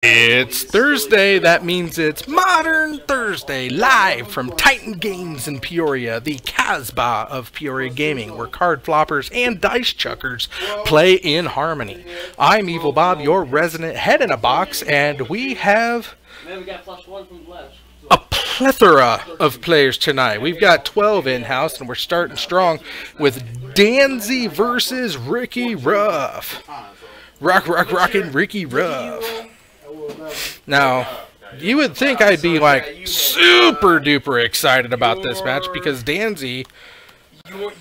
It's Thursday, that means it's Modern Thursday, live from Titan Games in Peoria, the Casbah of Peoria Gaming, where card floppers and dice chuckers play in harmony. I'm Evil Bob, your resident head in a box, and we have a plethora of players tonight. We've got 12 in-house, and we're starting strong with Danzy versus Ricky Ruff. Rockin' Ricky Ruff. Now, you would think I'd be like super duper excited about this match because Danzy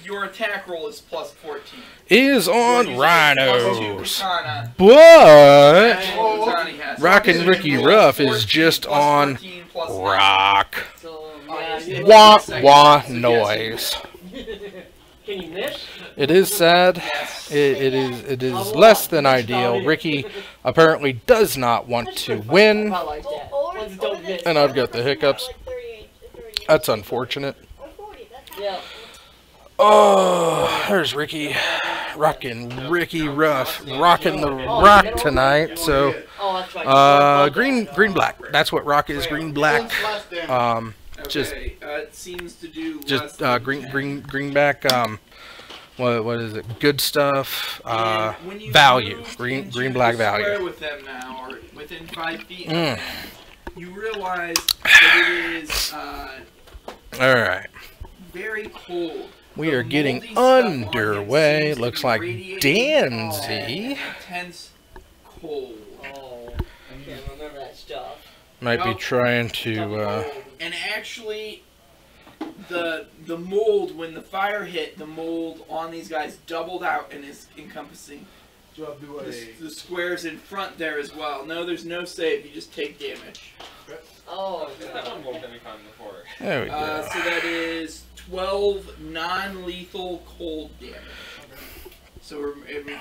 your attack roll is plus 14. Is on Rhinos, but Rockin' Ricky Ruff is just on rock. Wah wah noise. Can you miss? It is sad. It is less than ideal. Ricky apparently does not want to win, and I've got the hiccups. That's unfortunate. Oh, there's Ricky, rocking Ricky Ruff, rocking the rock tonight. So, green black. That's what rock is. Green black. Just it seems to do greenback. What is it? Good stuff. Value. Green black value. With them now, or within 5 feet. You realize that it is all right. very cold. We are getting underway. Looks like Danzy Intense cold. Oh, I can't remember that stuff. might be trying to. And actually, the mold, when the fire hit, the mold on these guys doubled out and is encompassing the squares in front there as well. No, there's no save. You just take damage. Oh, There we go. So that is 12 non-lethal cold damage. So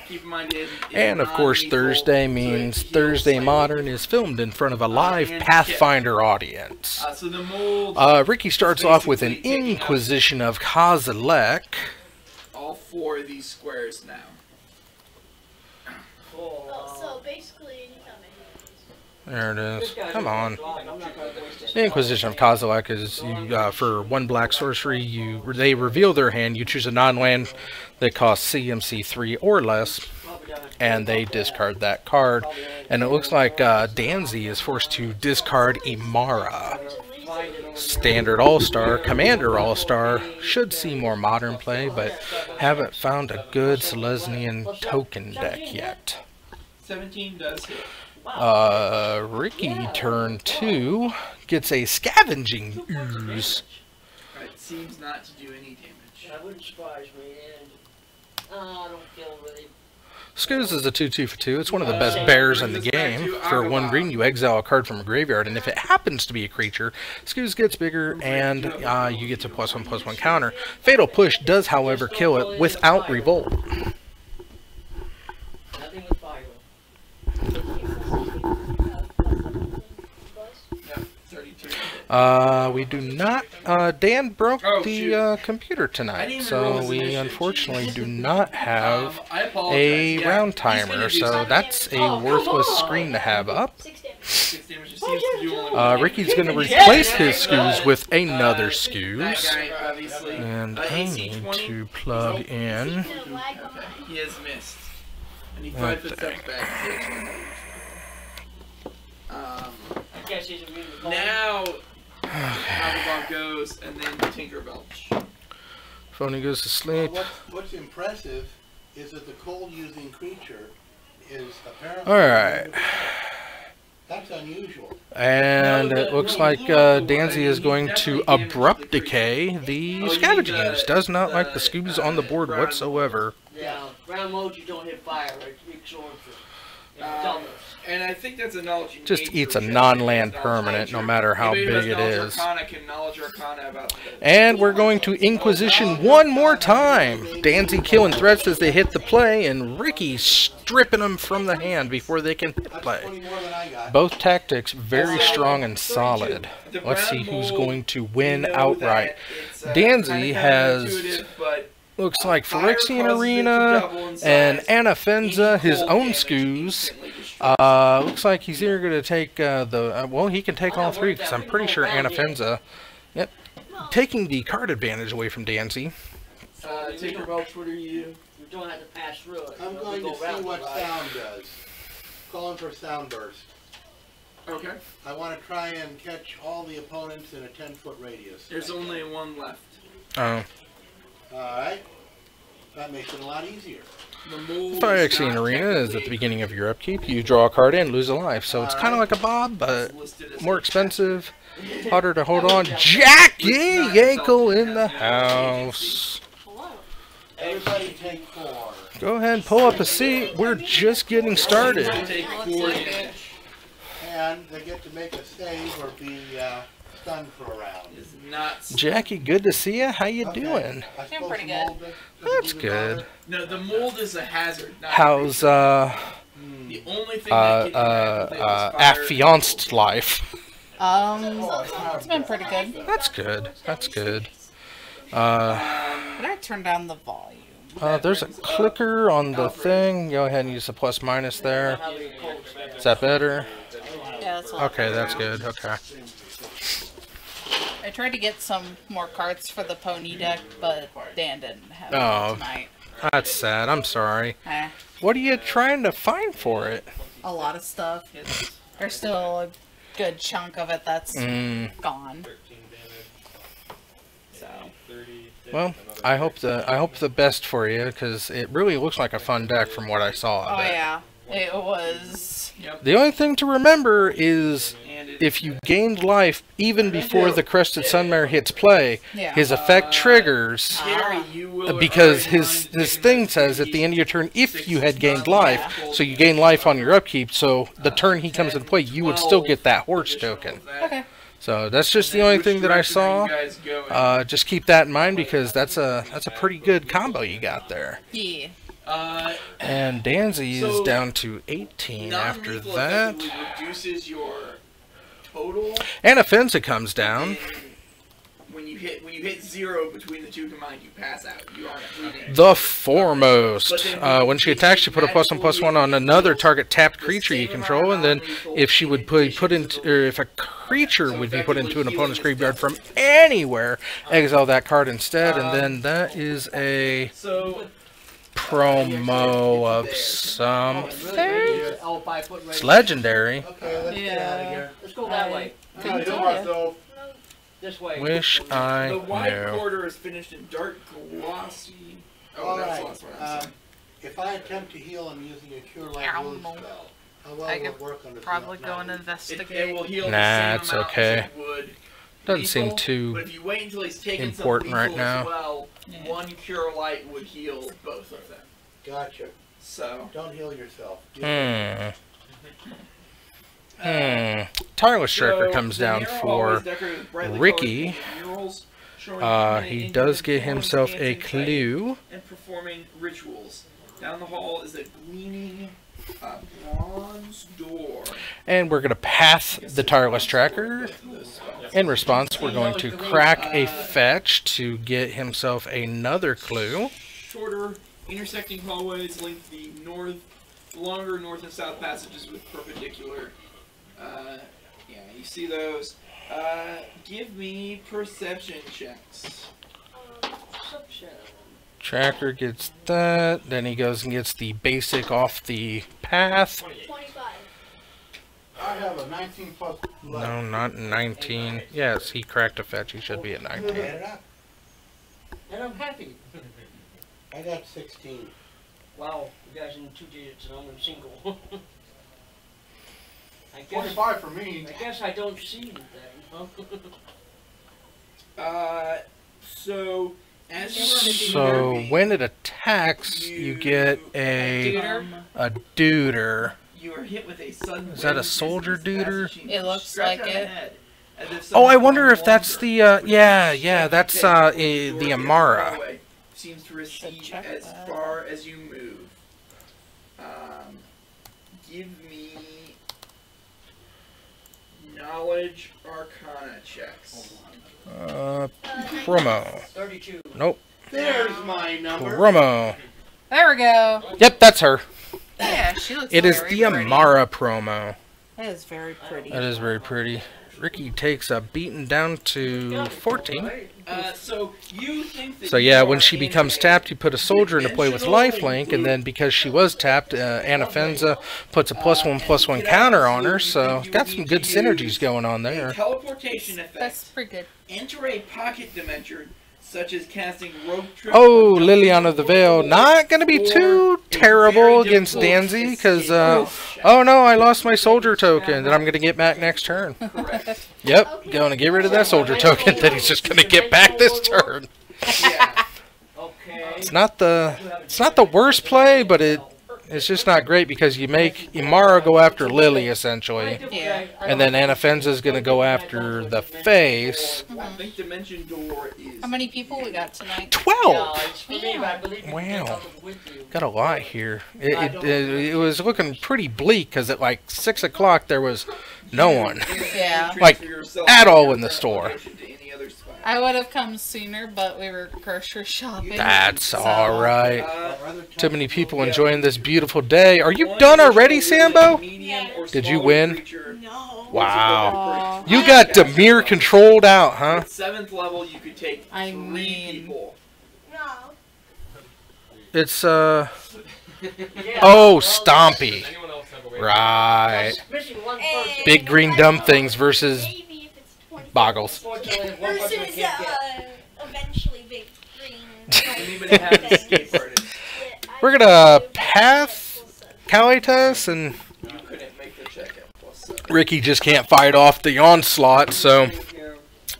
keep in mind, And of course, Thursday means Thursday Modern is filmed in front of a live Pathfinder audience. So the mold. Ricky starts off with an Inquisition of Kozilek. All 4 of these squares now. So basically, There it is. Come on. The Inquisition of Kozilek is for 1 black sorcery. They reveal their hand. You choose a non-land that costs CMC 3 or less, and they discard that card. And it looks like Danzy is forced to discard Imara. Standard All-Star, Commander All-Star should see more modern play, but haven't found a good Selesnyan token deck yet. 17 does hit. Ricky, turn 2, gets a Scavenging Ooze. It seems not to do any damage. that wouldn't surprise me. And I don't feel really. Scooz is a 2/2 for 2. It's one of the best bears in the game. For 1 green, you exile a card from a graveyard, and if it happens to be a creature, Scooz gets bigger, and you get to +1/+1 counter. Fatal Push does, however, kill it without Revolt. Nothing with fire. Yeah, 32. We do not. Dan broke the computer tonight, so we unfortunately do not have I apologize. a Yeah, round he's gonna timer, do so something. that's a worthless screen to have up. 6 damage. 6 damage. It seems to do only Ricky's going to replace his Scooz with another that Scooz, guy, obviously. and I AC need 20. to plug in. He has missed. And he Right 5 foot there. steps back. I guess he's immune to cold. Now, Bob goes, and then Tinker Belch. Phony goes to sleep. What's impressive is that the cold-using creature is apparently... Alright. That's unusual. And it looks like Danzy is going to Abrupt Decay the Scavenging Ooze. Does not like the Scooz on the board whatsoever. Yeah, ground mode you don't hit fire. It absorbs it. It doubles. And I think that's a knowledge. Just eats a non-land permanent, no matter how big it is. Can knowledge Arcana about And we're going to Inquisition one more time. Danzy killing threats as they hit the play, and Ricky stripping them from the hand before they can hit play. 20 more than I got. Both tactics very strong and solid. Let's see who's going to win outright. Danzy has, looks like Phyrexian Arena and Anafenza, his own Scooz, Looks like he's either going to take well, he can take all three because I'm pretty sure Anafenza. Yep. Taking the card advantage away from Danzy. Tinker Welch, what are you? We don't have to pass through it. I'm going to see what sound does. Calling for sound burst. Okay. I want to try and catch all the opponents in a 10-foot radius. There's only one left. Oh. Alright. That makes it a lot easier. Phyrexian Arena is at the beginning of your upkeep. You draw a card in, lose a life. So it's kind of like a Bob, but more expensive, harder to hold on. Jackie Yankel in the house. Everybody take 4. Go ahead and pull up a seat. We're just getting started. Take 4 damage. And they get to make a save or be stunned for a round. Is nuts. Jackie, good to see you. How you Okay. doing? I I'm suppose pretty the good. mold doesn't That's even good. bother? No, the mold is a hazard. Not How's the only thing that can happen with fire- affianced life? It's been pretty good. That's good. That's good. But I turned down the volume. There's a clicker on the thing. Go ahead and use the plus minus there. Is that better? Yeah, that's a lot. Okay, that's good. Okay. I tried to get some more cards for the pony deck, but Dan didn't have Oh. it tonight. That's sad. I'm sorry. Eh, What are you trying to find for it? a lot of stuff. There's still a good chunk of it that's gone. So, Well, I hope the best for you because it really looks like a fun deck from what I saw oh of it. yeah, it was. The only thing to remember is And it- if you gained life even before the Crested Sunmare hits play, Yeah. his effect triggers Gary, you will because already his mind thing taking says at the end of your turn if you had gained life, Yeah. so you gain life on your upkeep, so the turn he comes into play, you would still get that horse token. Okay. So that's just the only thing that I saw. You guys going? Just keep that in mind because that's a pretty good combo you got there. Yeah. And Danzy is So, down to 18 after non-lethal that. effectively reduces your total. And Offensa comes down. When you hit 0 between the two combined, you pass out. You aren't bleeding. The Foremost. When she attacks, you put a +1/+1 on another target tapped creature you control, and then if she would put into, or if a creature would be put into an opponent's graveyard from anywhere, exile that card instead, and then that is a So promo of something. L5-foot It's legendary. Okay, let's get out of Yeah. here. Let's go that way. Couldn't tell ya. This way. Wish I the wide knew. border is finished in dark glossy. Oh, All that's right. the last one. I'm sorry. If I attempt to heal, I'm using a Cure Light Ow. Wound spell. How well I will it could work under Probably the go and now? It investigate. will heal Nah, the it's same amount okay. as it would Doesn't seem lethal, too But if you wait until he's taken important some right lethal now. as well, Yeah. one Cure Light would heal both of them. Gotcha. So Don't heal yourself. Tireless Striker comes the down narrow hallway is for decorated with brightly Ricky. colored murals showing he human does get forms himself a dancing clue. and performing rituals. Down the hall is a gleaming bronze door. And we're going to pass the Tireless Tracker. In response, we're going to crack a fetch to get himself another clue. Shorter intersecting hallways link the longer north and south passages with perpendicular. Yeah, you see those. Give me perception checks. Perception. Tracker gets that. Then he goes and gets the basic off the path. 25. I have a 19 plus. No, not 19. Yes, he cracked a fetch. He should be at 19. Add it up. And I'm happy. I got 16. Wow, you guys in 2 digits and I'm in single. I guess 45 for me. I guess I don't see you then. Huh? So as you were making So your when it attacks, you get a duder. you are hit with a sudden. Is that a wave of soldier dizziness duder? as you It looks stretch like out it. ahead, as if Oh, I someone wonder if from that's longer the yeah, stretch that's of death the towards Amara. hallway seems to recede check as that. far as you move. Give me knowledge arcana checks. Promo. 32. Nope. There's my number. Promo. There we go. Yep, that's her. Yeah. she looks It is very the pretty. Amara promo. That is very pretty. That is very pretty. Ricky takes a beating down to 14. So you think that So yeah, when she becomes tapped, you put a soldier into play with lifelink, and then because she was tapped, Anafenza puts a +1/+1 counter on her, so got some good synergies going on there. teleportation effect. That's pretty good. Enter a pocket dimension, such as casting rope trip. Oh, Liliana the Veil, not going to be too terrible against Danzy, because, oh no, I lost my soldier token that I'm going to get back next turn. Correct. Yep, going to get rid of that soldier token that he's just going to get back this turn. Yeah. Okay. It's not the worst play, but it's just not great because you make Imara go after Lily essentially, Yeah. and then Anafenza's going to go after the face. I think Dimension Door is. How many people we got tonight? 12. Wow. Got a lot here. It was looking pretty bleak because at like 6 o'clock there was no one. Yeah. Like, at all in the store. I would have come sooner, but we were grocery shopping. That's so- all right. Too many people enjoying this beautiful day. Are you done already, Sambo? Did you win? No. Wow. You got Demir controlled out, huh? At 7th level, you could take I 3 mean- people. No. It's, oh, Stompy. Right. Big green dumb things versus Maybe if it's 20. Boggles. Versus eventually big green. And even have an escape artist. We're gonna pass Kalitas, and You couldn't make the check at +7. Ricky just can't fight off the onslaught, so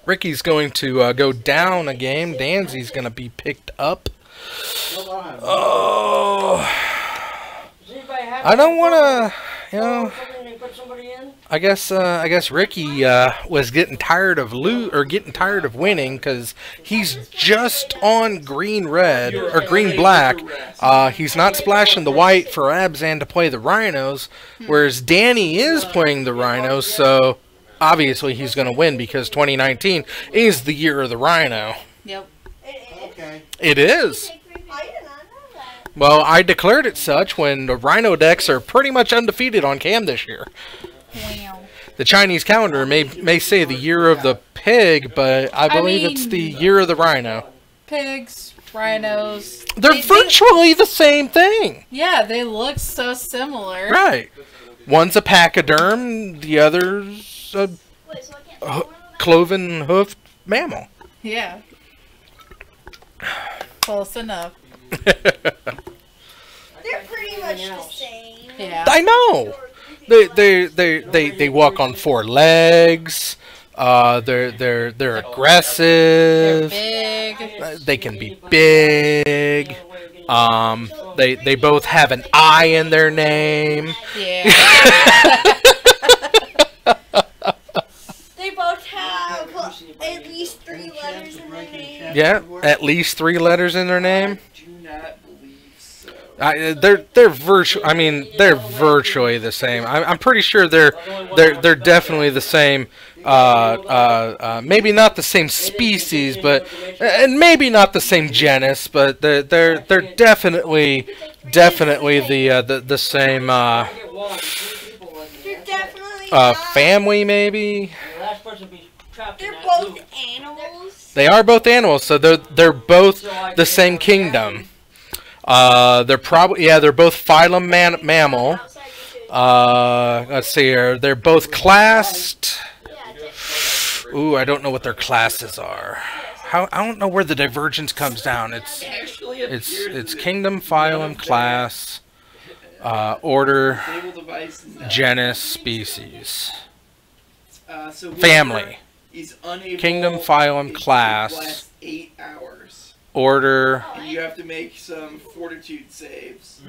Ricky's going to go down a game. Danzy's going to be picked up. Oh, I don't want to, you know. I guess Ricky was getting tired of getting tired of winning because he's just on green-red or green-black. He's not splashing the white for Abzan to play the Rhinos, whereas Danny is playing the Rhinos, so obviously he's going to win because 2019 is the year of the Rhino. Yep. Okay. It is. I did not know that. Well, I declared it such when the Rhino decks are pretty much undefeated on Cam this year. Wow. The Chinese calendar may say the year of the pig, but I believe it's the year of the Rhino. Pigs, rhinos. They're virtually the same thing. Yeah, they look so similar. Right. One's a pachyderm, the other's a Wait, so I can't say one of them? cloven hoofed mammal. Yeah. Close enough. They're pretty much the same. Yeah. I know. They walk on 4 legs. They're aggressive. They're big. They can be big. They both have an I in their name. Yeah. They both have at least 3 letters in their name. Yeah, at least 3 letters in their name. Do not believe so. They're virtually. I mean, they're virtually the same. I'm pretty sure they're definitely the same. Maybe not the same species, but and maybe not the same genus, but they're definitely the same They're definitely family maybe. They're both animals. They are both animals, so they're both the same kingdom. They're probably they're both phylum mammal. Outside the food. Let's see here. They're both classed. Yeah, Ooh, I don't know what their classes are. I don't know where the divergence comes down. It's kingdom, phylum, class, order, Stable device is not- genus, species, so family, He's unable Kingdom, phylum, to class. last 8 hours. order, And you have to make some fortitude saves.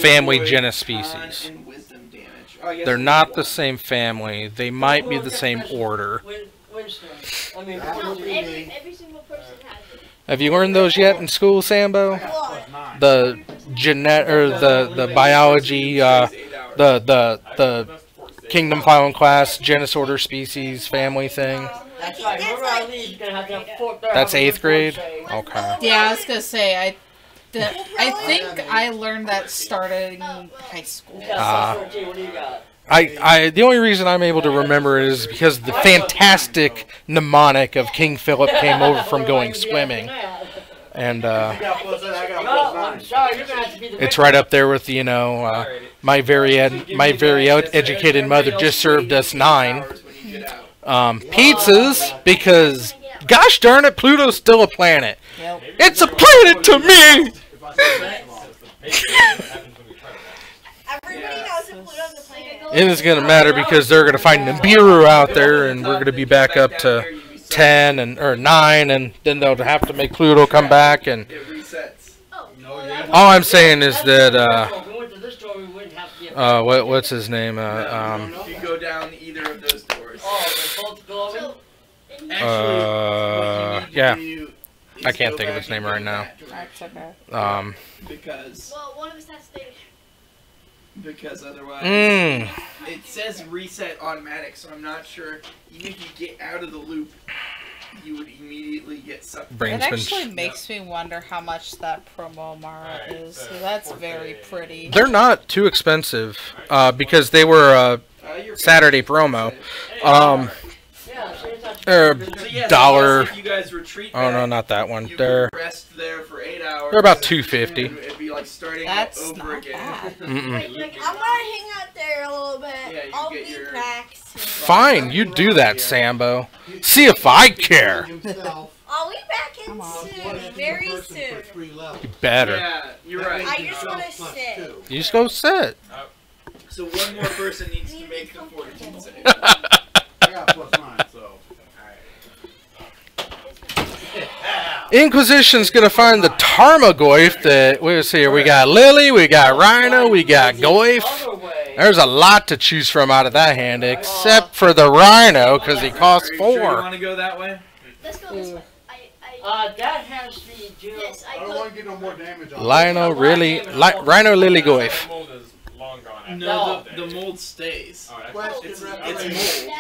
family, Avoid genus, con species. and wisdom damage. Oh, I guess They're it's not the one. same family. They might be the same order. Winston. I mean, No, every single person has it. Have you learned those yet in school, Sambo? What? The genet or the biology, the kingdom, phylum, class, genus, order, species, family thing. That's right. Whoever I leave is gonna have to have 4,000 That's 8th grade? save. Okay. Yeah, I was gonna say I think I learned that starting high school. What do you got? The only reason I'm able to remember is because the fantastic mnemonic of King Philip came over from going swimming. And it's right up there with, you know, my very educated mother just served us 9 pizzas because, gosh darn it, Pluto's still a planet. Yep. It's a planet to me! Everybody knows that Pluto's a planet. It is going to matter because they're going to find Nibiru out there, and we're going to be back up to 10 or 9, and then they'll have to make Pluto come back. And all I'm saying is that what's his name? If you go down either of those doors. Yeah, I can't think of his name right now. Because one of us has to. Because otherwise, Mm. it says reset automatic, so I'm not sure. Even if you get out of the loop, you would immediately get sucked. Brain's It been actually makes me wonder how much that promo Mara is. That's very pretty. They're not too expensive because they were Saturday promo. They're $1. If you guys retreat Oh no, back, not that one. you They're could rest there for 8 hours. about and $2.50. It'd be like starting That's over not again. bad. Mm-mm. Like, I'm gonna hang out there a little bit. Yeah, you I'll get be your- back soon. Fine, you do that, Sambo. See if I care. I'll be back in soon, very soon. You better. Yeah, you're right. I just wanna sit. You just go sit. So one more person needs to make the 14 save. I got +9, so. Inquisition's gonna find the Tarmogoyf that let's see here. We got Lily, we got Rhino, we got Goyf. There's a lot to choose from out of that hand, except for the Rhino because he costs Are you sure you 4. want to go that way? Let's go this way. That has the dual. Yes, I don't want to get no more damage on Rhino Rhino Lily Goyf. No, the mold stays. Question, It's referee.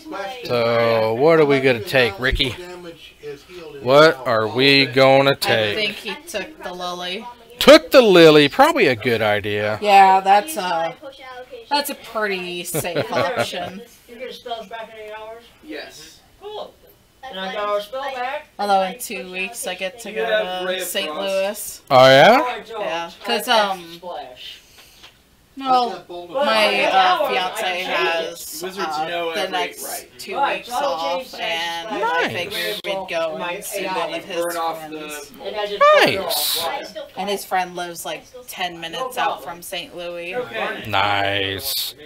mold. So what are we gonna take, Ricky? Damage is healed in What itself. are we gonna I take? think he took the Lily. Took the Lily, probably a good idea. Yeah, that's a pretty safe option. You get spells back in 8 hours? Yes. Cool. And I got our spell back. Although in 2 weeks I get to You have go Ray to of St. Frost. Louis. Oh yeah? Yeah, 'cause, Splash. Well, my I fiance has Wizards know the every next right. 2 Right, weeks so I'll off, change that and splash. I Nice. figured we'd go and see one of his Burn off friends. the And I mold. just put it Nice. off. And his friend lives like 10 minutes out from St. Louis. Okay. Nice.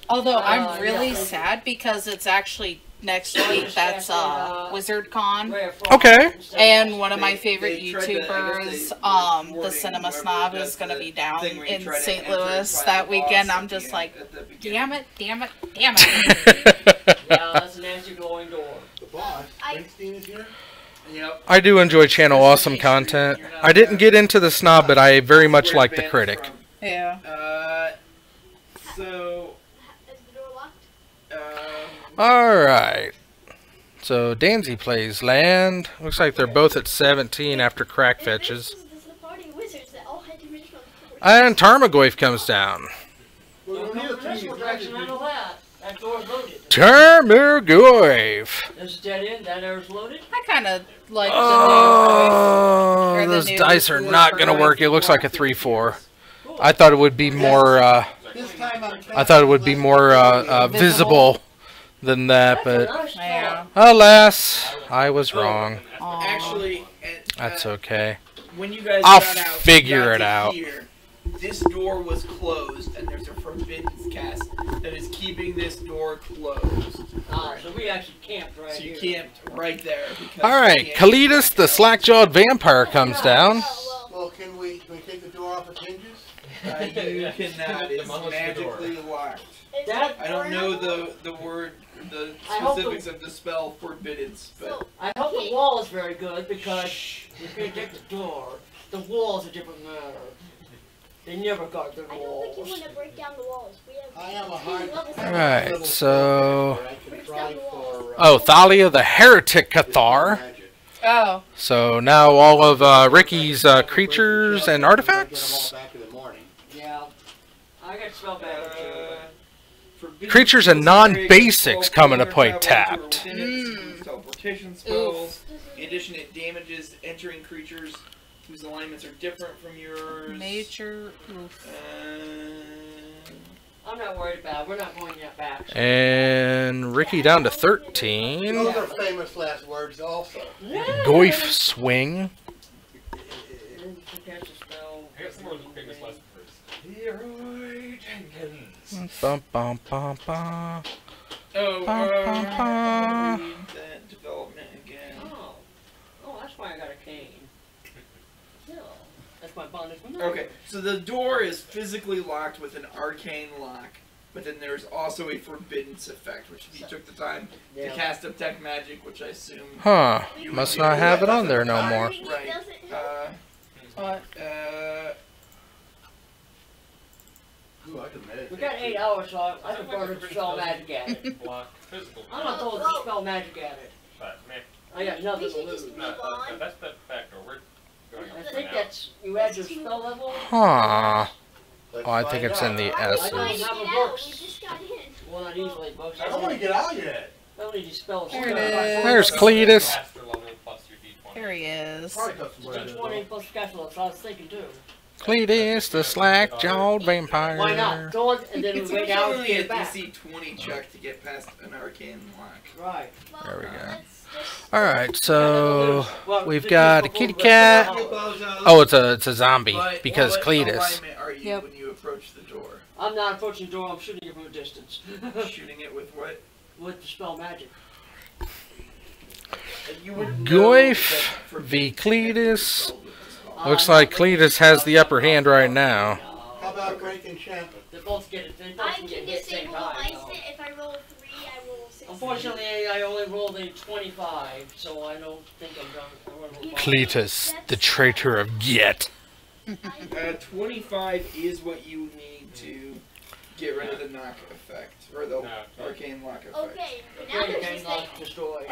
Although I'm really sad because it's actually next week. That's Wizard Con. Okay. And one of my favorite They tried to- I guess YouTubers, they- the wording, Cinema whoever Snob, does is gonna the be down thing where you in try to St. enter Louis and find that the weekend. boss I'm at just the like, end- at the beginning. damn it, damn it, damn it. Yeah, that's an answer going door. The boss, Springsteen is here? Yep. I do enjoy Channel Awesome content. I didn't get into the Snob, but I very much like the Critic. Yeah. So, Is the door locked? Alright. So Danzy plays land. Looks like they're both at 17 after crack fetches. This is the party of wizards that all had to reach from the And Tarmogoyf comes down. Don't come from this direction, I know that. That door's loaded. Tarmogoyf. There's a dead end, that door's loaded. I kind of like the Oh, Or the those new dice are not gonna work. It looks like a 3-4. Cool. I thought it would be more. This time I'm I thought it would be more visible than that, That's a but nice Yeah. alas, I was wrong. Aw. actually, That's okay. when you guys I'll got out, figure you it got to out. Here, this door was closed, and there's a forbidden cast that is keeping this door closed. So we actually camped right So you here. camped right there. Because All right, you can't- Kalidas, the slack-jawed vampire, comes down. Well, can we take the door off its hinges? You cannot. It's magically locked. That, I don't know the word, the I hope specifics of the spell forbiddance, but I hope the wall is very good because if you take the door, the wall's a different matter. They never got the I don't think you walls. want to break down the walls. We have I am a hard. levels. All right, so I can try for. oh, Thalia, the heretic Cathar. magic. Oh. So now all of Ricky's creatures and artifacts. Back in the morning. Yeah. I got spell back too. Creatures and non-basics come into play tapped. Teleportation spells. In addition, it damages entering creatures whose alignments are different from yours. Major. Oof. I'm not worried about it. We're not going yet back. And Ricky down to 13. Those are famous last words also. Goif Swing. Bum, bum, bum, bum. Oh, Bum, bum, bum. read that development again. Oh, that's why I got a cane. No, that's my bondage. Okay, so the door is physically locked with an arcane lock, but then there's also a forbiddance effect, which if you took the time to cast Detect Magic, which I assume... Huh. Must not have it on there no more. Right. What? Ooh, I can meditate. We got 8 hours, so I can burn to spell magic at it. I'm not told to spell magic at it. I got nothing to lose. That's the factor. We're going I think that's, you add your spell level. Huh. Let's Oh, I find think it's in the out. I S's. don't have a We books. just got in. Well, not easily, books. I don't want to get out yet. I don't need to spell. There it is. There's Cletus. Caster level plus your D20. There he is. Probably got some way to D20 plus cash flow, that's what I was thinking too. Cletus, the slack-jawed vampire. Why not? Go on, and then It's we wait hours to only get a it back. DC 20 check to get past an arcane lock. Right. There we go. Let's just... Alright, so Well, we've just got a before kitty the rest cat. of the house. Oh, it's a zombie But because what Cletus. alignment are you Yep. when you approach the door? I'm not approaching the door, I'm shooting it from a distance. Shooting it with what? With the spell magic. And you would know Goif that v. forbiddance Cletus. can't be controlled with this spell. Looks like Cletus has the upper hand right now. How about break enchantment? They both get it, they both I can can get hit at the same disable time. the instant. If I roll 3, I roll 6. Unfortunately, I only rolled a 25, so I don't think I'm done. I'm gonna roll five. Cletus, the traitor of Get. 25 is what you need to get rid of the knock effect, or the No. arcane lock effect. Okay, but now Okay, there's okay, just not like... destroyed.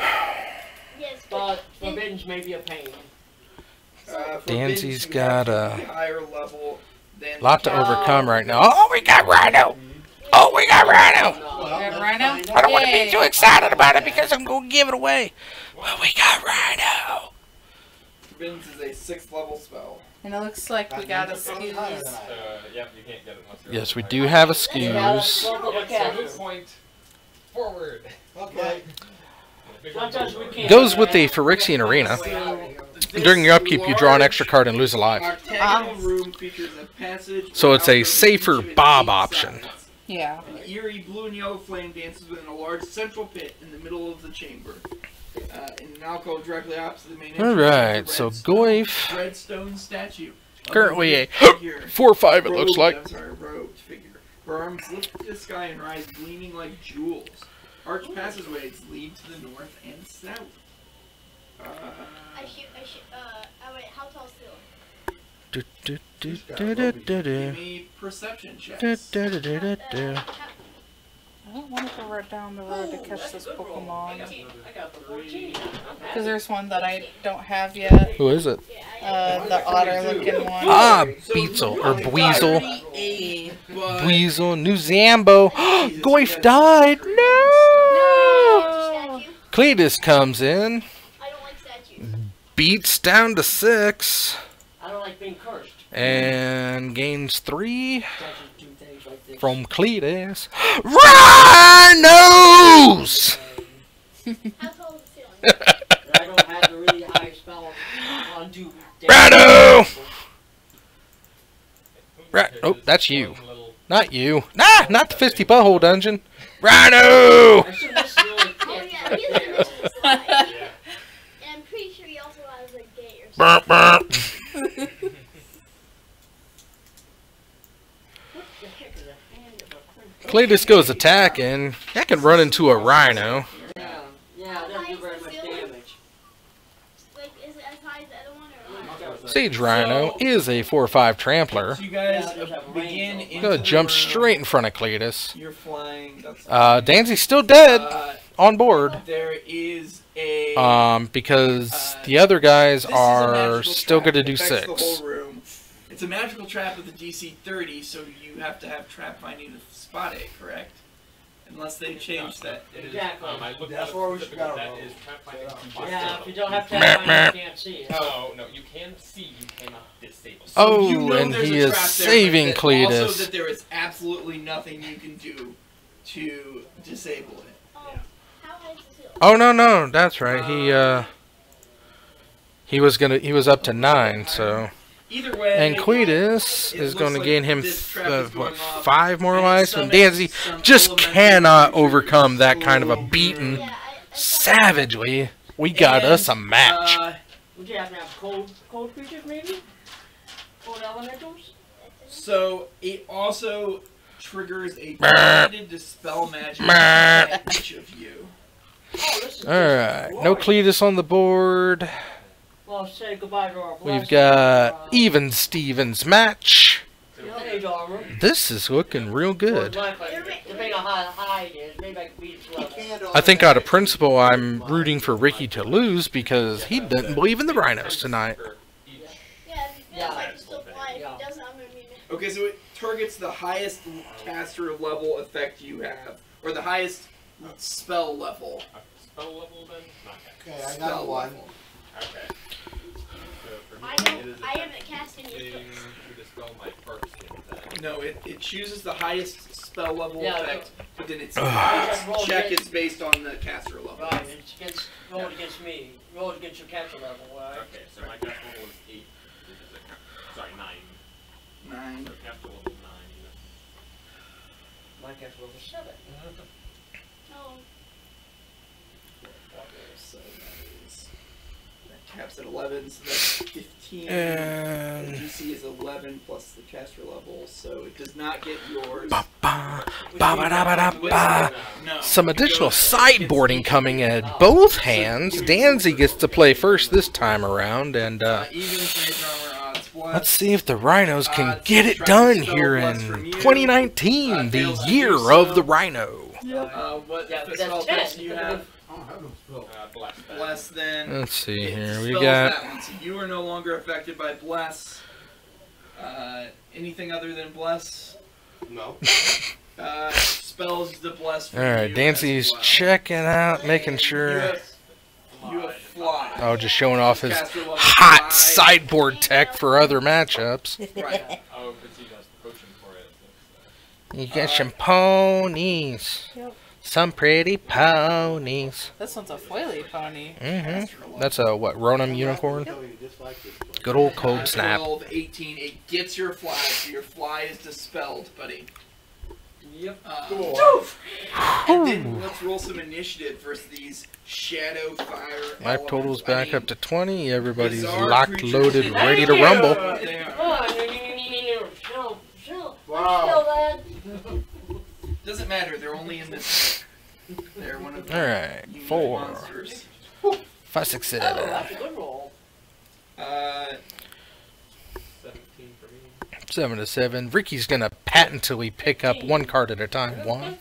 Yes, But then- forbiddance may be a pain. Danzy's Forbiddance, you got have to a be higher level than lot to the overcome right now. Oh, we got Rhino! Oh, we got Rhino! No. Got let's Rhino? find out. I don't want to be Yay. too excited about it because I'm going to give it away. Well, we got Rhino. Forbiddance is a 6th level spell. And it looks like we got a Something higher Skews. than I am. Yeah, you can't get it unless you're Yes, we higher. do have a Yeah, Skews. well, Yeah, so caster. move point forward. Okay. Big Sometimes one. we can't. Goes with the Phyrexian Arena. During your upkeep, you draw an extra card and lose a life. Octagonal room features a passage. So it's a without safer each of its Bob 8 option. sides. Yeah. An eerie blue and yellow flame dances within a large central pit in the middle of the chamber. In an alcove directly opposite the main entrance. Alright, is a so red Goif, stone- red stone statue. of currently a figure. 4/5 it looks Robed, like. I'm sorry, robed figure. Her arms lift to the sky and rise gleaming like jewels. Arched passageways lead to the north and south. Oh wait, how tall still? Do, do, do, do, do, do, Give do. me perception Do, checks. do, do, do, do, do. I don't want to go right down the road to catch That's a this good roll. Pokemon. I got the 14. Because there's one that I don't have yet. Who is it? The otter looking one. Ah, Beetle, or Dweezil. 38, but Dweezil, New Zambo. Goif died! No! Statue? Cletus comes in, I don't like statues. beats down to 6, I don't like being cursed. and gains 3 Statues do things like this. from Cletus. Rhinos! How tall is the ceiling? I don't have the really high spell undo. Rhino! Right. Oh, that's you. Not you. Nah, not the Fisty Butthole Dungeon. Rhino! I should just really Oh can't yeah, right he's there. in this side. And I'm pretty sure he also has a gate or Burp, something. burp. What the heck is a hand of a crimson? Cletus goes attacking. That can run into a Rhino. Yeah, yeah, it doesn't do very much damage. Like, is it as high as the other one or what? Sage Rhino is a 4/5 trampler. so you guys Yeah, there's a begin range. into Gonna the jump room. straight in front of Cletus. You're flying. That's Danzy's still dead. on board. There is a because the other guys this is a are magical still trap. going to do It affects the 6. whole room. It's a magical trap with a DC 30, so you have to have trap finding to spot it, correct? Unless they change that. It is, Exactly. I looked That's at where it we should specifically, go, that bro. is trap finding to Yeah, disable. if you don't have to have you can't see it. No, no, you can see, you cannot disable. Oh, You know and there's he a is trap there, saving but that Also, Cletus. that there is absolutely nothing you can do to disable it. How high is the ceiling? Oh no, that's right. He was up to 9, so. Either way, And Cletus it is looks going to like gain him this trap is going off, 5 more and lives. it And summons Danzy some just elemental cannot creatures overcome that kind of a slowly. beaten Yeah, I savagely. We got And, us a match. Would you have to have cold creatures maybe? Cold elementals? So it also triggers a Brr. targeted dispel magic Brr. at each of you. Oh, this is Alright, no Cletus on the board. Well, say goodbye to our We've blessing. got Even Stevens match. Page armor. This is looking real good. Depending on how high it is, maybe I can beat its level. I think out of principle I'm rooting for Ricky to lose because he didn't believe in the Rhinos tonight. Yeah, if he feels like he's still flying. If he doesn't, I'm gonna be mad. Okay, so it targets the highest caster level effect you have, or the highest spell level. Spell level then? Not yet. Okay, I Spell got one. level. Okay. So for me, I it don't. is I haven't cast any attempting books. to dispel my first hit then. No, it chooses the highest spell level Yeah, effect, but then its Roll check against- is based on the caster level. Right, it's against, rolled against me. Rolled against your capture level, right? Okay, so my cast level is 8. Because I count, sorry, 9. 9. So cast level is 9. My capture level is 7. No. So that is. That caps at 11, so that's 15. And The DC is 11 plus the caster level, so it does not get yours. ba ba ba ba da ba da ba. No. Some it additional goes- sideboarding coming at both hands. Danzy gets to play first this time around, and Evens, major armor, odds, plus. let's see if the Rhinos can get it done here in 2019, the year of the Rhino. What Yeah, but spell that's types 10. do you have? I don't have no spell. Bless. Bless, then. Let's see It here. We dispels got that one, so you are no longer affected by Bless. Anything other than Bless? No. Spells the Bless for all right. you Danzy's as well. checking out, making You sure. have Fly. Oh, just showing off his Caster level hot 5. sideboard tech for other matchups. Right. Oh, because he does the potion for it. So You got some ponies. Yep. Some pretty ponies. This one's a foily pony. That's a what? Ronan unicorn. Tell you just like this place. Good old cold snap. 12, 18. It gets your Fly, so your Fly is dispelled, buddy. Yep. And then let's roll some initiative versus these Shadow Fire. Life total's back up to 20. Everybody's bizarre locked, creatures. loaded, There ready you to go. rumble. They are. Oh, chill, chill. Wow. Doesn't matter. They're only in this. They're one of the All right, unique 4, monsters. 5, 6, Oh, 7. that's a good roll. 17 for me. 7 to 7. Ricky's gonna pat until we pick up one card at a time. 1.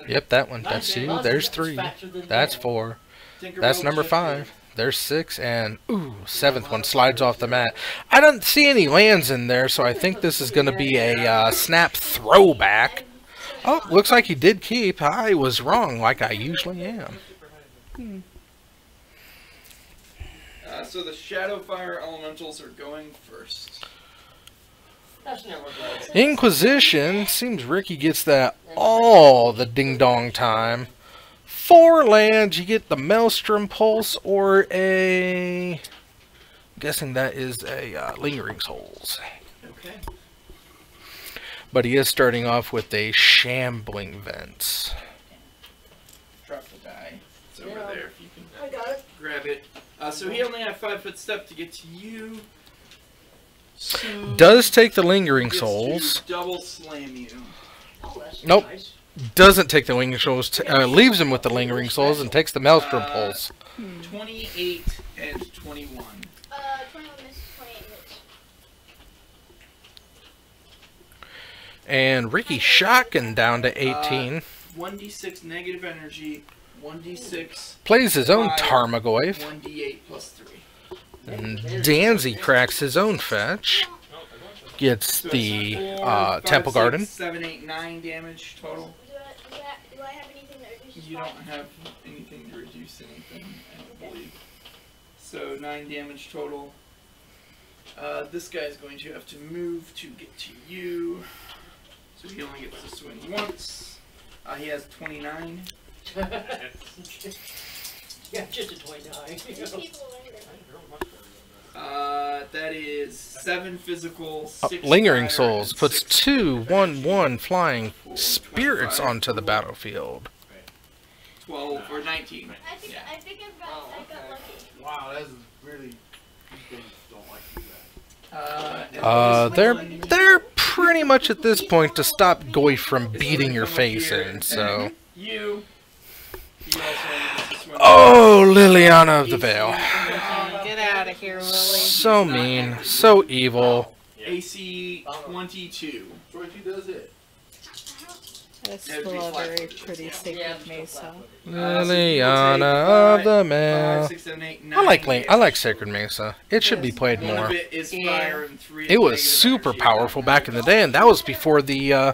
Yep, that one. That's 2. There's 3. That's 4. That's number 5. There's 6, and ooh, 7th one slides off the mat. I don't see any lands in there, so I think this is gonna be a snap throwback. Oh, looks like he did keep. I was wrong, like I usually am. So the Shadow Fire Elementals are going first. That's never good. Inquisition. Seems Ricky gets that all the ding-dong time. 4 lands, you get the Maelstrom Pulse or a... I'm guessing that is a Lingering Souls. Okay. But he is starting off with a Shambling Vents. Drop the die. It's over Yeah. there if you can I got it. grab it. So he only had 5-foot step to get to you. So Does take the Lingering gets Souls. to double slam you. Oh, that's Nope. nice. Doesn't take the Lingering Souls. Leaves him with the Lingering Souls and takes the Maelstrom Pulse. 28 and 21. 21 misses, 28 hits. And Ricky shotgun down to 18. 1d6 negative energy 1d6. Plays his own 5, Tarmogoyf. 1d8 plus 3. And Danzy cracks his own fetch. Gets So the 4, 5, Temple 6, Garden. 7, 8, 9 damage total. Do I have anything that reduces You don't fire? have anything to reduce anything, I don't believe. So 9 damage total. This guy's going to have to move to get to you. So he only gets to swing once. He has 29. Yeah, just a 29. These people linger. That is 7 physical, 6 Lingering fire, Souls and puts 6 two 1/1 flying 4, spirits 25, onto the battlefield. 12 or 19. I think Yeah. I got lucky. Wow, that's really, these things don't like to do that. And this They're one, pretty much at this point to stop Goyf from beating your face in, so... you also only gets to swing Oh, Liliana of the Veil. Get out of here, Lily. So mean, so evil. AC 22. Troy, she does it. I still have a very pretty Sacred Mesa. Liliana of the 5, Veil. 6, 7, 8, I like Sacred Mesa. It should be played One more. of it is fire and 3 is It was negative super energy. powerful back in the day, and that was before the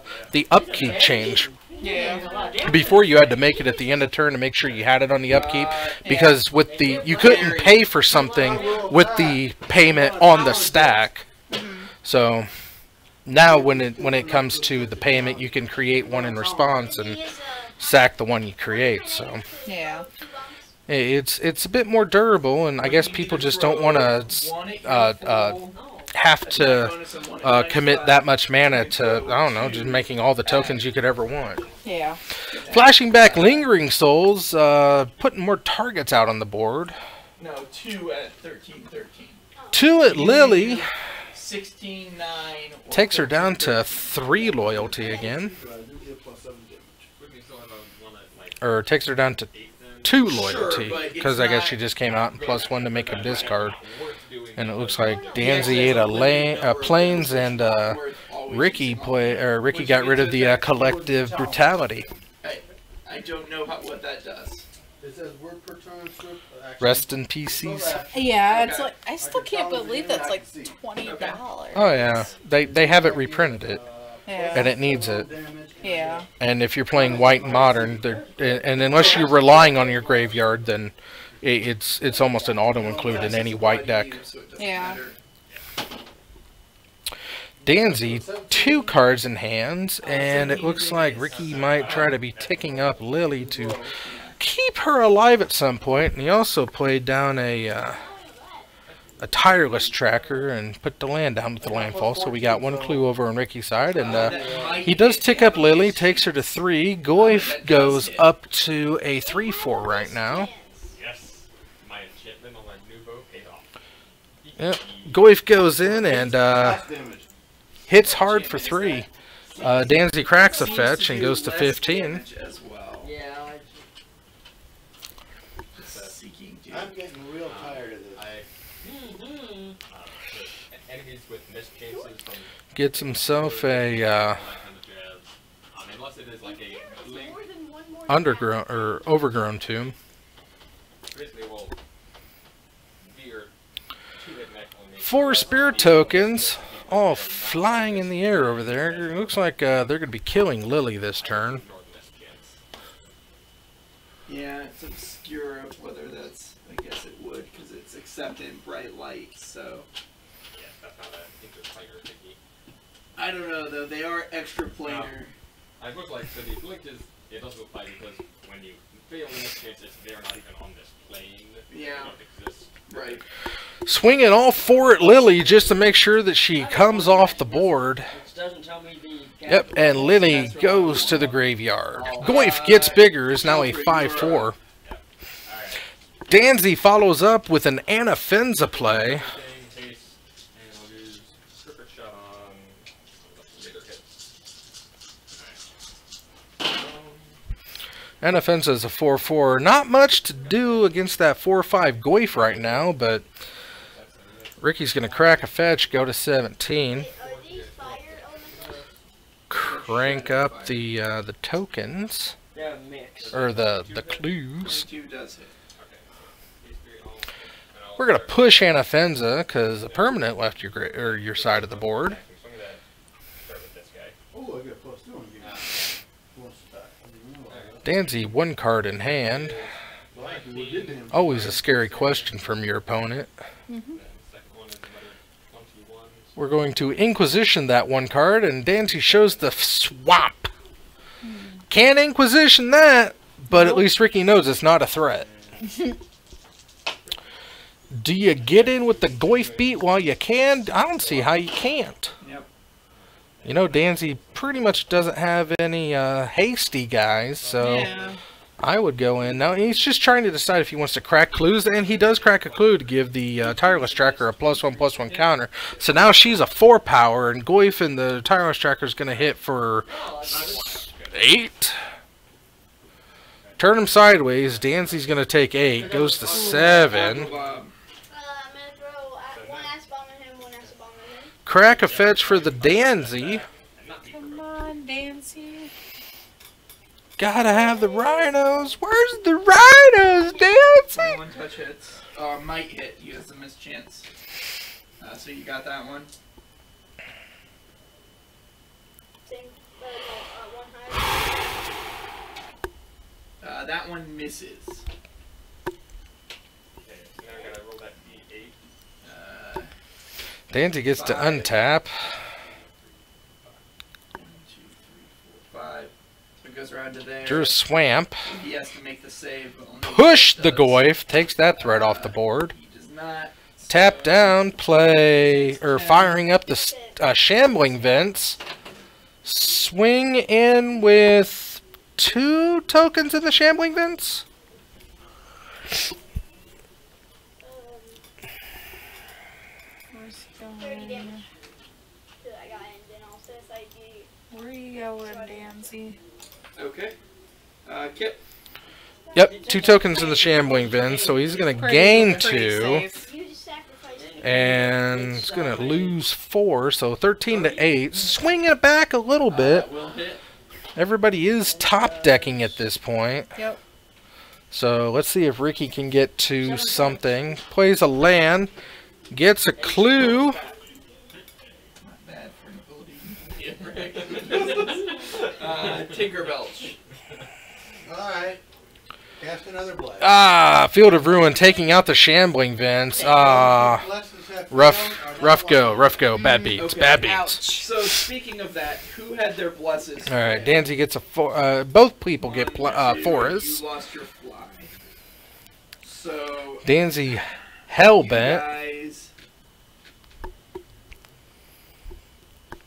upkeep change. Yeah. Before you had to make it at the end of turn to make sure you had it on the upkeep, because with the you couldn't pay for something with the payment on the stack. So now when it comes to the payment, you can create one in response and sack the one you create. So Yeah. it's a bit more durable, and I guess people just don't want to have to commit that much mana to, I don't know, just making all the tokens you could ever want. Yeah. Flashing back Lingering Souls, putting more targets out on the board. No, 2 at 13-13. 2 at Lily. 16-9. Takes her down to 3 loyalty again. Or takes her down to 2 loyalty. Because I guess she just came out and +1 to make a discard. And it looks like Danzy ate a Plains and Ricky got rid of the collective brutality. I don't know what that does. It says word per turn strip. Rest in pieces. Yeah, it's like I still can't believe that's like $20. Oh yeah, they haven't reprinted it, Yeah. and it needs it. Yeah. And if you're playing White and Modern, and unless you're relying on your graveyard, then it's almost an auto include in any White deck. Yeah. Danzy, 2 cards in hands, and it looks like Ricky might try to be ticking up Lily to keep her alive at some point. And he also played down a Tireless Tracker and put the land down with the landfall. So we got 1 clue over on Ricky's side, and he does tick up Lily, takes her to 3. Goyf goes up to a 3/4 right now. Yes, my enchantment on my new bow paid off. Yep. Goyf goes in and hits hard for 3. Danzy cracks a fetch and goes to 15. As well. Yeah, I'm getting real tired of this. Enemies with missed chances from Gets himself a unless it is like a link, undergrown or overgrown tomb. basically will veer 2-hit neck only. 4 spirit tokens, all flying in the air over there. It looks like they're going to be killing Lily this turn. Ignore the missed chance. Yeah, it's obscure of whether that's. I guess it would because it's accepted in bright light. So Yeah, that's not a interplanar thingy. I don't know though. They are extra planar. I look like so the blink is it doesn't apply because when you fail in this chance, they're not even on this plane. Yeah. They don't exist. Right. Swinging all 4 at Lily just to make sure that she comes off the board. which doesn't tell me the. Yep, and Lily goes to the graveyard. Goyf gets bigger, is now a 5/4. Danzy follows up with an Anafenza play. Haste, and I'll use Tripper Shot on later hits. Anafenza is a 4/4. Not much to do against that 4/5 Goyf right now, but Ricky's going to crack a fetch, go to 17. Are these fire elementals? Crank up the tokens. They're mixed. or the clues. 22 does hit. We're gonna push Anafenza because a permanent left your side of the board. Oh, I got plus 2 on you. Danzy, one card in hand. Always a scary question from your opponent. We're going to Inquisition that one card, and Danzy shows the swap. Can't Inquisition that, but at least Ricky knows it's not a threat. Do you get in with the Goyf beat while you can? I don't see how you can't. Yep. You know, Danzy pretty much doesn't have any hasty guys, so Yeah. I would go in. Now, he's just trying to decide if he wants to crack clues, and he does crack a clue to give the Tireless Tracker a +1/+1 counter. So now she's a 4 power, and Goyf and the Tireless Tracker is going to hit for 8. Turn him sideways. Danzy's going to take 8. Goes to 7. I'm gonna throw one acid bomb at him, one acid bomb at him. Crack a fetch for the Danzy. Come on, Dancy. Gotta have the rhinos. Where's the rhinos, Dancy? 21 touch hits. Might hit. You has a mischance. So you got that one. Same, one higher. That one misses. Okay, so now I gotta roll that D8. Danzy gets to 5. untap. 1, 2, 3, 4, 5. So it goes around to there. Drew Swamp. He has to make the save. But only Push he the does. Goyf. Takes that threat off the board. He does not. Tap So- down. Play. Or firing up the Shambling Vents. Swing in with 2 tokens in the Shambling Vents. Where's he 30 going? damage. So I got in, then I'll set aside the... Where are you going, Dancy? Okay. Kip. Yep, 2 tokens in the Shambling Vents, so he's going to gain 2. Safe. You just sacrifice it. And it's going to lose 4, so 13 to 8. Swinging it back a little bit. That will hit. Everybody is top decking at this point. Yep. So let's see if Ricky can get to something. Plays a land. Gets a clue. Not bad for an ability. Tinkerbelch. Alright. Cast another blast. Ah, Field of Ruin taking out the Shambling Vents. Ah, rough go. Bad beats, Okay. bad beats. Ouch. So speaking of that, who had their blesses? All right, Danzy gets a 4. Both people get 4s. You lost your fly. So Danzy hellbent. guys,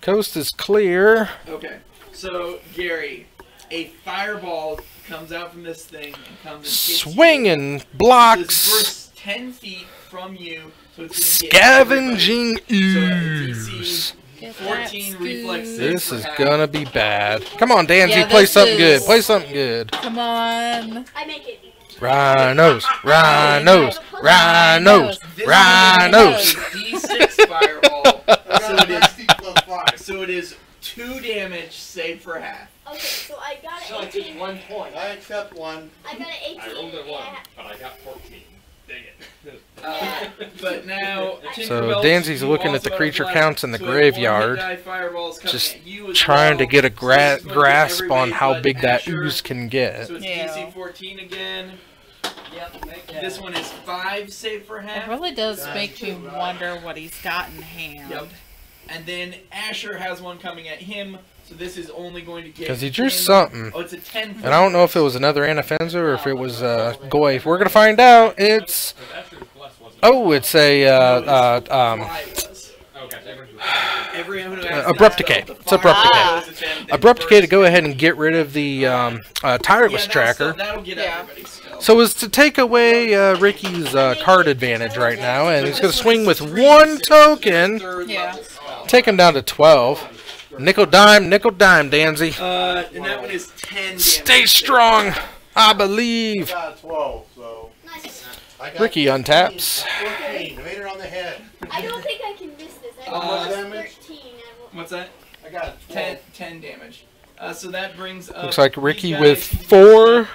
Coast is clear. okay. So Gary, a fireball comes out from this thing and comes and hits you. Swinging This blocks. bursts 10 feet from you, so it's gonna hit everybody. Scavenging ooze. DC Get 14 that reflex save This for is half. gonna be bad. Come on, Danzy, Yeah, play this something good. is- Play something good. Come on. I make it. Rhinos. Rhinos. Rhinos. This Rhinos. one is a D6 fireball. So it is. So it is 2 damage, save for half. Okay, so I got So an I took 18. 1 point. I accept 1. I got an 18. I rolled a and 1, I but I got 14. Dang it. But now, So Tinkerbell, Danzy's you looking also at the have creature blast, counts in the so graveyard, one hit die fireballs coming just at you as trying well. to get a So this is going to grasp everybody on how but big that Asher. ooze can get. So it's Yeah. DC 14 again. Yep, make that. This one is 5 save for It half. really does make me wonder what he's got in hand. Yep. And then Asher has one coming at him, so this is only going to get 'Cause he drew 10. something. Oh, it's a 10. And I don't know if it was another Anafenza or if it was Goyf. We're gonna find out. It's it's a Fly was. Oh, gosh, Everyone who has Abrupt that Decay. spell, the It's Abrupt fire Decay. goes at them, they Abrupt Decay to burst. go ahead and get rid of the Tireless Tracker. That'll get Yeah. everybody still. So as to take away Ricky's card advantage right now, and he's going to swing with 1 token, Third Yeah. level spell. take him down to 12. Nickel dime, Danzy. And that one is 10 damage. Stay strong, I believe. I got 12, so. Nice. I got Ricky untaps. 14. I made it on the head. I don't think I can miss this. I How got much plus damage? 13. What's that? I got 10 damage. So that brings up Looks like you Ricky guys with can four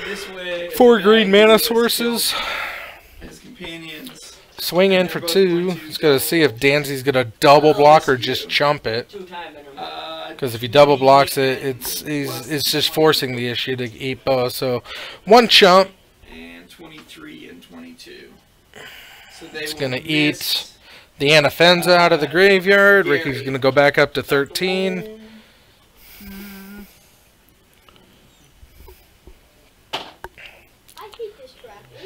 this way. green the guy mana who has sources. killed his companions. Swing in for 2. He's going to see if Danzy's going to double block or just chump it. Two-time minimum. Because if he double blocks it, it's just forcing the issue to eat both. So 1 chump. And 23 and 22. So they He's will going to miss. eat the Anafenza out of the graveyard. Ricky's going to go back up to 13.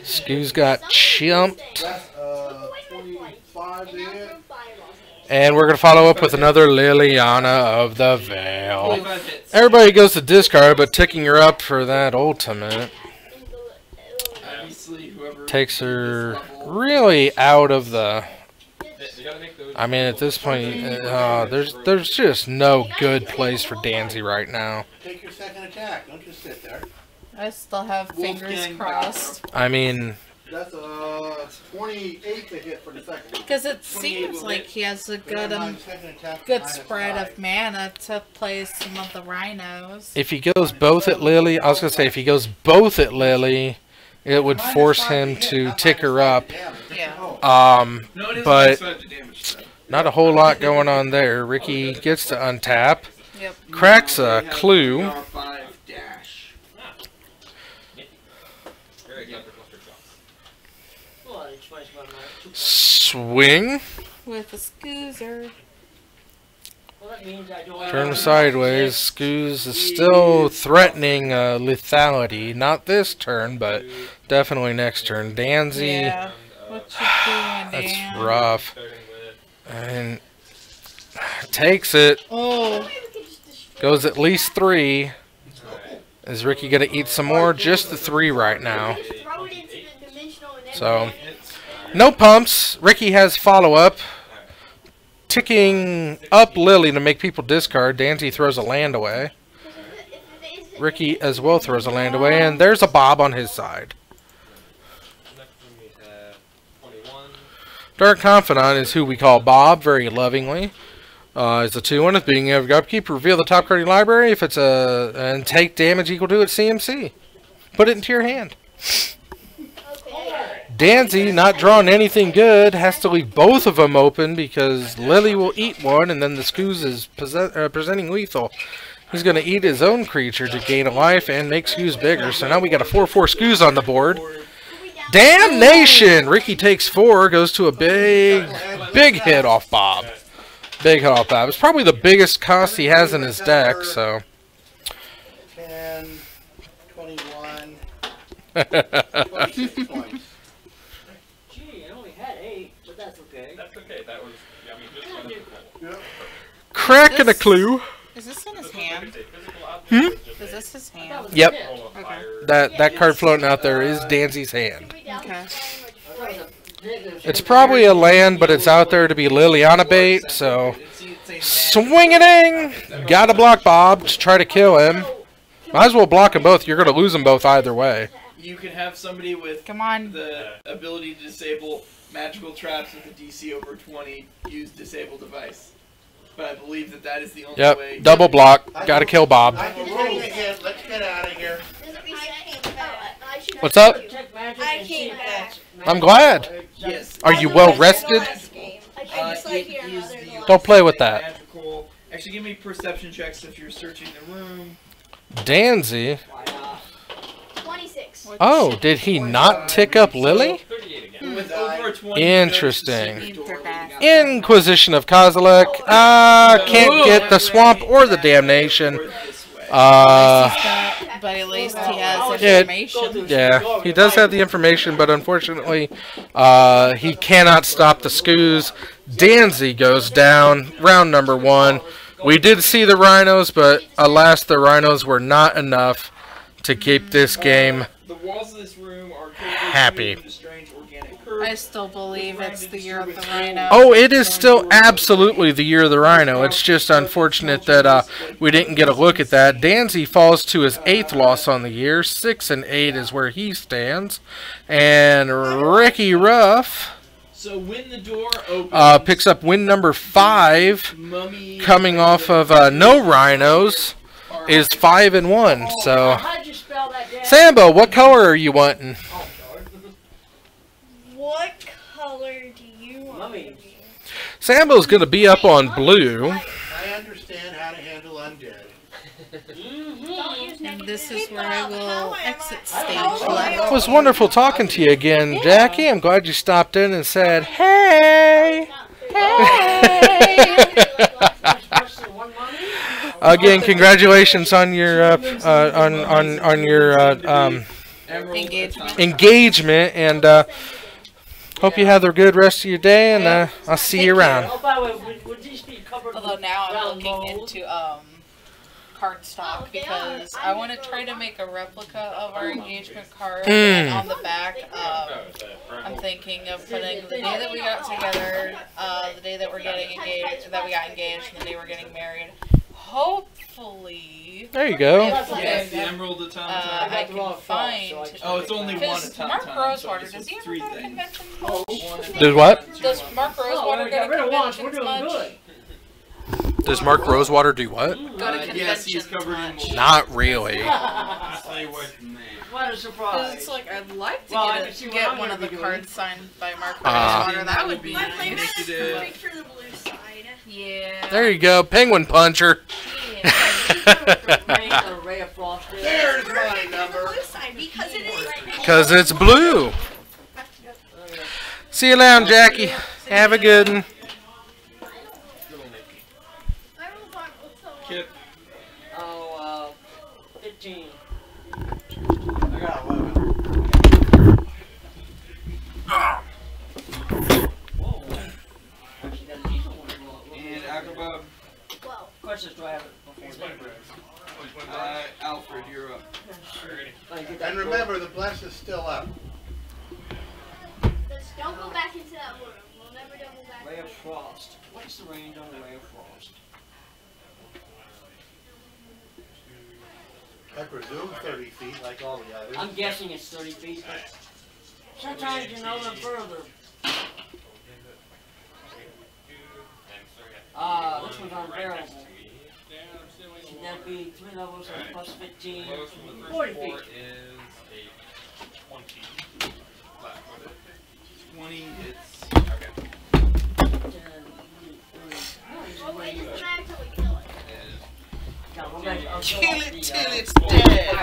Skew's got chumped. That's 25 to hit. And we're going to follow up with another Liliana of the Veil. 25 hits. Everybody goes to discard, but ticking her up for that ultimate Obviously, whoever takes her this level- really out of the... You gotta make those. I mean, at this point, there's just no good place for Danzy right now. Take your second attack. Don't just sit there. I still have fingers Wolfgang crossed. I mean, That's 28 to hit for the second one. Because it 28 seems will like hit. he has a good Second attack good minus spread 5. of mana to play some of the rhinos. if he goes both at Lily, I was going to say, if he goes both at Lily, it would force him to tick her up. Yeah. No, it is But- minus 5 to damage, though. Not a whole lot going on there. Ricky gets to untap, Yep. cracks They a have clue. R5 dash. Very clever cluster shots. Well, it's 21 minus 2 points. Swing, With a scoozer. Well, that means I don't turn sideways. Scoos is still threatening lethality. Not this turn, but definitely next turn. Danzy, Yeah. What you doing, that's Dan? rough. Starting with And takes it. Oh, Goes at least 3. Is Ricky going to eat some more? Just the 3 right now. So, no pumps. Ricky has follow-up. Ticking up Lily to make people discard. Danzy throws a land away. Ricky as well throws a land away. And there's a Bob on his side. next one we have 21. Dark Confidant is who we call Bob, very lovingly. It's a 2-1 with being able to upkeep. Reveal the top card of your library if it's and take damage equal to its CMC. Put it into your hand. Danzy, not drawing anything good, has to leave both of them open because Lily will eat one, and then the Scoos is presenting lethal. He's going to eat his own creature to gain a life and make Scoos bigger. So now we got a 4/4 Scoos on the board. Damnation! Ricky takes 4, goes to a big hit off Bob. Big hit off Bob. It's probably the biggest cost he has in his deck, so. 10, 21, 26 points. Gee, I only had 8, but that's okay. That's okay. That was. I mean, just wonderful. Cracking a clue. is this in his hand? Physical object. Is this his hand? Yep. Roll of fire. That card floating out there is Danzy's hand. Okay. It's probably a land, but it's out there to be Liliana bait, so. Swing-a-ding! Gotta block Bob to try to kill him. Might as well block them both. You're going to lose them both either way. You can have somebody with Come on. the ability to disable magical traps with a DC over 20 use disable device. But I believe that that is the only way. Yep, double block. Gotta kill Bob. I can roll again. Let's get out of here. What's up? Check magic I and see came if back. that's I'm glad. Yes. Are you well rested? I just like here is another the one. Don't play with that. Magical. Actually, give me perception checks if you're searching the room. Danzy. why not? 26. Oh, did he not tick up Lily? 38 again. With over a 20, Interesting. you notice the door leading out. Inquisition of Kozilek. Can't get the swamp or the damnation. Or this way. But at least he has Yeah, information. Yeah, he does have the information, but unfortunately, he cannot stop the Scoos. Danzy goes down, round number 1. We did see the Rhinos, but alas, the Rhinos were not enough to keep this game The walls of this room are happy. covered with strange organic I curves. still believe it's the year of the rhino. Oh, it is still absolutely the year of the Rhino. It's just unfortunate that we didn't get a look at that. Danzy falls to his 8th loss on the year. 6 and 8 is where he stands. And Ricky Ruff So when the door opens, picks up win number 5, Mummy coming off of no Rhinos. is 5-1. So, How'd you spell that, Dad? Sambo, what color are you wanting? Oh, sorry. What color do you want? Mummy. Sambo's gonna be up on blue. I understand how to handle undead. And this is where I will exit stage It left. was wonderful talking to you again, Jackie. I'm glad you stopped in and said, "Hey." Again, congratulations on your on your Engagement. engagement, and hope you have a good rest of your day. And I'll see you around. Oh, by the way, would these be covered Although now I'm round looking mold? into cardstock because I want to try to make a replica of our engagement card. And on the back, I'm thinking of putting the day that we got together, the day that we're getting engaged, that we got engaged, and the day we're getting married. Hopefully, There you go. Yes, the Emerald I Automaton. can find. Oh, it's only one Because Mark automaton, so Rosewater, it's does he ever three go to things. conventions? Does what? Does Mark Oh, Rosewater we go got to rid of once. We're conventions doing much? good. Does Mark Rosewater do what? Go to Yes, he's conventions covered in much. mold. Not really. Stay away from me. What a Because surprise. it's like I'd like to Well, I can see what get I'm one gonna of the be doing. cards signed by Mark Ah. Rosewater. That would be My plan nice. is perfect for the blue side. Yeah. There you go, Penguin Puncher. Rain or Ray of Frost. There's my Perfect for the number. blue side because it is. Because it's blue. See you around, Jackie. Have a good one. Kip. Oh, 15. I got 11. Whoa. Actually, got a decent one. And Agrabah. Questions do I have it before? Alfred, you're up. And remember, the bless is still up. Just don't go back into that room. We'll never double back. Ray of Frost. What's the range on the Ray of Frost? I presume 30 feet like all the others. I'm guessing it's 30 feet, but sometimes you know them further. This one's unbearable. Should that be 3 levels and plus 15? 40 feet. 20, it's... Well, wait, just try until we kill it. Kill it till it's dead.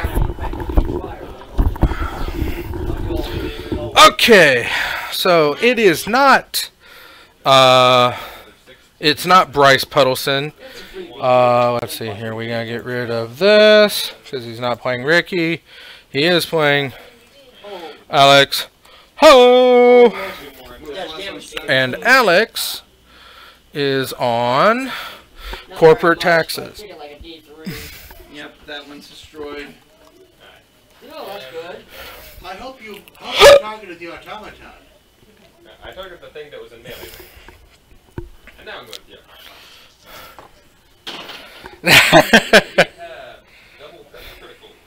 Okay, so it is not, it's not Bryce Puddleson. Let's see here, we gotta get rid of this, because he's not playing Ricky. He is playing Alex Ho! And Alex is on corporate taxes. Yep, that one's destroyed. No, that's good. I hope you targeted the automaton. I targeted the thing that was in melee. And now I'm going to the We have double criticals.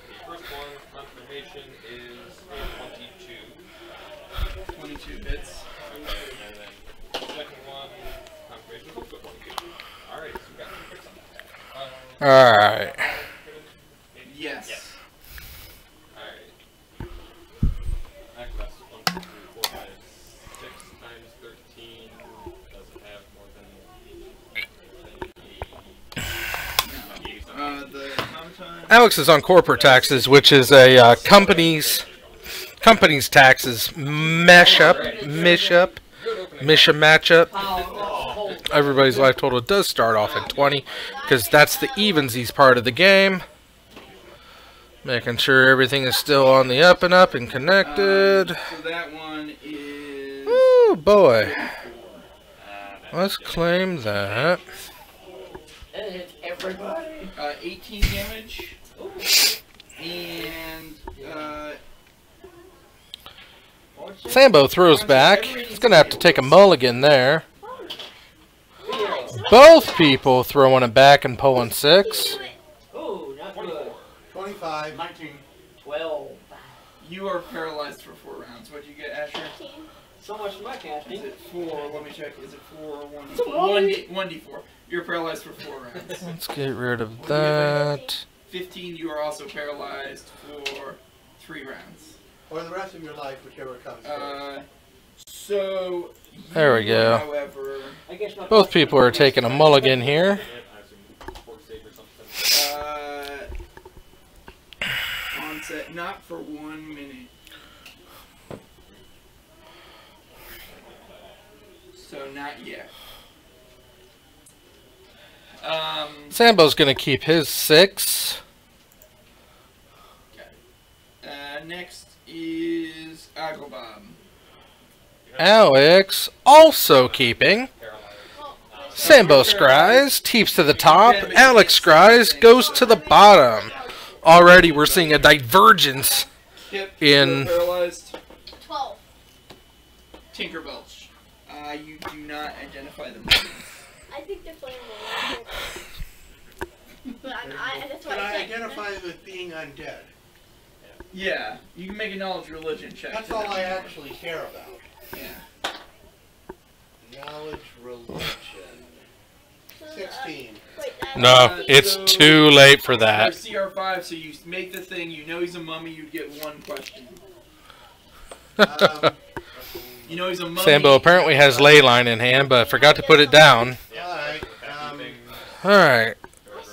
The first one, confirmation, is a 22. 22 hits. Okay, and then the second one, confirmation, is also 22. Alright, so we got 2 crits on that. Alright. Yes. Alright. Actually, that's 1, 2, 3, 4, 5, 6 times 13. Doesn't have more than 80 something. The automaton. Alex is on corporate taxes, which is a company's taxes matchup. Everybody's life total does start off at 20, because that's the evensies part of the game. Making sure everything is still on the up and up and connected. So that one is... Oh boy. Let's claim that. It hits everybody. 18 damage. And, Sambo throws back. He's going to have to take a mulligan there. Both people throwing it back and pulling 6. Ooh, not good. 25. 12. you are paralyzed for 4 rounds. What'd you get, Asher? So much for my casting. Is it 4? Let me check. Is it 4 or 1d4? 1d4. You're paralyzed for 4 rounds. Let's get rid of that. 15, you are also paralyzed for 3 rounds. Or the rest of your life, whichever comes first. So... There we go. However... I guess my Both people are taking a mulligan here. Onset, not for 1 minute. So not yet. Sambo's gonna keep his 6. Next is Agobob. Alex also keeping. Sambo scries, keeps to the top. Alex scries, goes to the bottom. Already we're seeing a divergence in... Paralyzed. 12. Tinkerbelch. You do not identify them. I think they're playing more. But that's why Can I I said. identify them as being undead? Yeah, you can make a knowledge religion check. That's all I actually care about. Yeah. Knowledge religion. 16. Wait, No, it's too late for that. You're CR5, so you make the thing, you know he's a mummy, you get 1 question. You know he's a mummy. Sambo apparently has Leyline in hand, but forgot to put it down. Alright. Alright.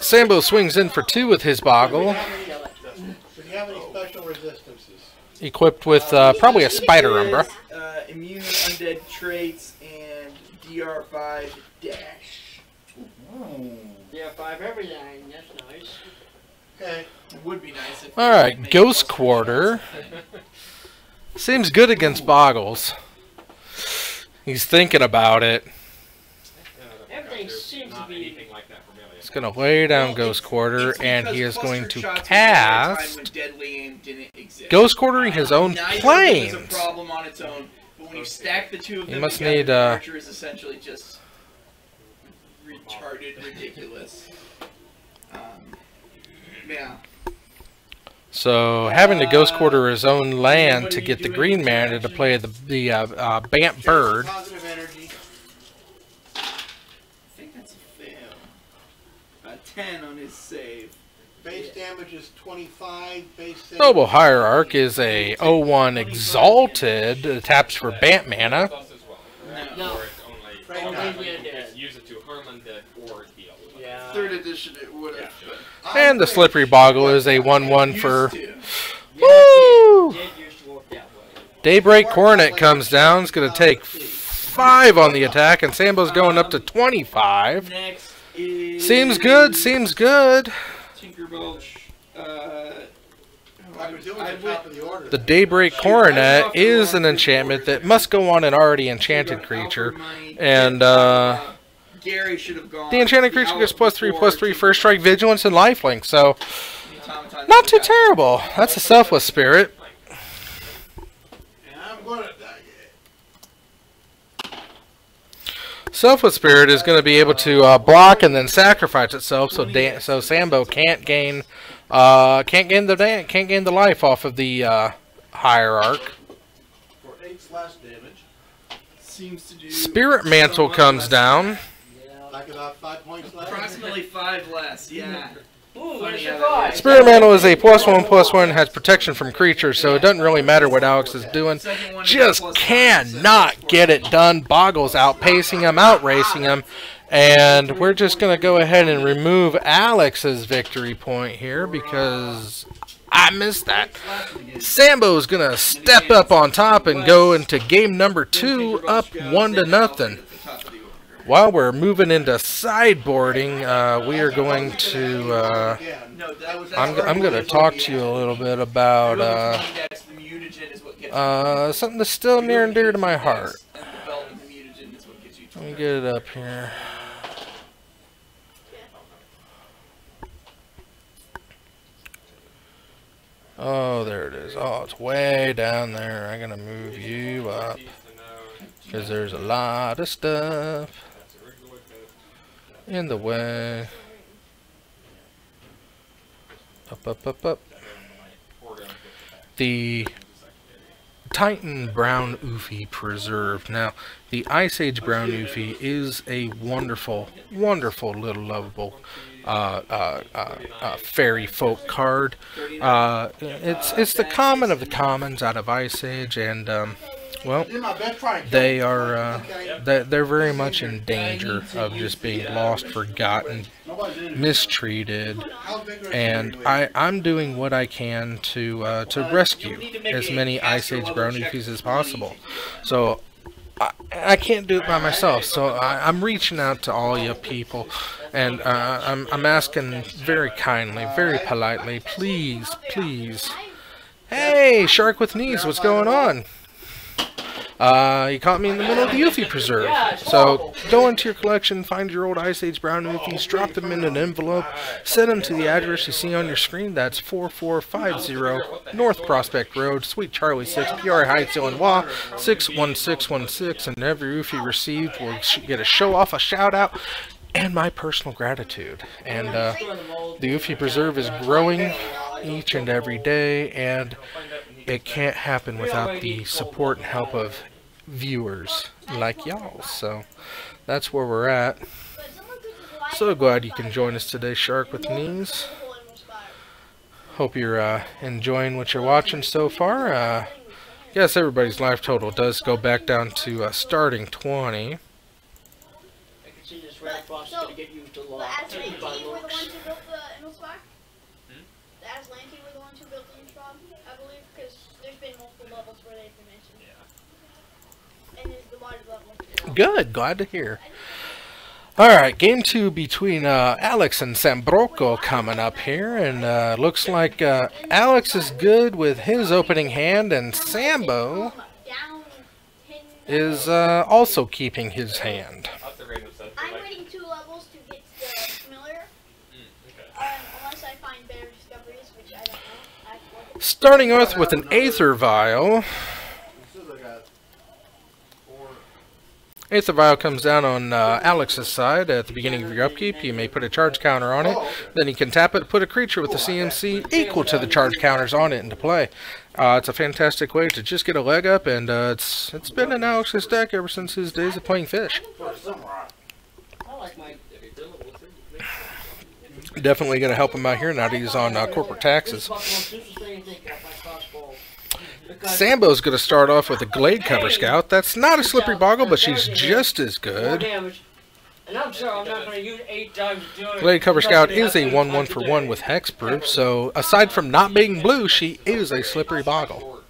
Sambo swings in for 2 with his boggle. Do you have any special resistances? Equipped with probably a spider umbra. Immune undead traits and DR5 dash. Yeah, 5 everything. That's nice. Okay. It would be nice if... Alright, Ghost Quarter. Seems good against boggles. He's thinking about it. Everything seems to be... He's going to lay down Ghost Quarter, and he is going to cast Ghost Quartering his own planes. A problem on its own, but when you stack the 2 of them You must together, need, the archer is essentially just retarded, ridiculous. Yeah. So, having to Ghost Quarter his own land to get the green mana to play the Bant Bird. Positive energy. I think that's a fail. A 10 on his save. Base damage is 25. Base save Noble Hierarch is a 0-1 Exalted. Taps for Bant mana. No. Use it to harm undead or heal. Yeah. 3rd edition it would have. And the Slippery Boggle is a 1-1 for... Woo! Daybreak Coronet comes down. It's going to take 5 on the attack, and Sambo's going up to 25. Next is Seems good, seems good. Tinkerbelch. I presume at the top of the order. The Daybreak Coronet is an enchantment that must go on an already enchanted creature. And Gary should have gone. the enchanted creature gets +3/+3 first strike, vigilance, and lifelink. So, not too terrible. That's a Selfless Spirit. And I'm gonna die. Selfless Spirit is going to be able to block and then sacrifice itself, so Sambo can't gain the life off of the Hierarch. For 8 slash damage. Seems to do Spirit Mantle comes down. Like about 5 points left. approximately 5 less. Yeah. Ooh, Funny there's how a that 5. Spirit Mantle is a +1/+1, has protection from creatures, so it doesn't really matter what Alex is doing. Just cannot get it done. Boggles outpacing him, outracing him. And we're just going to go ahead and remove Alex's victory point here because I missed that. Sambo's going to step up on top and go into game number 2 up 1-0. While we're moving into sideboarding, we are going to... I'm going to talk to you a little bit about something that's still near and dear to my heart. Let me get it up here. Oh, there it is. Oh, it's way down there. I'm going to move you up because there's a lot of stuff in the way. Up. The Titan Brown Oofy Preserve. Now, the Ice Age Brown Oofy is a wonderful, wonderful little lovable fairy folk card. It's the common of the commons out of Ice Age, and well, they are they're very much in danger of just being lost, forgotten, mistreated, and I'm doing what I can to rescue as many Ice Age Brown Oofys as possible. So I can't do it by myself, so I'm reaching out to all you people, and I'm asking very kindly, very politely, please, please. Hey, Shark with Knees, what's going on? You caught me in the middle of the Oofy Preserve. So go into your collection, find your old Ice Age Brown Oofies, drop them in an envelope, send them to the address you see on your screen. That's 4450 North Prospect Road, Suite Charlie 6, Peoria Heights, Illinois 61616. And every Oofy received will get a show off, a shout out, and my personal gratitude. And the Oofy Preserve is growing each and every day, and it can't happen without the support and help of viewers like y'all. So that's where we're at. So glad you can join us today, Shark with Knees. Hope you're enjoying what you're watching so far. Yes, everybody's life total does go back down to starting 20. I can see this red boss is going to get used a lot. The Atlantean were the ones who built the Innispire? The Atlantean were the ones who built the Innispire, I believe, because there's been multiple levels where they've been mentioned. Yeah. And there's the water level. Good, glad to hear. Alright, game 2 between Alex and Sambroco coming up here, and looks like Alex is good with his opening hand, and Sambo is also keeping his hand. I'm waiting 2 levels to get to the familiar, unless I find better discoveries, which I don't know. Starting off with an Aether Vial. Aether Vial comes down on Alex's side at the beginning of your upkeep. You may put a charge counter on it. Then you can tap it, put a creature with a CMC equal to the charge counters on it into play. It's a fantastic way to just get a leg up, and it's been in Alex's deck ever since his days of playing Fish. Definitely going to help him out here now that he's on corporate taxes. Sambo's going to start off with a Glade Cover Scout. That's not a Slippery Boggle, but she's just as good. Glade Cover Scout is a 1/1 for 1 with Hexproof, so aside from not being blue, she is a Slippery Boggle.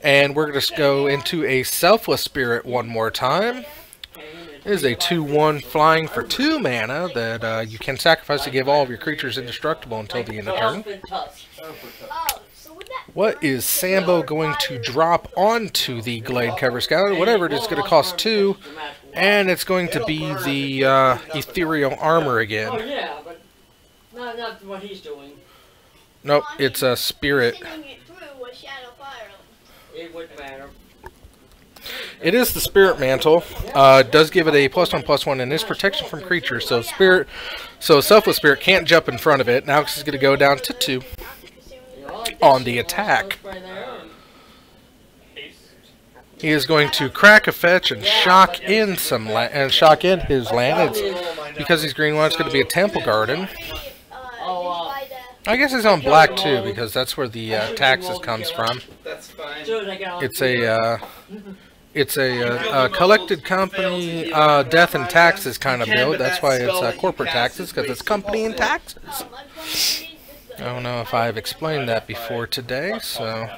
And we're going to go into a Selfless Spirit one more time. It is a 2/1 flying for 2 mana that you can sacrifice to give all of your creatures indestructible until the end of turn. What is Sambo going to drop onto the Glade Cover Scout? Whatever it is, going to cost 2, and it's going to be the Ethereal Armor again. Oh yeah, but not what he's doing. Nope, it's a Spirit. It wouldn't matter. It is the Spirit Mantle. It does give it a +1/+1 and is protection from creatures. So Selfless Spirit can't jump in front of it. Now it's going to go down to 2 on the attack. He is going to crack a fetch and shock in his land. It's, because he's green, it's going to be a Temple Garden. I guess he's on black too, because that's where the taxes comes from. That's fine. It's a collected company death and taxes kind of build. That's why it's corporate taxes, because it's company and taxes. I don't know if I've explained that before today, so.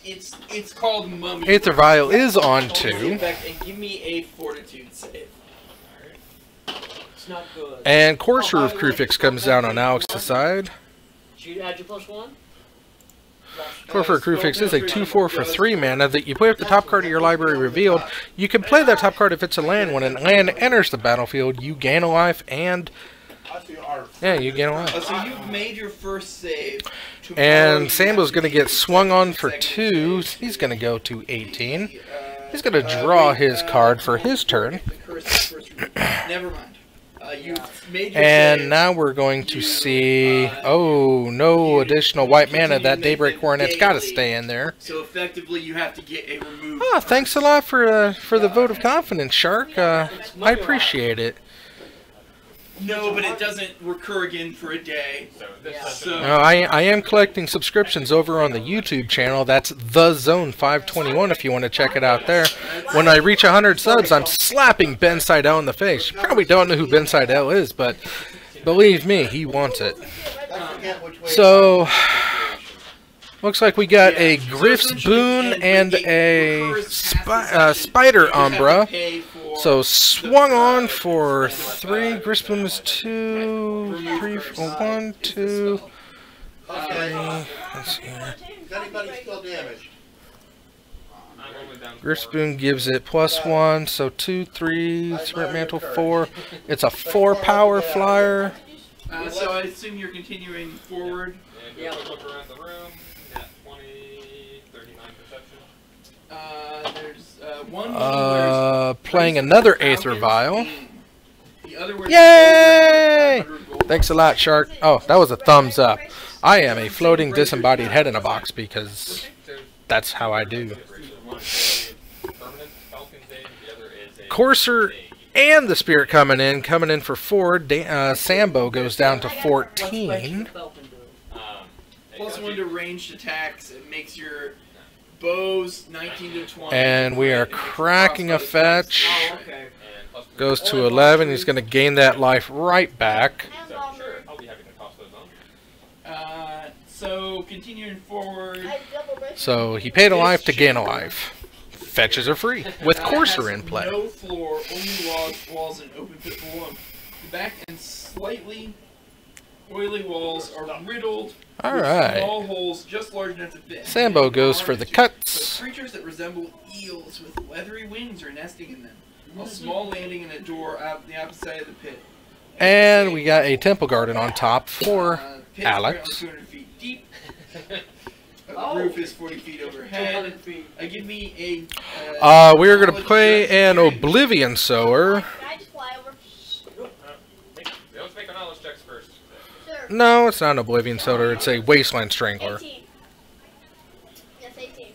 It's called Mummy. Aether Vial is on 2. And give me a Fortitude save. It's not good. And Courser of Krufix comes down on Alex's side. Should you add your +1? Courser of Krufix is a 2/4 for 3 mana that you play with the top card of your library revealed. You can play that top card if it's a land. When a land enters the battlefield, you gain a life, and yeah, you gain a life. So you've made your first save. And Sambo's going to get swung on for 2. He's going to go to 18. He's going to draw his card for his turn. Never mind. You made your And save. now we're going to see... Oh, no additional white mana. That Daybreak Coronet's got to stay in there. So effectively, you have to get a remove. Ah, thanks a lot for the vote of confidence, Shark. I appreciate it. No, but it doesn't recur again for a day. So No, I am collecting subscriptions over on the YouTube channel. That's The Zone 521 if you want to check it out there. When I reach 100 subs, I'm slapping Ben Seidel in the face. You probably don't know who Ben Seidel is, but believe me, he wants it. So, looks like we got a Griff's Boon and a Spider Umbra. So swung on for 3. Griff's Boon is 2, 3, 4, 1, 2, 3. Let's see here. Is anybody still damaged? Griff's Boon gives it +1, so 2, 3, Spirit Mantle 4. It's a 4-power flyer. So I assume you're continuing forward. Yeah, look around the room. Nat 20, 39 perception. There's one. Playing another Aether Vial. The other one. Yay! Thanks a lot, Shark. Oh, that was a thumbs up. I am a floating disembodied head in a box because that's how I do. Courser and the Spirit coming in for 4. Sambo goes down to 14. +1 to ranged attacks. It makes your bows 19 to 20. And we are cracking a fetch. Oh, okay. Goes to 11. He's going to gain that life right back. So continuing forward. So he paid a life to gain a life. Fetches are free with Courser in play. No floor, only walls and open pit below. The back and slightly oily walls are riddled All with right. small holes just large enough to fit. Sambo goes for the cuts. But creatures that resemble eels with leathery wings are nesting in them. A small landing and a door out the opposite side of the pit. And we got a Temple Garden on top for Pit's Alex. around 200 feet deep. The roof is 40 feet overhead. 200 feet. Give me a. We're going to play an Oblivion Sower. Can I just fly over? Let's make our knowledge checks first. Sure. No, it's not an Oblivion Sower. It's a Wasteland Strangler. 18. Yes, 18.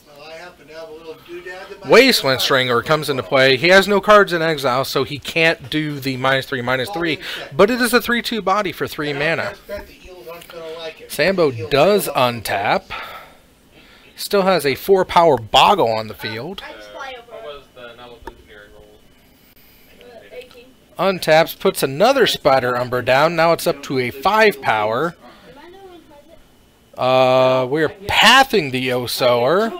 Well, I happen to have a little doodad in my Wasteland Strangler comes into play. He has no cards in exile, so he can't do the -3/-3. But it is a 3/2 body for 3 mana. Sambo does untap. Still has a 4-power Boggle on the field. I just fly over. What was the knowledge engineering roll? 18. Untaps, puts another Spider Umbra down. Now it's up to a 5-power. Am I doing present? We're pathing the Osower.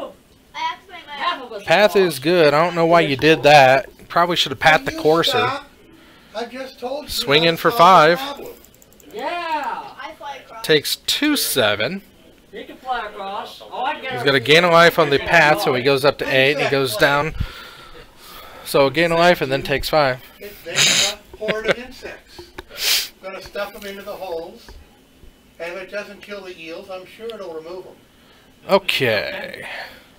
I activate my Half of us Path are is good. I don't know why you did that. Probably should have pat the Courser. I just told you. Swing in that's for not 5. the problem. Yeah. I fly across. Takes 2/7. You can fly across. Oh, I get He's going to gain a life on the path, so he goes up to 8, and he goes down. So gain a life and then takes 5. It's a horde of insects. I'm going to stuff them into the holes. And if it doesn't kill the eels, I'm sure it'll remove them. Okay.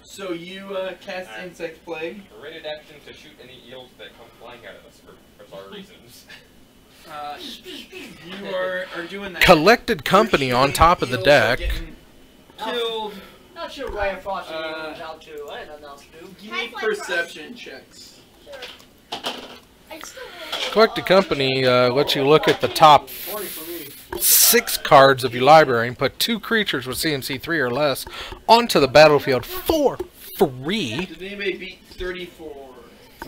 So you cast Insect Plague. A rated action to shoot any eels that come flying out of us for bizarre reasons. You are doing that. Collected Company on top of the Eels are deck. getting Killed. Not sure why I brought some eagles out too. I had nothing else to do. Give me perception checks. Sure. I still Collected Company lets you look at the top 6 cards of your library and put 2 creatures with CMC 3 or less onto the battlefield for free. Did anybody beat 34?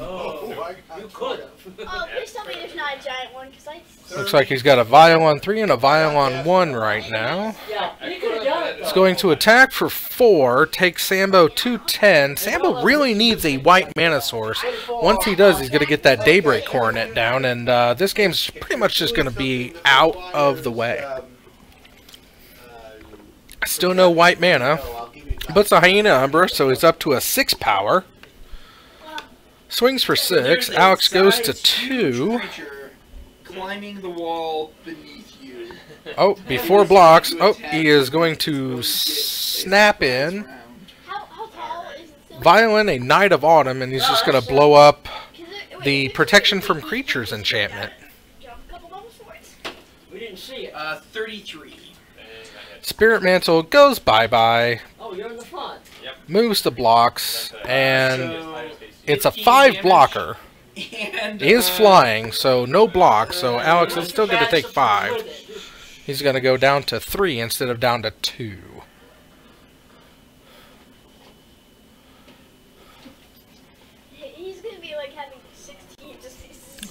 Oh, you could have. Oh, please tell me there's not a giant one, because I... Looks like he's got a Vial on 3 and a Vial on 1 right now. Yeah, you could have done it. He's going to attack for 4, take Sambo to 10. Sambo really needs a white mana source. Once he does, he's going to get that Daybreak Coronet down, and this game's pretty much just going to be out of the way. Still no white mana, but it's a Hyena Umbra, so he's up to a 6-power. Swings for 6. Alex goes to 2. Climbing the wall beneath you. Oh, before blocks. Oh, he is going to snap in. How tall is it? Violin, a Knight of Autumn, and he's just going to blow up the Protection from Creatures enchantment. see it. 33. Spirit Mantle goes bye-bye, Oh, you're in the front. moves the blocks, and So, it's a 15 5 damage. blocker. And, He is flying, so no block, so Alex is still going to take 5. He's going to go down to 3 instead of down to 2. He's gonna be like having 16 just.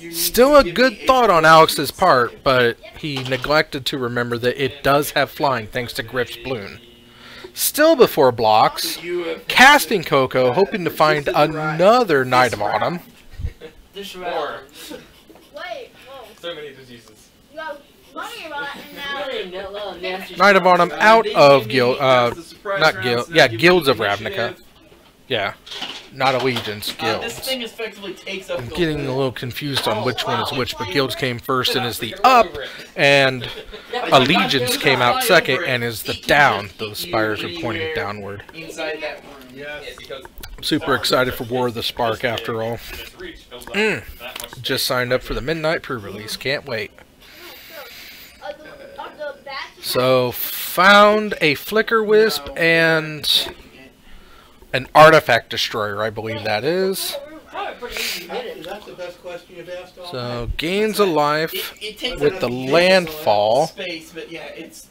You need Still to a give good me thought on 8 Alex's part, but he neglected to remember that it does have flying thanks to Griff's Balloon. Still before blocks, You have casting Coco, hoping to find another Knight of Autumn. This More. round. Wait, whoa. So many diseases. You have money about and now. Really, that little nasty Knight of Autumn out they of give me- guild, that's the surprise not round, guild, so yeah, give me guilds of initiative. Ravnica. Yeah, not allegiance, This guilds. thing effectively takes up I'm the getting a whole- little confused on which one is which, but guilds came first and is the up, and allegiance came out second and is the down. Those spires are pointing downward. inside that room. Yeah, because Super excited for War of the Spark after all. its reach fills up Mm. that much Just signed up for the midnight pre-release. Can't wait. On the back. So found a Flicker Wisp and an Artifact Destroyer, I believe that is. Probably pretty easy to hit Is it. that the best question you've asked all night? So gains a life It takes with up the a landfall. space, but yeah, it's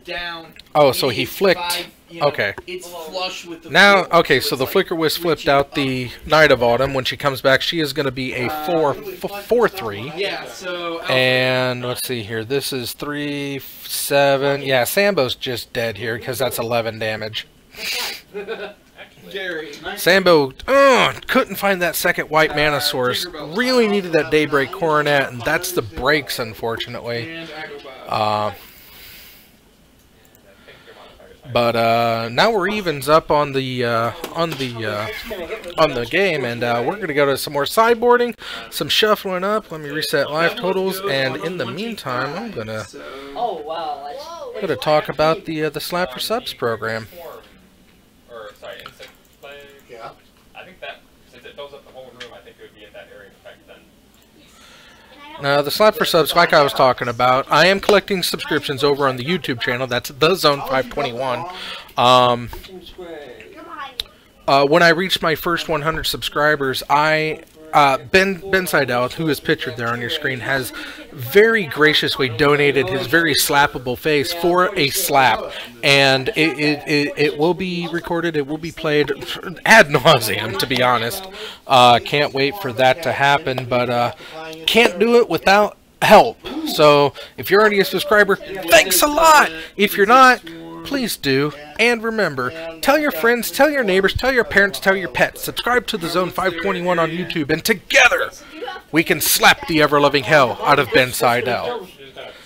down. Oh, so he It's flicked. 5, you know, Okay. It's flush with the Now, field, okay, so it's the like Flicker Wisp flipped reaching out up. the Knight of Autumn. When she comes back, she is going to be a 4/3. Yeah, so And let's see here. This is 3, 7. Yeah, Sambo's just dead here because that's 11 damage. Gary. Sambo couldn't find that second white mana source. Really needed that Daybreak Coronet, and that's the breaks, unfortunately. And Agrabah. But now we're evens up on the game, and we're gonna go to some more sideboarding, some shuffling up. Let me reset life totals, and in the meantime, I'm gonna Oh, wow. That's Whoa. talk about the Slap for Subs program. Or, sorry, insect plague. Yeah. I think that, since it fills up the whole room, I think it would be at that area of effect then. Now, the Slap for Subs, like I was talking about, I am collecting subscriptions over on the YouTube channel. That's The Zone 521. square. You're behind me. When I reached my first 100 subscribers, Ben Seidel, who is pictured there on your screen, has very graciously donated his very slappable face for a slap, and it will be recorded, it will be played ad nauseum, to be honest. Can't wait for that to happen, but can't do it without help. So if you're already a subscriber, thanks a lot. If you're not, please do. And remember, tell your friends, tell your neighbors, tell your parents, tell your pets. Subscribe to the Zone 521 on YouTube, and together we can slap the ever-loving hell out of Ben Seidel.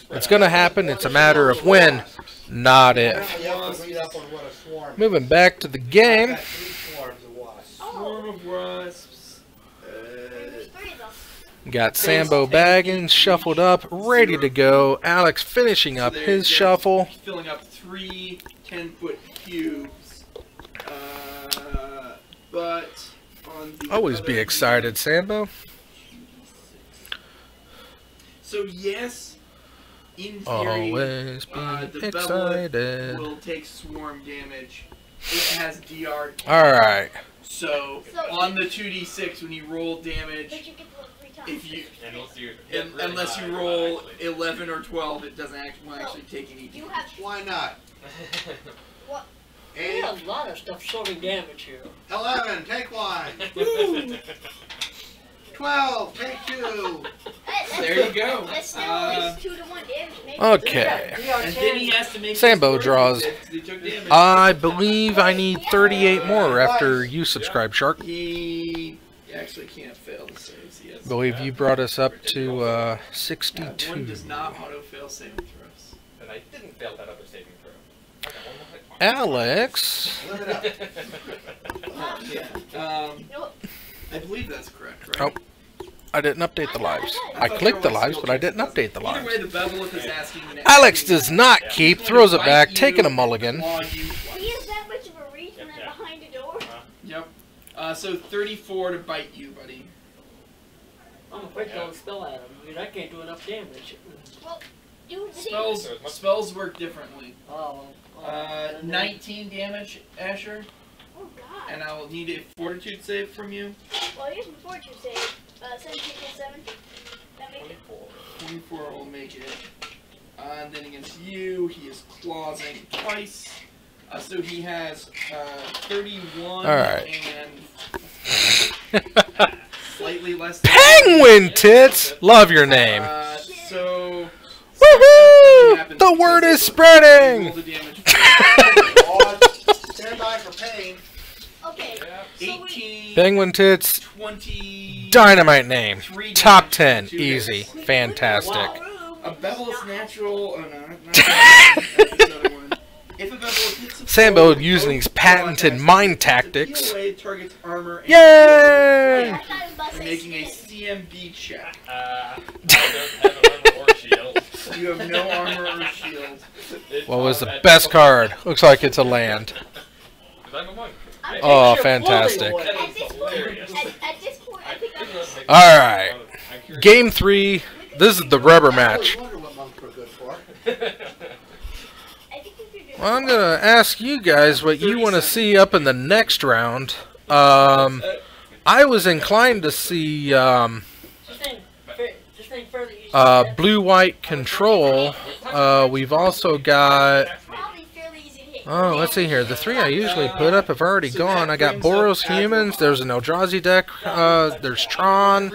It's going to happen. It's a matter of when, not if. You have to read up on what a swarm is. Moving back to the game. I've got 3 swarms of wasps. Swarm of wasps. There's 3 of them. Got Sambo Baggins shuffled up, ready to go. Alex finishing up his shuffle. Filling up 3 10-foot cubes. But on the Always other be excited, Sambo. So yes, in theory, Always be the Bevelith excited. will take swarm damage. It has DR. Alright. So on the 2d6, when you roll damage, But you get to look 3 times. if you Unless you hit really unless you high, roll automatically. 11 or 12, it doesn't actually take any You damage. have Why not? what? There's 8, a lot of stuff sorting damage here. 11, take 1. 12, take 2. There you go. That's still at least 2 to 1 damage. Maybe. Okay. And then he has to make Sambo his draws. score because he took damage. I believe I need 38 more after you subscribe, Shark. He actually can't fail the saves. He has. I believe you brought us up to One 62. does not auto-fail saving throws. And I didn't fail that other saving throw. I got one more hit point. Alex. Live it up. Yeah. Nope. I believe that's correct, right? Oh, I didn't update the lives. I clicked the lives, but I didn't update the Either way, lives. the Bevelith is asking me to Alex does not keep, throws it back, taking a mulligan. Claw you. He has that much of a reach and then behind a door. Yep. So 34 to bite you, buddy. I'm afraid to spell at him because I can't do enough damage. Well, do the same. Spells work differently. Oh. 19 damage, Asher, Oh god. and I will need a Fortitude save from you. Well, here's my fortune save. 17 plus 7. That makes it 24 will make it. And then against you, he is clawing twice. So he has 31 Alright. and slightly less than Penguin Tits! Love your name. So Woohoo! The word is roll spreading! the damage. Stand by for pain. Okay. So 18, Penguin Tits, 20, dynamite name. 3 Top damage, 10, 2 easy, hits. fantastic. A bevelous natural. Oh no, not that's another one. If a bevel hits a Sambo foe, using both his patented attacks mind to tactics. peel away target's armor and Yay! I thought it was about to and say making a skin. CMB check. I don't have an armor or shield. You have no armor or shield. What was the best card? Looks like it's a land. I'm a monk. Oh, fantastic. At this point, at this point, I think I'm Alright. Game 3. This is the rubber match. I wonder what monks were good for. I think if you're doing Well, I'm gonna ask you guys what you want to see up in the next round. I was inclined to see Just think further. You blue-white control. We've also got. probably fairly easy to hit. Oh, let's see here. The 3 I usually put up have already gone. I got Boros Humans. There's an Eldrazi deck. There's Tron.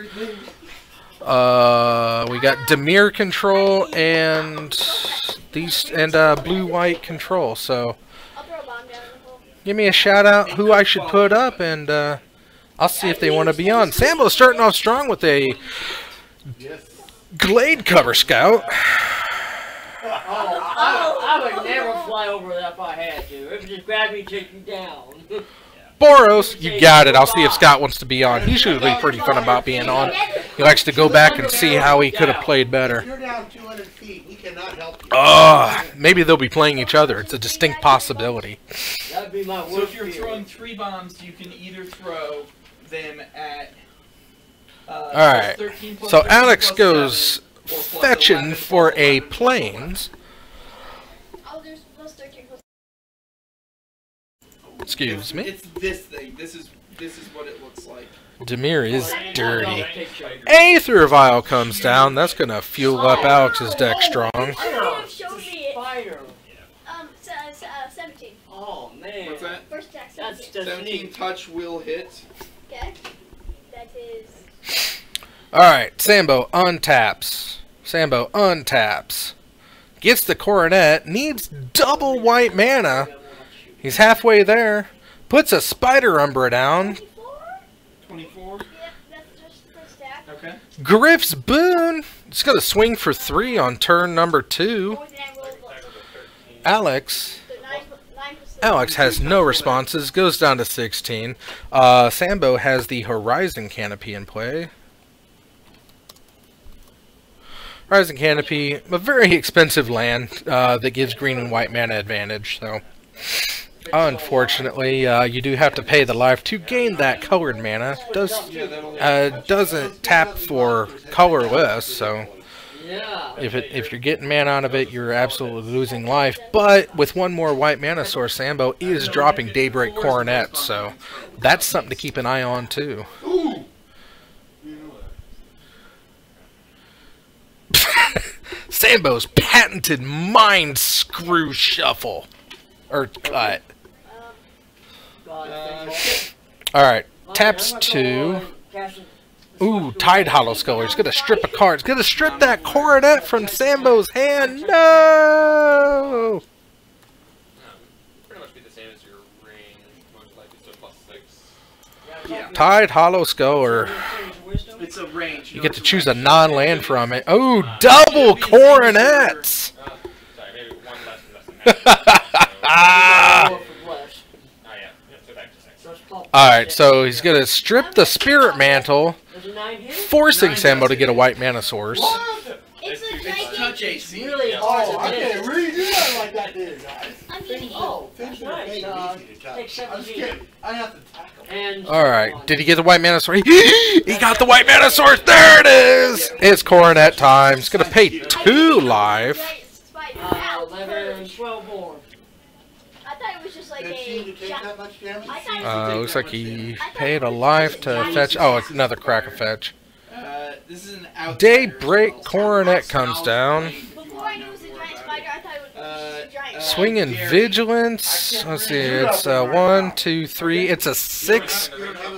We got Dimir control and these and blue-white control. So I'll throw a bomb down in the hole. give me a shout out who I should put up, and I'll see if they want to be on. Sambo's starting off strong with a Glade Cover Scout. I would never fly over that if I had to. It would just grab me and take me down. Boros, you got it. I'll see if Scott wants to be on. He's usually pretty fun about being on. He likes to go back and see how he could have played If better. you're down 200 feet, we cannot help you. Maybe they'll be playing each other. It's a distinct possibility. That would be my worst So if you're fear. throwing 3 bombs, you can either throw them at. Alright. plus 13, plus So 13, Alex plus goes 7, or plus fetching 11, for plus a 11, plus plains. Oh, there's plus 13 plus. Excuse me. It's this thing. This is what it looks like. Dimir is dirty. Picture. Aether Vial comes down. That's going to fuel up Alex's deck strong. You should have showed me it. Spider. 17. Oh man. What's that? First attack, That's 17. just 17 neat. touch will hit. Okay. That is. Alright, Sambo untaps. Sambo untaps. Gets the coronet. Needs double white mana. He's halfway there. Puts a Spider Umbra down. 24. Yep, that's just first attack. Okay. Griff's Boon. It's going to swing for 3 on turn number 2. More than I rolled. Alex. So 9 plus Alex has no responses. Goes down to 16. Sambo has the Horizon Canopy in play. Horizon Canopy, a very expensive land that gives green and white mana advantage. So, unfortunately, you do have to pay the life to gain that colored mana. Doesn't tap for colorless, so Yeah. if you're getting mana out of it, you're absolutely losing life. But with one more white mana source, Sambo is dropping Daybreak Coronet, so that's something to keep an eye on too. Sambo's patented Mind Screw Shuffle. Or cut. God, Alright, taps 2. Ooh, Tide Hollow Sculler. He's gonna strip a card. He's gonna strip that coronet from Sambo's hand. No! Pretty much be the same as your range, most likely, so +6. Yeah. Tide Hollow Sculler. It's a range. You get to choose a non-land from it. Oh, double coronets! Sorry, maybe one less than Ah! Oh yeah, so back to 6. Alright, so he's gonna strip the Spirit Mantle, forcing Sambo to get a white mana source. It's a It's gigantic. touch AC. Really Oh, I can't really do that like that, did guys. I'm getting Oh, Fish that's are nice. big, easy to touch. Take I'm 17. scared. I have to tackle. And Alright, did he get the white mana sword? He got the white mana sword! There it is! It's Coronet time. It's gonna pay 2 life. 11 and 12 more. I thought it was just like Did it seem to a. take that much damage? I thought Looks like he paid a life to fetch. Oh, another crack of fetch. This is an outsider Daybreak spell. Coronet comes down. before I knew it was a giant spider, I thought it was a giant. Swinging Vigilance. Let's see, it's 1, 2, 3. It's a 6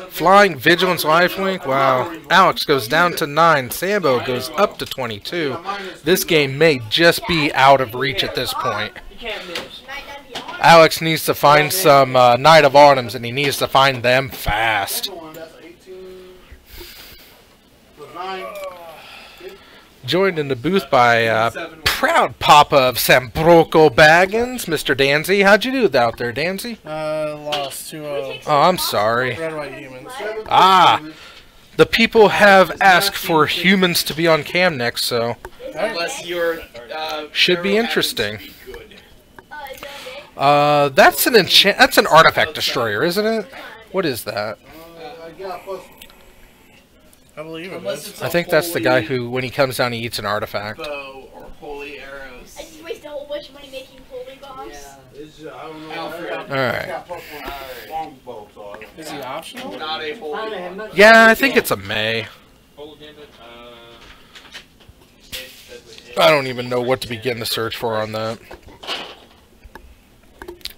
flying Vigilance lifelink. Wow. Alex goes down to 9. Sambo goes up to 22. This game may just be out of reach at this point. You can't miss. Alex needs to find some Knight of Autumns, and he needs to find them fast. That's 18. Plus 9. Joined in the booth by proud papa of Sambroco Baggins, Mr. Danzy. How'd you do out there, Danzy? Lost 2-0. Oh, I'm sorry. Red White Humans. Ah, the people have asked for humans to be on cam next, so Unless you're should be Pharaoh interesting. Adams would be good. That's an that's an artifact destroyer, isn't it? What is that? I believe it Unless is. it's I think that's the guy who, when he comes down, he eats an artifact. bow or holy arrows. I just wasted a whole bunch of money making holy bombs. Alfred, Alright. Is he optional? not a holy bomb. Yeah, I think it's a May. I don't even know what to begin to search for on that.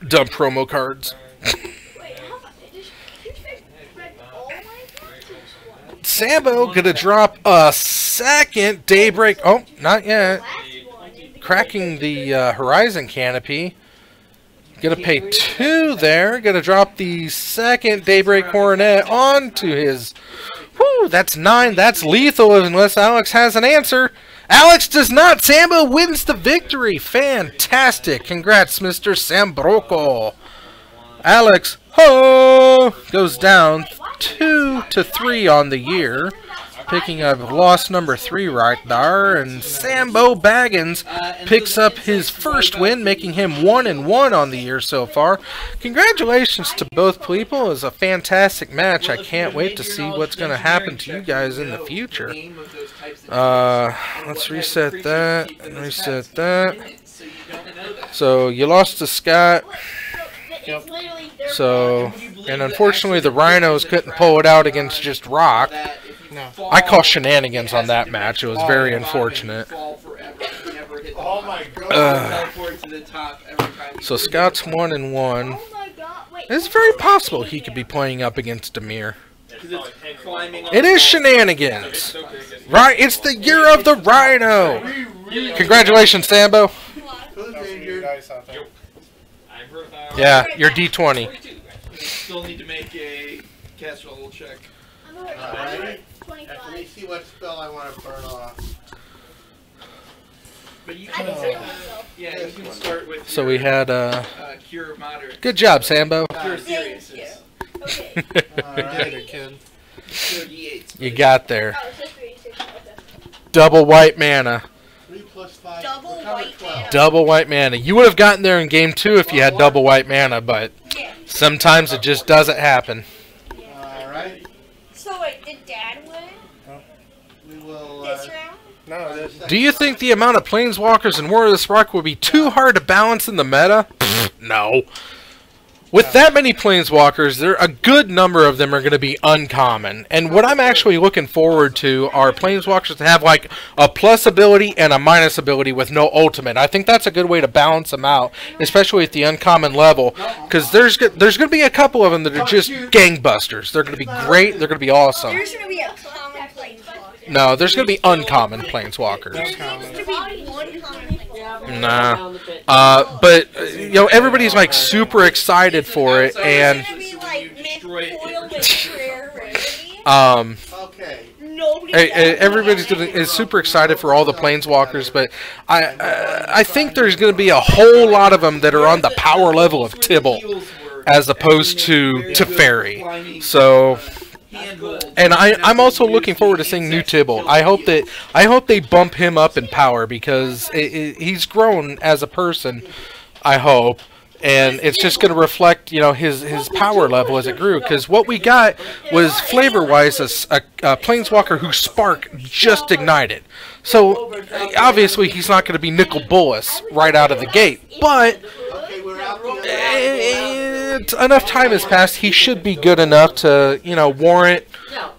Dumb promo cards. Wait, how much? Just read all my cards? Sambo gonna drop a second Daybreak. Oh, not yet. Cracking the Horizon Canopy. Gonna pay 2 there. Gonna drop the second Daybreak Coronet onto his. Whoo, that's 9. That's lethal unless Alex has an answer. Alex does not. Sambo wins the victory. Fantastic. Congrats, Mr. Sambroco. Alex, ho, goes down 2 to 3 on the year. Picking up loss number 3 right there. And Sambo Baggins picks up his first win, making him 1-1 on the year so far. Congratulations to both people. It was a fantastic match. I can't wait to see what's going to happen to you guys in the future. Let's reset that and reset that. So you lost to Scott. So, and unfortunately the Rhinos couldn't pull it out against just Rock. I call shenanigans on that match. It was very unfortunate. Oh my god. So Scott's 1-1. It's very possible he could be playing up against Demir. It is shenanigans. Right, it's the year of the Rhino. Congratulations, Sambo. Who's injured? Yeah, you're D20. Still need to make a casserole check. Alright. Let me see what spell I want to burn off. But you I can, can see myself. yeah, you can start with So your, we had Cure of Moderate. good job, Sambo. Cure Thank Serious you. is Okay. You did it, kid. 38. You got there. Oh, it's just 36. Okay. Double white mana. 3 plus 5. Double we're covered white 12. mana. Double white mana. You would have gotten there in game 2 if you had double white mana, but Yeah. sometimes it just doesn't happen. Alright. So wait, did Dad win We will. this round? No, this. Do you think the amount of planeswalkers in War of the Rock would be too hard to balance in the meta? Pfft, no. With that many planeswalkers, a good number of them are going to be uncommon. And what I'm actually looking forward to are planeswalkers to have like a plus ability and a minus ability with no ultimate. I think that's a good way to balance them out, especially at the uncommon level. Because there's going to be a couple of them that are just gangbusters. They're going to be great. They're going to be awesome. There's gonna be a common planeswalker. No, there's going to be uncommon planeswalkers. There's going to be one common planeswalker. Nah. But you know, everybody's like super excited for it, and It's gonna be like mid-foil with rare rarity. Okay. Nobody. everybody's is super excited for all the planeswalkers, but I think there's going to be a whole lot of them that are on the power level of Tibble as opposed to Teferi. So. And I'm also looking forward to seeing new Tibble. I hope they bump him up in power because he's grown as a person. I hope, and it's just going to reflect, you know, his power level as it grew. Because what we got was flavor-wise a Planeswalker whose spark just ignited. So obviously he's not going to be Nicol Bolas right out of the gate, but enough time has passed. He should be good enough to, you know, warrant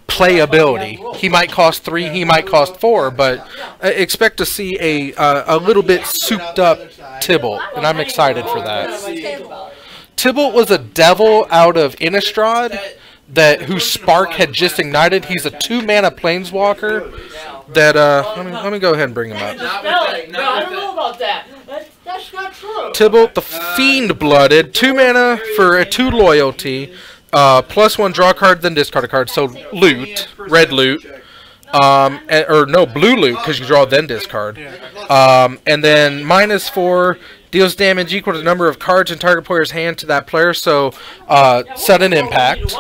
playability. He might cost 3, he might cost 4, but expect to see a little bit souped up Tibalt, and I'm excited for that. Tibalt was a devil out of Innistrad whose spark had just ignited. He's a 2-mana planeswalker that let me go ahead and bring him up. No, I don't know about that. That's not true. Tibalt the Fiend-blooded, 2 mana for a 2 loyalty. +1 draw card, then discard a card. So loot, red loot, or no, blue loot because you draw then discard. And then -4 deals damage equal to the number of cards in target player's hand to that player. So sudden impact.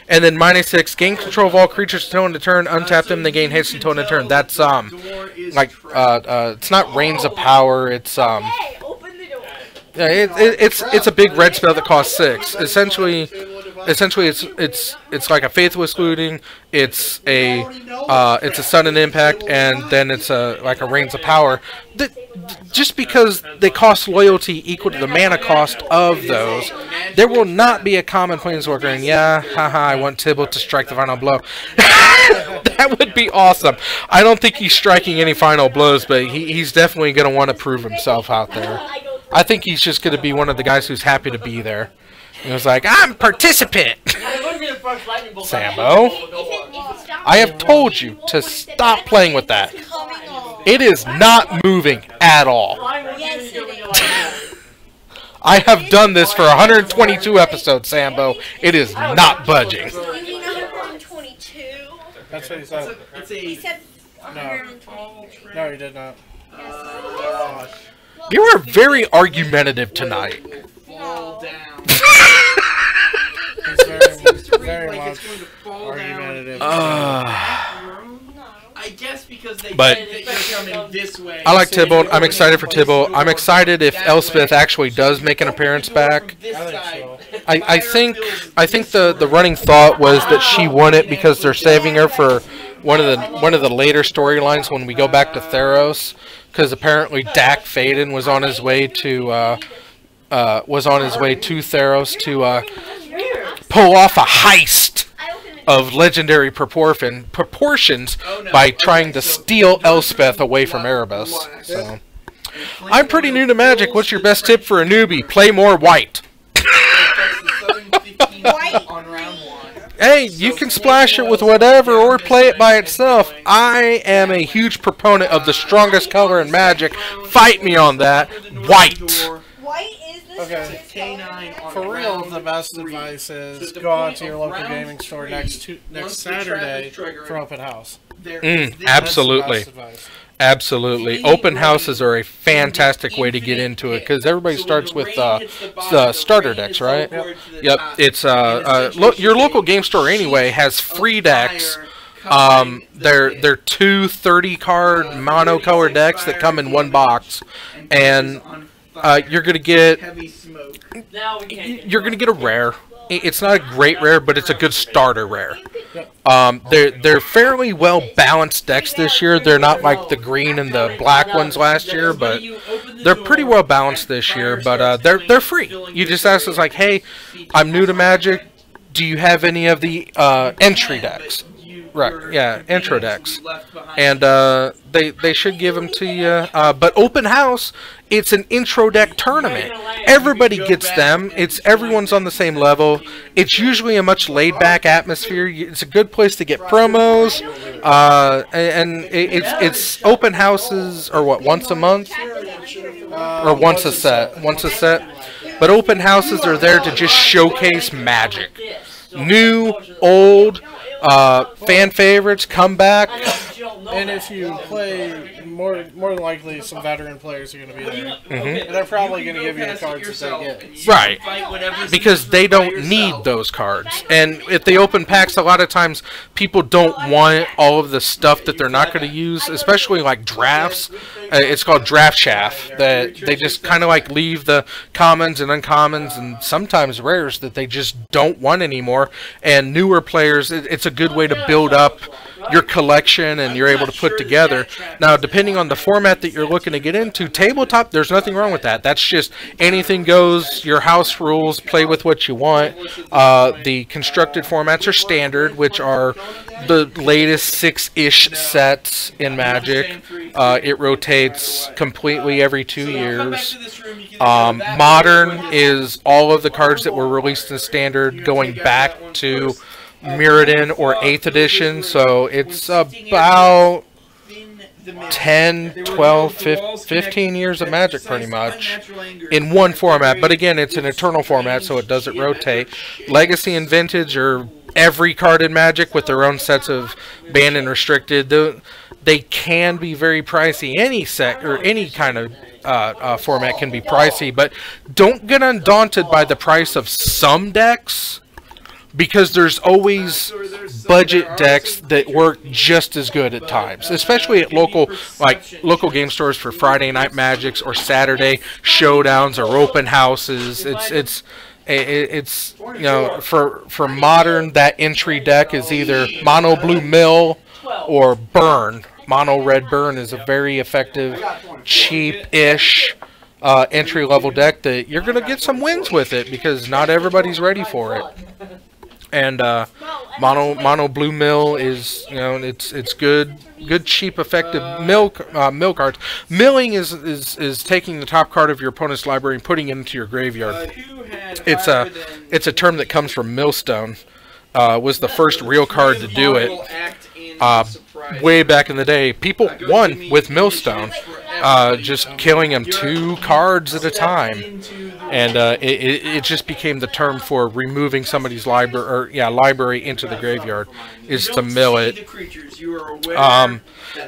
And then -6 gain control of all creatures until end of turn. Untap them, they gain haste until end of turn. That's like it's not Reigns of Power. It's yeah, it's a big red spell that costs 6. Essentially, it's like a Faithless Looting. It's a sudden impact, and then it's like a Reigns of Power. Just because they cost loyalty equal to the mana cost of those, there will not be a common Planeswalker. And yeah, haha, I want Tibalt to strike the final blow. That would be awesome. I don't think he's striking any final blows, but he's definitely going to want to prove himself out there. I think he's just going to be one of the guys who's happy to be there. He was like, I'm participant! Sambo, I have told you to stop playing with that. It is not moving at all. I have done this for 122 episodes, Sambo. It is not budging. That's what he said. He said No, he did not. You are very argumentative tonight. Fall down. He's very much argumentative. I guess because they But said that you're coming this way. I like Tibalt. I'm excited for Tibalt. I'm excited if Elspeth actually does make an appearance back. I think the running thought was that she won it because they're saving her for one of the later storylines when we go back to Theros, because apparently Dak Faden was on his way to Theros to pull off a heist of legendary proportions by trying to steal Elspeth away from Erebus. So, I'm pretty new to Magic. What's your best tip for a newbie? Play more white. Hey, you can splash it with whatever or play it by itself. I am a huge proponent of the strongest color in Magic. Fight me on that. White. White is the Okay. K9 For real, the best advice is go out to your local gaming store next Saturday for open house. Absolutely. That's the best advice. Absolutely. Open houses are a fantastic way to get into it because everybody starts with the starter decks, right? Yep. It's your local game store anyway has free decks. They're 2 30-card monocolored decks that come in one box, and you're gonna get a rare. It's not a great rare, but it's a good starter rare. They're fairly well balanced decks this year. They're not like the green and the black ones last year, but they're pretty well balanced this year. But they're free. You just ask us like, hey, I'm new to Magic. Do you have any of the entry decks? Right, yeah, intro decks, and they should give them to you. But open house, it's an intro deck tournament. Everybody gets them. Everyone's on the same level. It's usually a much laid back atmosphere. It's a good place to get promos, and it's open houses or what, once a month or once a set. But open houses are there to just showcase Magic, new, old. Fan favorites come back. And if you play more than likely some veteran players are going to be there. Mhm. And they're probably going to give you the cards that they get. Right. Because they don't need those cards. And if they open packs, a lot of times people don't want all of the stuff that they're not going to use, especially like drafts. It's called Draft Shaft, that they just kind of like leave the commons and uncommons and sometimes rares that they just don't want anymore. And newer players, it's a good way to build up your collection and you're able to put together. Now, depending on the format that you're looking to get into, tabletop, there's nothing wrong with that. That's just anything goes, your house rules, play with what you want. The constructed formats are standard, which are the latest 6-ish sets in Magic. It rotates completely every 2 years. Modern is all of the cards that were released in standard going back to Mirrodin or 8th edition, so it's about 10, 12, 15 years of Magic pretty much in one format. But again, it's an eternal format, so it doesn't rotate. Legacy and Vintage are every card in Magic with their own sets of banned and restricted. They can be very pricey. Any set or any kind of format can be pricey, but don't get undaunted by the price of some decks, because there's always budget decks that work just as good at times, especially at local game stores for Friday Night Magics or Saturday showdowns or open houses. It's you know, for Modern, that entry deck is either Mono Blue Mill or Burn. Mono Red Burn is a very effective, cheap-ish entry-level deck that you're going to get some wins with it because not everybody's ready for it. And Mono Blue Mill is, you know, it's good, cheap, effective mill cards. Milling is taking the top card of your opponent's library and putting it into your graveyard. It's a term that comes from Millstone. Was the first real card to do it. Way back in the day, people won with Millstone, just killing them 2 cards at a time, and it just became the term for removing somebody's library into the graveyard, is to mill it.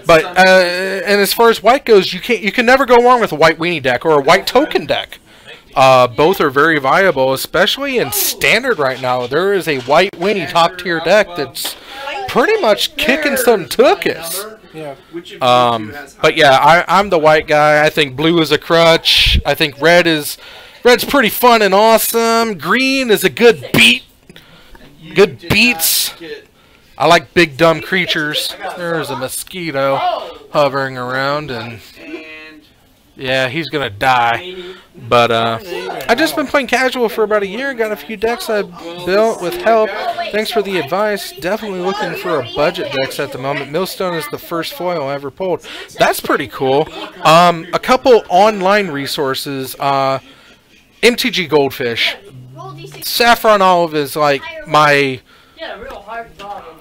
But and as far as white goes, you can never go wrong with a white weenie deck or a white token deck. Both are very viable, especially in standard right now. There is a white weenie top tier deck that's pretty much kicking some tuchus. Yeah. But yeah, I'm the white guy. I think blue is a crutch. I think red's pretty fun and awesome. Green is a good beat. Good beats. I like big dumb creatures. There's a mosquito hovering around, and yeah, he's gonna die. But I've just been playing casual for about a year. Got a few decks I built with help. Thanks for the advice. Definitely looking for a budget decks at the moment. Millstone is the first foil I ever pulled. That's pretty cool. A couple online resources. MTG Goldfish. Saffron Olive is like my...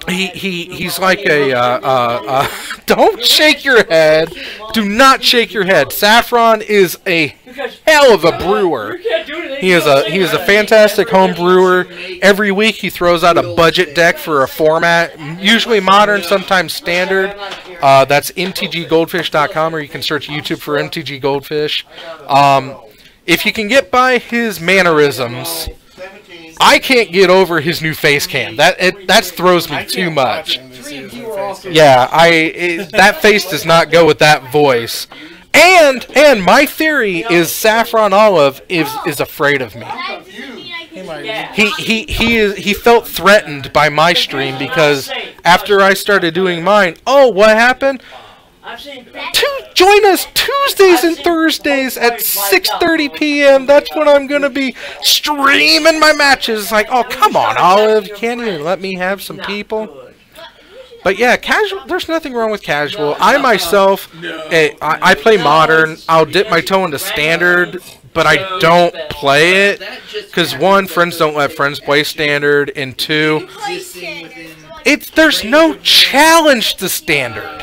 He's like a don't shake your head. Do not shake your head. Saffron is a hell of a brewer. He is a fantastic home brewer. Every week he throws out a budget deck for a format, usually modern, sometimes standard. That's mtggoldfish.com, or you can search YouTube for MTG Goldfish. If you can get by his mannerisms, I can't get over his new face cam. That throws me too much. Yeah, that face does not go with that voice. And my theory is Saffron Olive is afraid of me. He felt threatened by my stream because after I started doing mine, oh, what happened? Join us Tuesdays and Thursdays at 6:30 p.m. That's when I'm going to be streaming my matches. Like, oh, come on, Olive. You can't even let me have some people. But yeah, casual. There's nothing wrong with casual. I myself, I play modern. I'll dip my toe into standard, but I don't play it. Because one, friends don't let friends play standard. And two, there's no challenge to standard.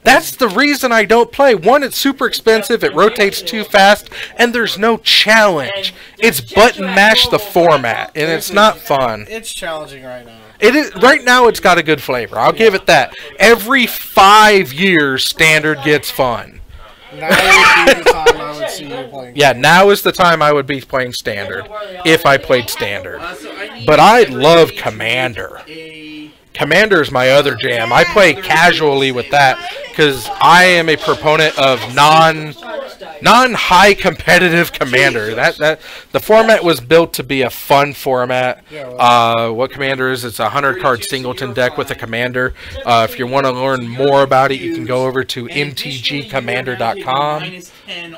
That's the reason I don't play. One, it's super expensive, it rotates too fast, and there's no challenge. It's button mash the format, and it's not fun. It's challenging right now. It is right now. It's got a good flavor. I'll give it that. Every 5 years, Standard gets fun. Now would be the time I would see you playing. Yeah, now is the time I would be playing Standard, if I played Standard. But I love Commander. Commander is my other jam. I play casually with that because I am a proponent of non-high competitive Commander. The format was built to be a fun format. What Commander is, it's a 100-card singleton deck with a Commander. If you want to learn more about it, you can go over to mtgcommander.com,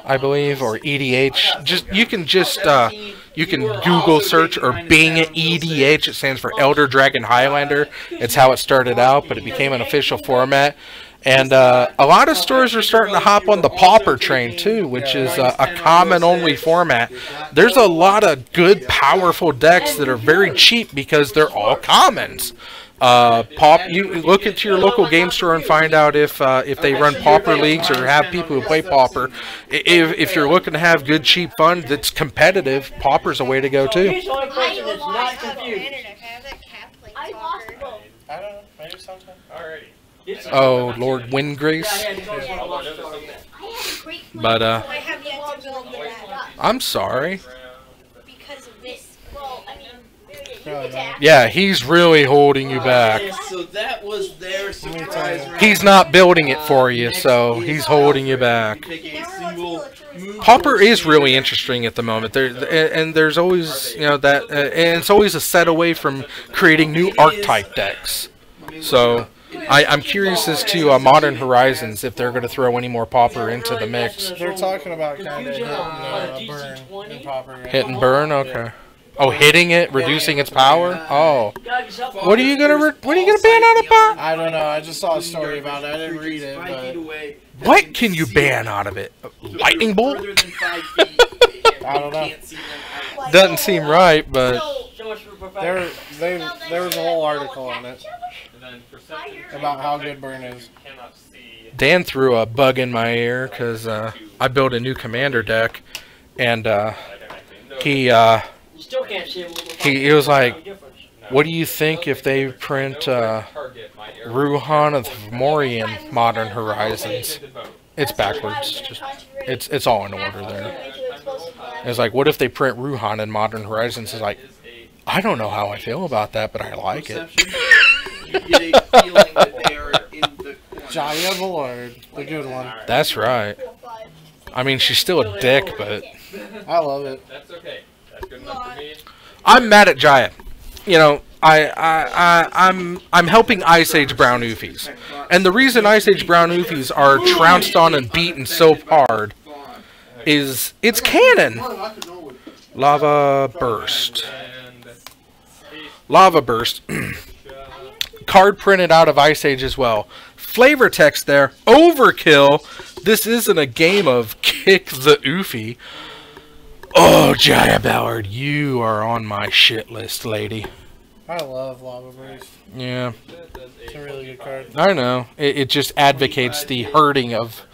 I believe, or EDH. You can Google search or Bing EDH. It stands for Elder Dragon Highlander. It's how it started out, but it became an official format. And a lot of stores are starting to hop on the Pauper train too, which is a common-only format. There's a lot of good, powerful decks that are very cheap because they're all commons. You look into your local game store and find out if they run Pauper leagues or have people who play Pauper. If you're looking to have good, cheap fun that's competitive, Pauper's a way to go too. I don't know, maybe sometime. Alrighty. Oh, Lord Windgrace. But I'm sorry. Because of this. Well, I mean, yeah, he's really holding you back. So that was their surprise round. He's not building it for you, so he's holding you back. Pauper is really interesting at the moment. There's always, and it's always a set away from creating new archetype decks. So I'm curious as to Modern Horizons if they're going to throw any more Pauper into the mix. They're talking about kind of burn and Pauper. Hit and burn, okay. Oh, hitting it, reducing its power. Oh, what are you gonna ban out of Pauper? I don't know. I just saw a story about it. I didn't read it, but what can you ban out of it? Lightning bolt? I don't know. Doesn't seem right, but there was a whole article on it about how good burn is. Dan threw a bug in my ear because I built a new Commander deck, and he was like, "What do you think if they print Ruhan of Morian Modern Horizons?" It's backwards. It's all in order there. It's like, what if they print Ruhan in Modern Horizons? It's like, I don't know how I feel about that, but I like it. You get a feeling that they are in the corner. Jaya Ballard, the good one. That's right. I mean, she's still a dick, but I love it. That's okay. That's good enough for me. I'm mad at Jaya. I'm helping Ice Age Brown Oofies, and the reason Ice Age Brown Oofies are trounced on and beaten so hard is it's canon. Lava Burst. Lava Burst. Card printed out of Ice Age as well. Flavor text there. Overkill. This isn't a game of kick the Oofy. Oh, Jaya Ballard, you are on my shit list, lady. I love Lava Burst. Yeah. It's a really good card. I know. It just advocates the hurting of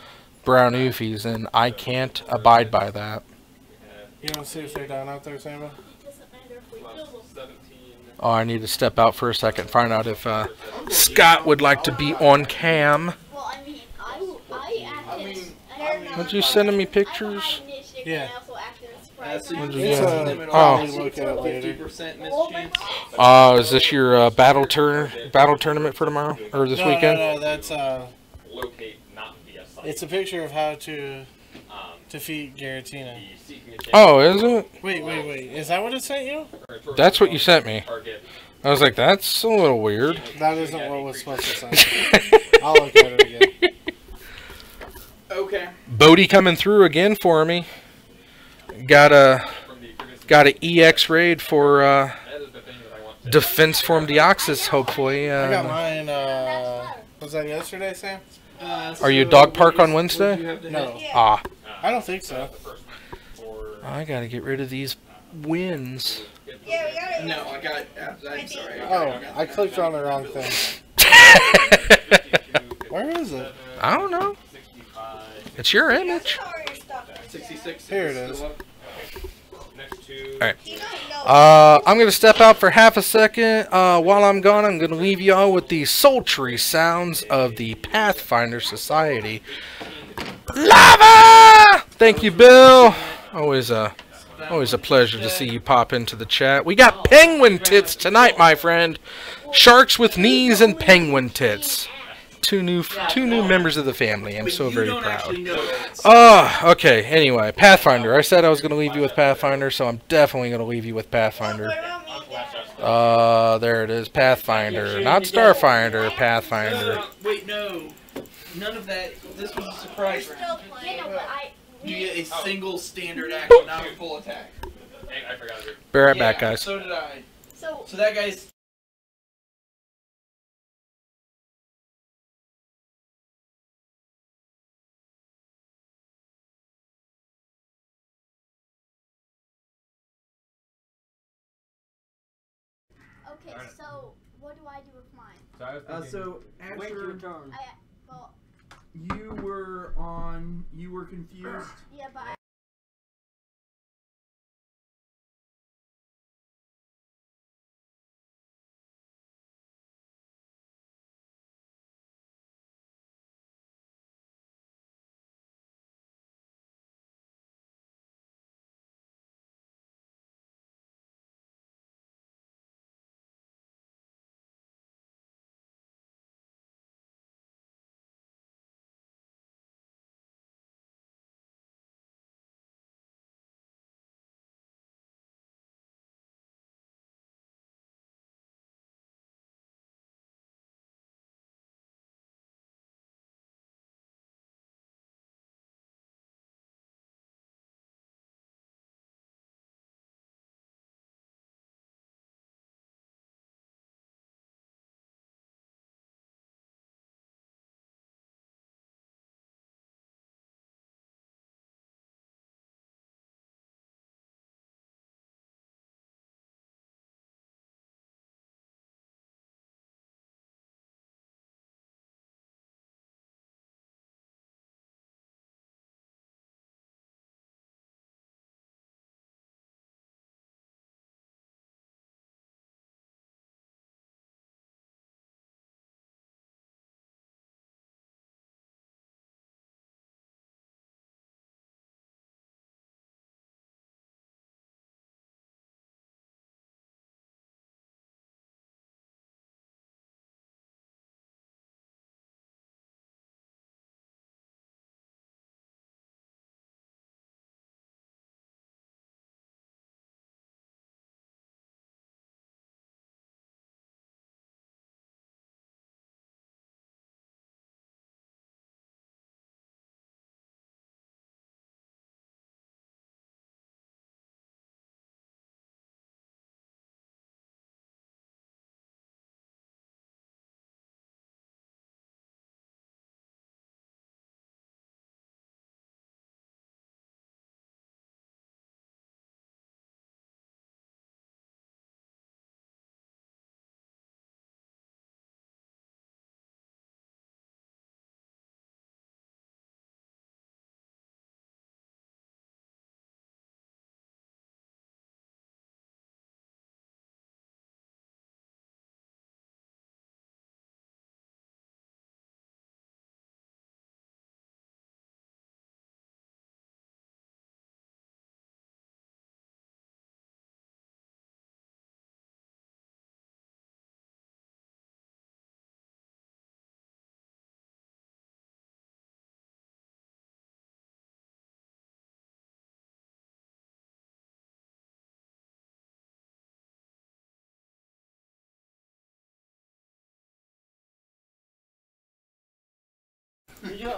Brown Oofies, and I can't abide by that. You want to see if they're down out there, Samba? Oh, I need to step out for a second, find out if Scott would like to be on cam. Would you sending me pictures? Yeah. Look at it later. Is this your battle tournament for tomorrow or this weekend? No, that's it's a picture of how to defeat Giratina. Oh, is it? Wait. Is that what it sent you? That's what you sent me. I was like, that's a little weird. That isn't what was supposed to say. I'll look at it again. Okay. Bodie coming through again for me. Got a EX raid for Defense Form Deoxys, hopefully. I got mine, was that yesterday, Sam? Are you Dog Park on Wednesday? No. Ah. I don't think so. I gotta get rid of these wins. No, I'm sorry. I clicked on the wrong thing. Where is it? I don't know. It's your image. 66. Here it is. Alright. I'm going to step out for half a second. While I'm gone, I'm going to leave y'all with the sultry sounds of the Pathfinder Society. Lava! Thank you, Bill. Always a pleasure to see you pop into the chat. We got penguin tits tonight, my friend. Sharks with knees and penguin tits. Two new members of the family. I'm so very proud. Okay. Anyway, Pathfinder. I said I was going to leave you with Pathfinder, so I'm definitely going to leave you with Pathfinder. There it is. Pathfinder. Not Starfinder. Pathfinder. Wait, no. None of that. This was a surprise round. You get a single standard action, not a full attack. I forgot. Be right back, guys. So did I. So that guy's... Okay, so what do I do with mine? So Wait your after turn. you were confused. Yeah, but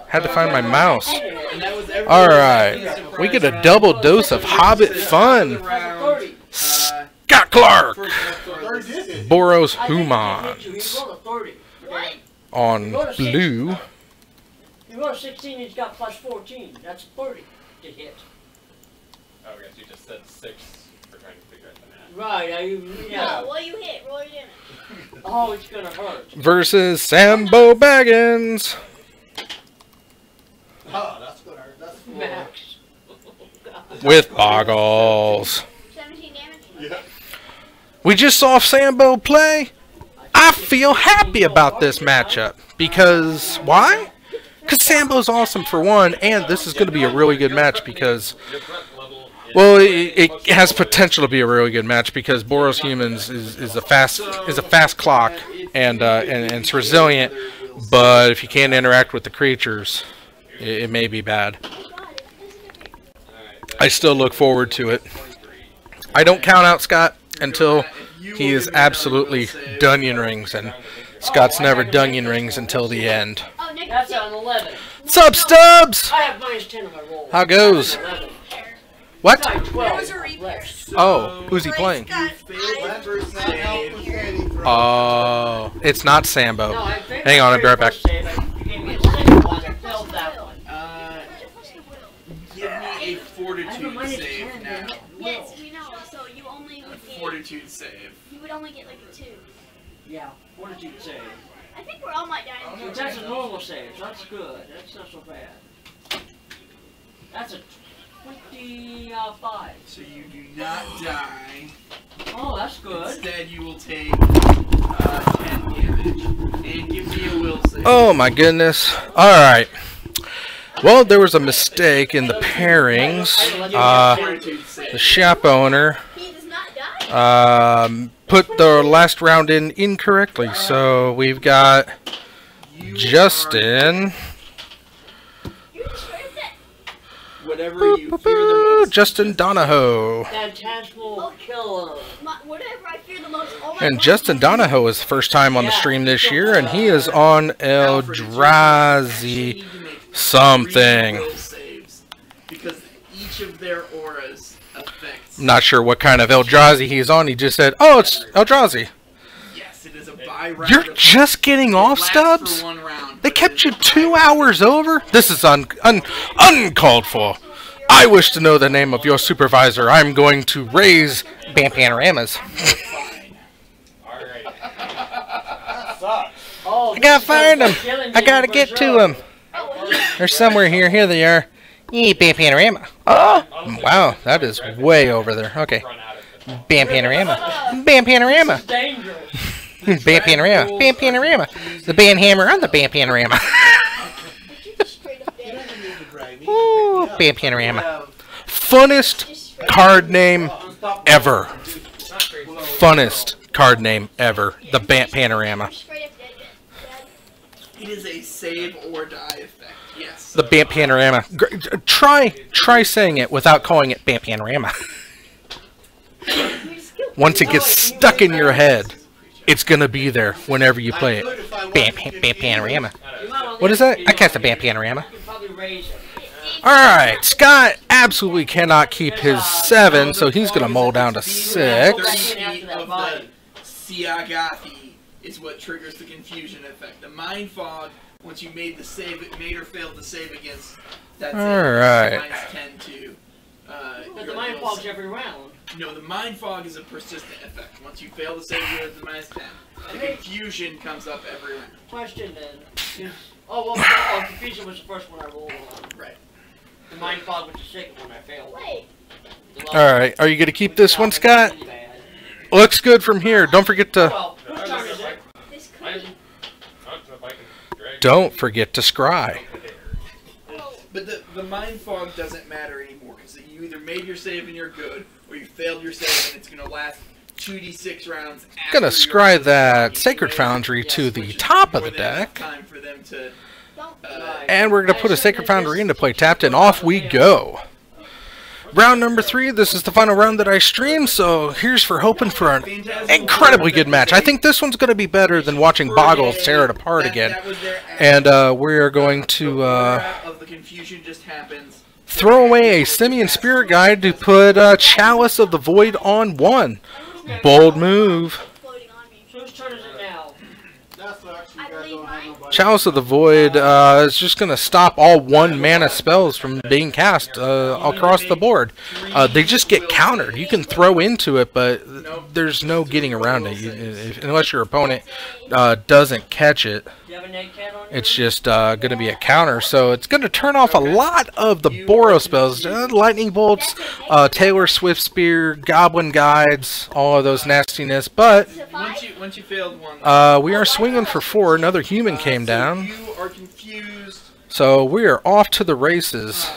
Had to find my mouse. Alright. We get a double dose of Hobbit fun. Scott Clark. Boros Humans. On blue. You roll 16, he's got plus 14. That's 30 to hit. Oh, I guess you just said 6 for trying to figure out the math. Right, no, what you hit, roll your damage. Oh, it's gonna hurt. Versus Sambo Baggins. with Boggles. 17 damage. Yeah. We just saw Sambo play. I feel happy about this matchup. Because, why? Because Sambo's awesome for one, and this is going to be a really good match because, well, it has potential to be a really good match because Boros Humans is a fast clock and it's resilient, but if you can't interact with the creatures, it may be bad. I still look forward to it. I don't count out Scott until he is absolutely Dunyan Rings, and Scott's never Dunyan Rings until the end. That's on 11. Sup, Stubbs? I have -10 on my roll. How goes? 11. What? 12 left. Oh, who's he playing? Oh, it's not Sambo. No, I think Hang on, I'll be right back. save, you gave me a second one, I failed that one. Give me a fortitude minus save 10, now. Yes, we know. So you only would get. Fortitude save. You would only get like a 2. Yeah, fortitude save. I think we're all might die. But that's a normal save, so that's good. That's not so bad. That's a 25. So you do not die. Oh, that's good. Instead, you will take 10 damage. And give me a will save. Oh my goodness. Alright. Well, there was a mistake in the pairings. The shop owner He does not die. put the last round in incorrectly. So we've got Justin. You're just straight up dead. Whatever you fear the most. Justin Donahoe. Phantasmal killer. Whatever I fear the most. All my And life, Justin Donahoe is the first time on the stream this year, and he is on Eldrazi something. Will saves, because each of their auras affects. I'm not sure what kind of Eldrazi he's on. He just said, "Oh, it's Eldrazi." Yes, it is a buy-round. You're just getting off, Stubbs? For 1 round, They kept you 2 hours over? This is uncalled for. I wish to know the name of your supervisor. I'm going to raise Bam Panoramas. Oh, I gotta find him. I gotta get to him. They're somewhere here. Here they are. Yeah, Bam Panorama. Oh, wow, that is way over there. Okay. Bam Panorama. Bam Panorama. dangerous. Bam Panorama. Bam Panorama. The band hammer on the Bam Panorama. Ooh, Bam Panorama. Funnest card name ever. Funnest card name ever. The Bam Panorama. straight up dead. it is a save or die effect. Yes. The Bam Panorama. Try saying it without calling it Bam Panorama. Once it gets stuck in your head, it's gonna be there whenever you play it. Bam Panorama. What is that? I cast a Bam Panorama. Alright, Scott absolutely cannot keep his 7, so he's going to mull down to 6. 30 of the Siagathi is what triggers the confusion effect. The Mind Fog, once you made the save, made or failed to save against, that's Alright. minus 10 to But the Mind Fog's every round. No, the Mind Fog is a persistent effect. Once you fail to save, you're at the minus 10. The confusion comes up every round. Question then. Oh, confusion was the first one I rolled on. Right. The Mind Fog was the second one I failed. Wait. Alright, are you going to keep this one, Scott? Looks good from here. Don't forget to... Whose turn is it? This could be. Don't forget to scry. But the Mind Fog doesn't matter anymore, because you either made your save and you're good, or you failed your save and it's going to last 2d6 rounds. Gonna scry that Sacred Foundry to the top of the deck. Time for them to, And we're going to put a Sacred Foundry into play tapped, and off we go. Round number 3, this is the final round that I stream, so here's for hoping for an incredibly good match. I think this one's going to be better than watching Boggles tear it apart again. And we are going to of the confusion just happens. throw away a Simian Spirit Guide to put Chalice of the Void on 1. Bold move. Floating on me. Whose turn is it now? That's actually I believe mine. Chalice of the Void is just going to stop all 1 mana spells from being cast across the board. They just get countered. You can throw into it, but there's no getting around it. Unless your opponent doesn't catch it, it's just going to be a counter. So it's going to turn off a lot of the Boros spells. Lightning Bolts, Taylor Swift Spear, Goblin Guides, all of those nastiness. But once you failed one, we are swinging for 4. Another human came down. You are confused. So we are off to the races.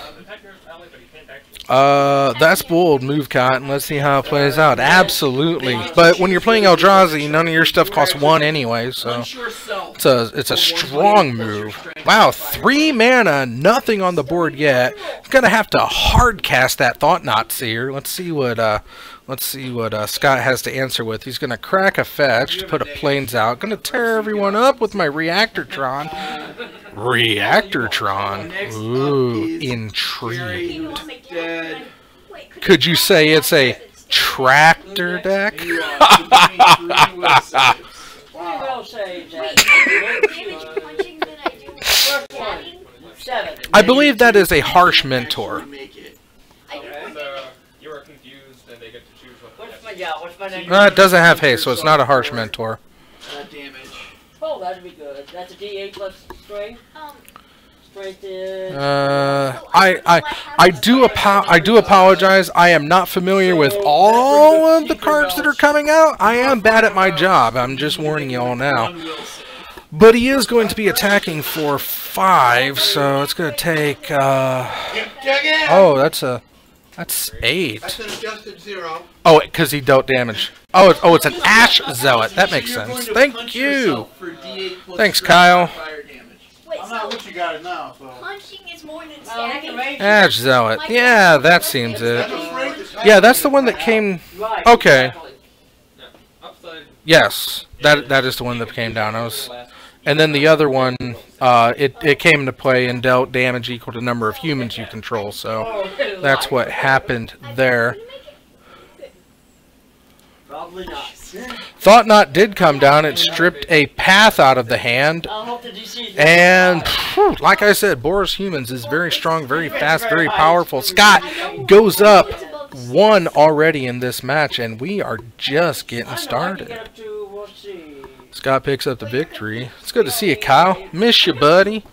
That's bold move, Cotton. Let's see how it plays out. Absolutely. But when you're playing Eldrazi, none of your stuff costs 1 anyway, so it's a strong move. Wow, 3 mana, nothing on the board yet. Gonna have to hard cast that Thought-Knot Seer. Let's see what Scott has to answer with. He's gonna crack a fetch to put a plains out. Gonna tear everyone up with my Reactortron. Reactortron. Ooh, intrigued. Could you say it's a tractor deck? I believe that is a harsh mentor. It doesn't have haste, so it's not a harsh mentor. Oh, that'd be good. That's a D8 plus strength. Strength is. I do apologize. I am not familiar with all of the cards that are coming out. I am bad at my job. I'm just warning you all now. But he is going to be attacking for 5, so it's going to take. Oh, that's 8. That's an adjusted 0. Oh, because he dealt damage. Oh, it's an Ash Zealot. That makes sense. Thank you. Thanks, Kyle. I'm not what you got it now, so. Punching is more than stabbing. Ash Zealot. Yeah, that seems it. Yeah, that's the one that came. Okay. Yes, that is the one that came down. And then the other one, it came into play and dealt damage equal to the number of humans you control. So that's what happened there. Probably not. Thought-Knot did come down. It stripped a path out of the hand. And, like I said, Boros Humans is very strong, very fast, very powerful. Scott goes up 1 already in this match, and we are just getting started. Scott picks up the victory. It's good to see you, Kyle. Miss you, buddy.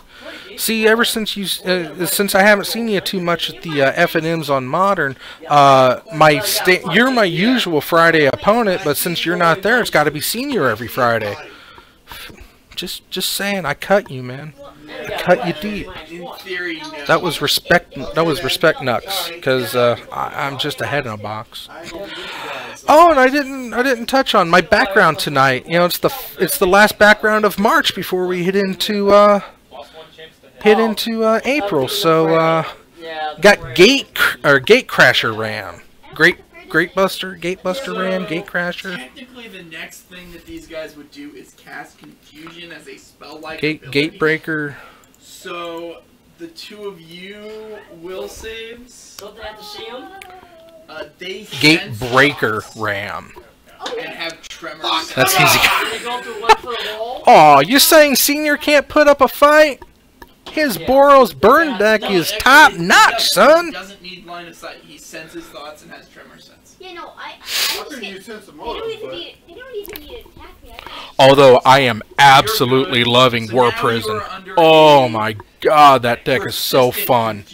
See, ever since since I haven't seen you too much at the F&Ms on Modern, you're my usual Friday opponent, but since you're not there, it's got to be Senior every Friday. Just saying, I cut you, man. I cut you deep. That was respect. That was respect, Nux, because I'm just ahead in a box. Oh, and I didn't touch on my background tonight. You know, it's the last background of March before we hit into April, so got Gatecrasher Ram, Gatebuster Ram, Gatecrasher. Technically, the next thing that these guys would do is cast Confusion as a spell-like Gatebreaker. So the 2 of you will saves. Don't they have to see them? Gatebreaker Ram. And have Tremors. That's easy. Aw, you saying Senior can't put up a fight? His Boros burn deck is top notch, son. He doesn't need line of sight. He senses thoughts and has tremor sense. Yeah, no, I just get, they don't even need to attack me. Although I am absolutely loving War Prison. Oh my god, that deck is so fun.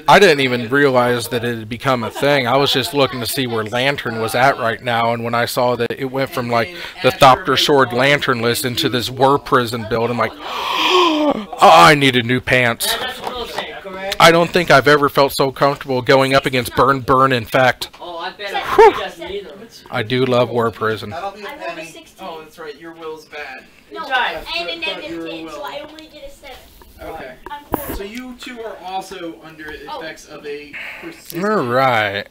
I didn't even realize that it had become a thing. I was just looking to see where Lantern was at right now, and when I saw that it went from like the Thopter Sword Lantern list into this War Prison build, I'm like, oh, I needed new pants. I don't think I've ever felt so comfortable going up against Burn, Infect. Oh, I bet I I do love War Prison. Oh, that's right. Your will's bad. No, and a -10, so I only get a 7. Okay. So you 2 are also under effects of a persistent. Alright.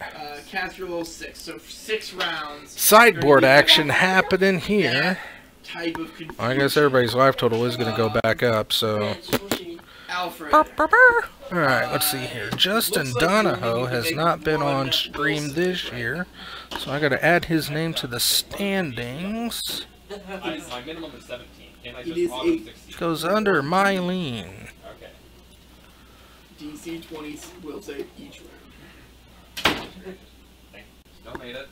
Cast your level 6, so 6 rounds. Sideboard action happening here. Type of confusion. I guess everybody's life total is going to go back up, so. Alfred. Alright, let's see here. Justin Donahoe has not been on stream this year, so I got to add his name to the standings. My minimum is 17. Can I It just is auto 8. 16? Goes under Mylene. Okay. DC 20 will save each round. Still made it.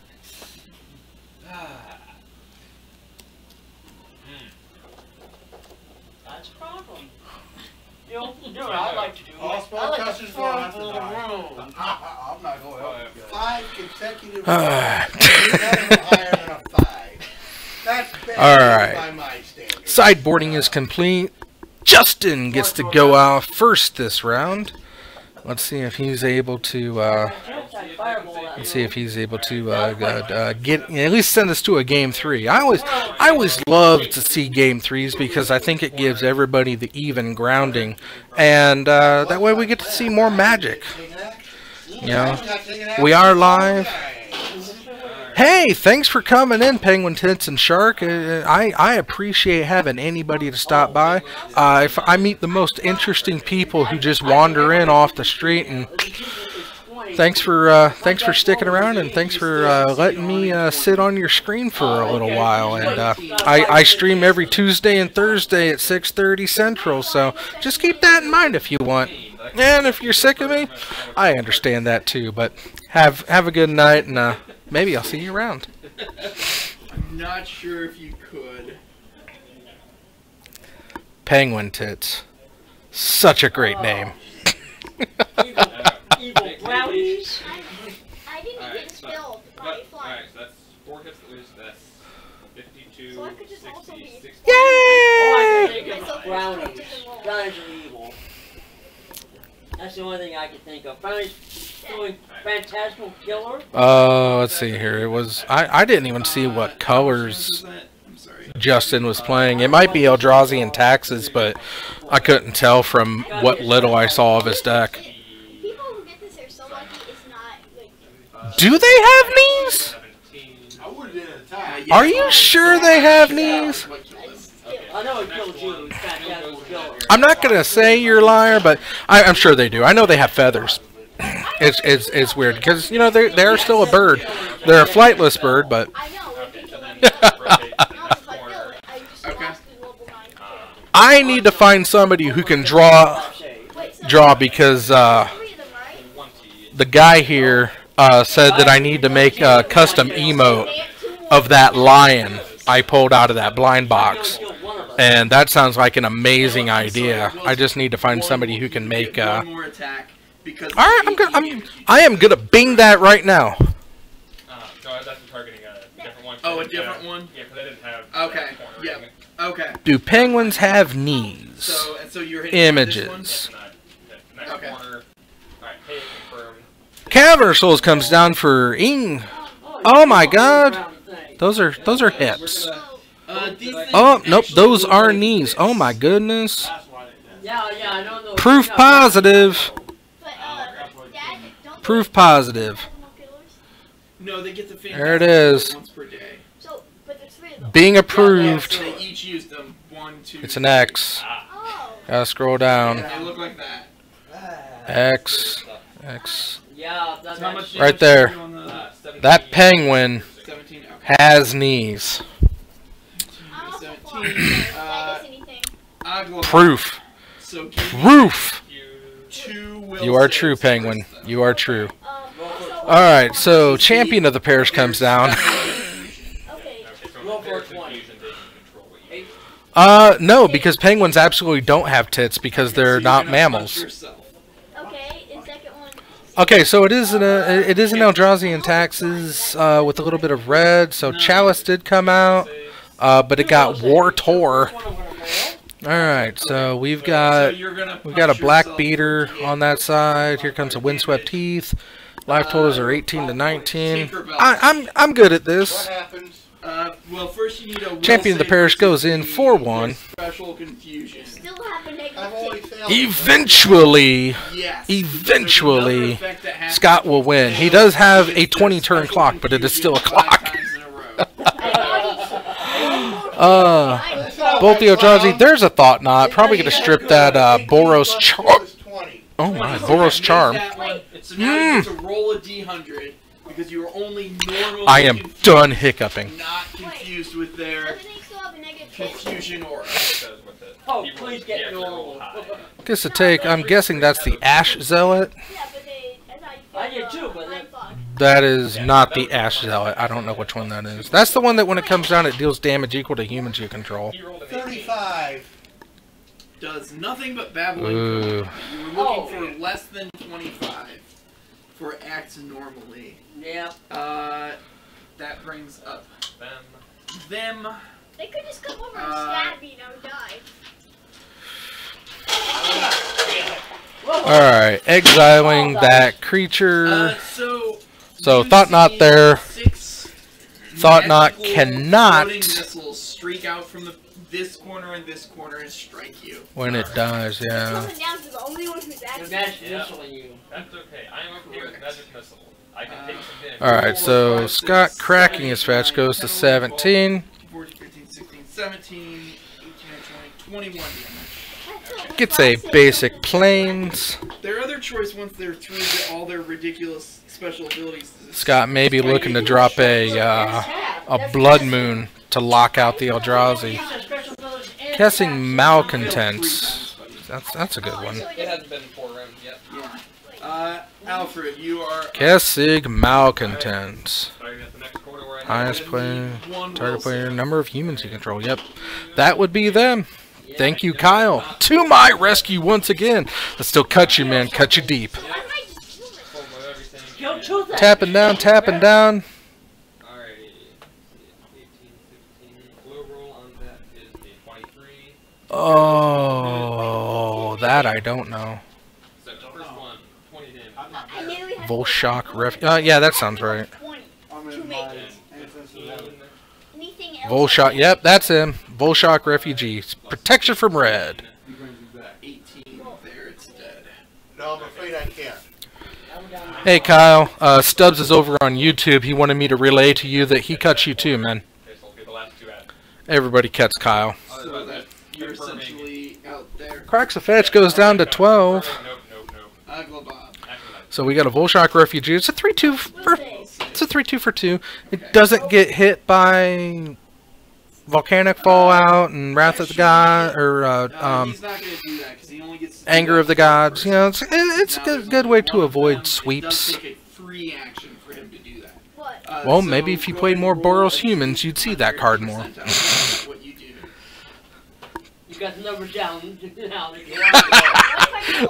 That's a problem. You know what I like to do? All I like to spellcasters throw will have to them in die. the room. I'm not going to help you. 5 consecutive Ah. rounds. Never higher than a 5. That's bad All right. by my standards. Sideboarding is complete. Justin gets to go out first this round. Let's see if he's able to. Let's see if he's able to get at least send us to a game 3. I always love to see game 3s because I think it gives everybody the even grounding, and that way we get to see more magic. You know, we are live. Hey, thanks for coming in, Penguin Tits and Shark. I appreciate having anybody to stop by. If I meet the most interesting people who just wander in off the street, and thanks for sticking around, and thanks for letting me sit on your screen for a little while. And I stream every Tuesday and Thursday at 6:30 Central, so just keep that in mind if you want. And if you're sick of me, I understand that too. But have a good night, and maybe I'll see you around. I'm not sure if you could. Penguin Tits, such a great name. Evil brownies. I didn't get spelled by flying. Alright, so that's 4 hits to lose. That's 52, So I could just 60, also be- 60. Oh, I can think Myself of as brownies. coaches and roll. Brownies are evil. That's the only thing I can think of. Brownies doing Phantasmal Killer. Let's see here. It was I didn't even see what colors I'm sorry. Justin was playing. It might be Eldrazi and Taxes, but I couldn't tell from what little I saw of his deck. People who get this are so lucky it's not like Do they have knees? I would have did an attack. Are you sure they have knees? I know it killed you. It's Phantasmal Killer. I'm not gonna say you're a liar, but I'm sure they do. I know they have feathers. It's weird because you know they're still a bird. They're a flightless bird, but I know we can kill them. Not if I feel it. I just lost the level 9 too. I need to find somebody who can draw because Three of them, right? the guy here said that I need to make a custom emote of that lion I pulled out of that blind box, and that sounds like an amazing idea. I just need to find somebody who can make. One more attack because All right, I am gonna bing that right now. No, that's targeting a different one. Oh, a different one? Yeah, because I didn't have. Okay. Yep. Yeah. Okay. Do penguins have knees? So you're hitting Images. Next Okay. corner. Alright, hey, confirm. Cavern Souls comes down for Ing. Oh my God, those are hips. Oh nope, those are knees. Oh my goodness. Yeah, I don't know. Proof positive. But Dad, don't Proof positive. animal killers. No, they get the There it is. once per day. So, but there's 3 of them. Being So approved. they each use them. 1, 2. It's an X. Oh. Gotta scroll down. They look like that. X. X. Yeah, So how much Right damage there. did you do on the 17. That penguin 17? Okay. has knees. I'm also 17. flying. That is anything. Aglo. Proof. So give me Proof. 2 will You are saves true, penguin. first, then. You are true. Also, Alright, so champion of the pairs comes down. Okay. Okay, so Roll in their for 20. confusion, they can control what you No, because penguins absolutely don't have tits because So they're you're not gonna punch mammals. yourself. Okay, and second one. Okay, so it is an Eldrazi and Taxes with a little bit of red. So Chalice did come out, but it got War Tor. All right, so we've So got you're gonna a punch Black yourself Beater for on that side. Here comes a Windswept Teeth. Life totals are 18 to 19. I'm good at What this. happens? Well, first you need a will Champion of the save parish versus goes in the for 1. Special confusion. Still have a negative I've already 2. failed. Eventually, Yes. Eventually, There's another effect that happens Scott will win. He does have a 20-turn Special clock, but it is still a confusion 5 clock. times in a row. Both the Eldrazi, there's a Thought Knot. Probably gonna strip that Boros Charm. 20. Oh my, So Boros that Charm. makes that one- So now you get to roll a d100, because you are only normally I am done hiccuping. not confused with their Doesn't he still have a negative 10? confusion aura. Oh, please get normal. Guess a take. I'm guessing that's the Ash Zealot. Yeah, but I thought you I did too, but then... That is not the Ash Zealot. I don't know which one that is. That's the one that when it comes down, it deals damage equal to humans you control. 35. Does nothing but babbling. Ooh. You were looking for less than 25 for acts normally. Yeah. That brings up them. They could just come over and stab me and I would die. Alright, exiling that creature. So Thought Knot there. Thought Knot cannot. Missiles streak out from this corner and strike you. When it dies, yeah. Coming down to the only one who's actually missiling you. That's okay. I am okay with magic missile. I can take some damage. Alright, so Scott cracking his fetch goes to 17. 14, 15, 16, 17, 18, 20, 21 damage. Gets a basic planes. Their other choice once they're through all their ridiculous special abilities. Scott may be looking to drop a Blood Moon to lock out the Eldrazi. Guessing Malcontents. That's a good one. It hasn't been 4 rounds yet. Yeah. Alfred, you are. Guessing Malcontents. Highest player, target player, number of humans you control. Yep, that would be them. Thank you, Kyle. To my rescue once again. Let's still cut you, man. Cut you deep. Tapping down, tapping down. Alrighty. 18, 16. Low roll on that is the 23. Oh, that I don't know. So first one, 20 damage. Volshock Ref. Yeah, that sounds right. Volshock. Yep, that's him. Volshock Refugee. Protection from red. 18. There, it's dead. No, I'm afraid I can't. Hey, Kyle. Stubbs is over on YouTube. He wanted me to relay to you that he cuts you too, man. Okay, so I'll get the last 2 out. Everybody cuts Kyle. So that you're essentially out there. Cracks a fetch goes down to 12. Nope. So we got a Volshock Refugee. It's a 3-2 for. It's a 3-2 for 2. It doesn't get hit by Volcanic Fallout and Wrath of the God or he's not gonna do that because he only gets Anger of the Gods. You know, it's a good way to avoid sweeps. It does take a free action for him to do that. Well, maybe if you played more Boros Humans, you'd see that card more. What you do. You got the numbers down.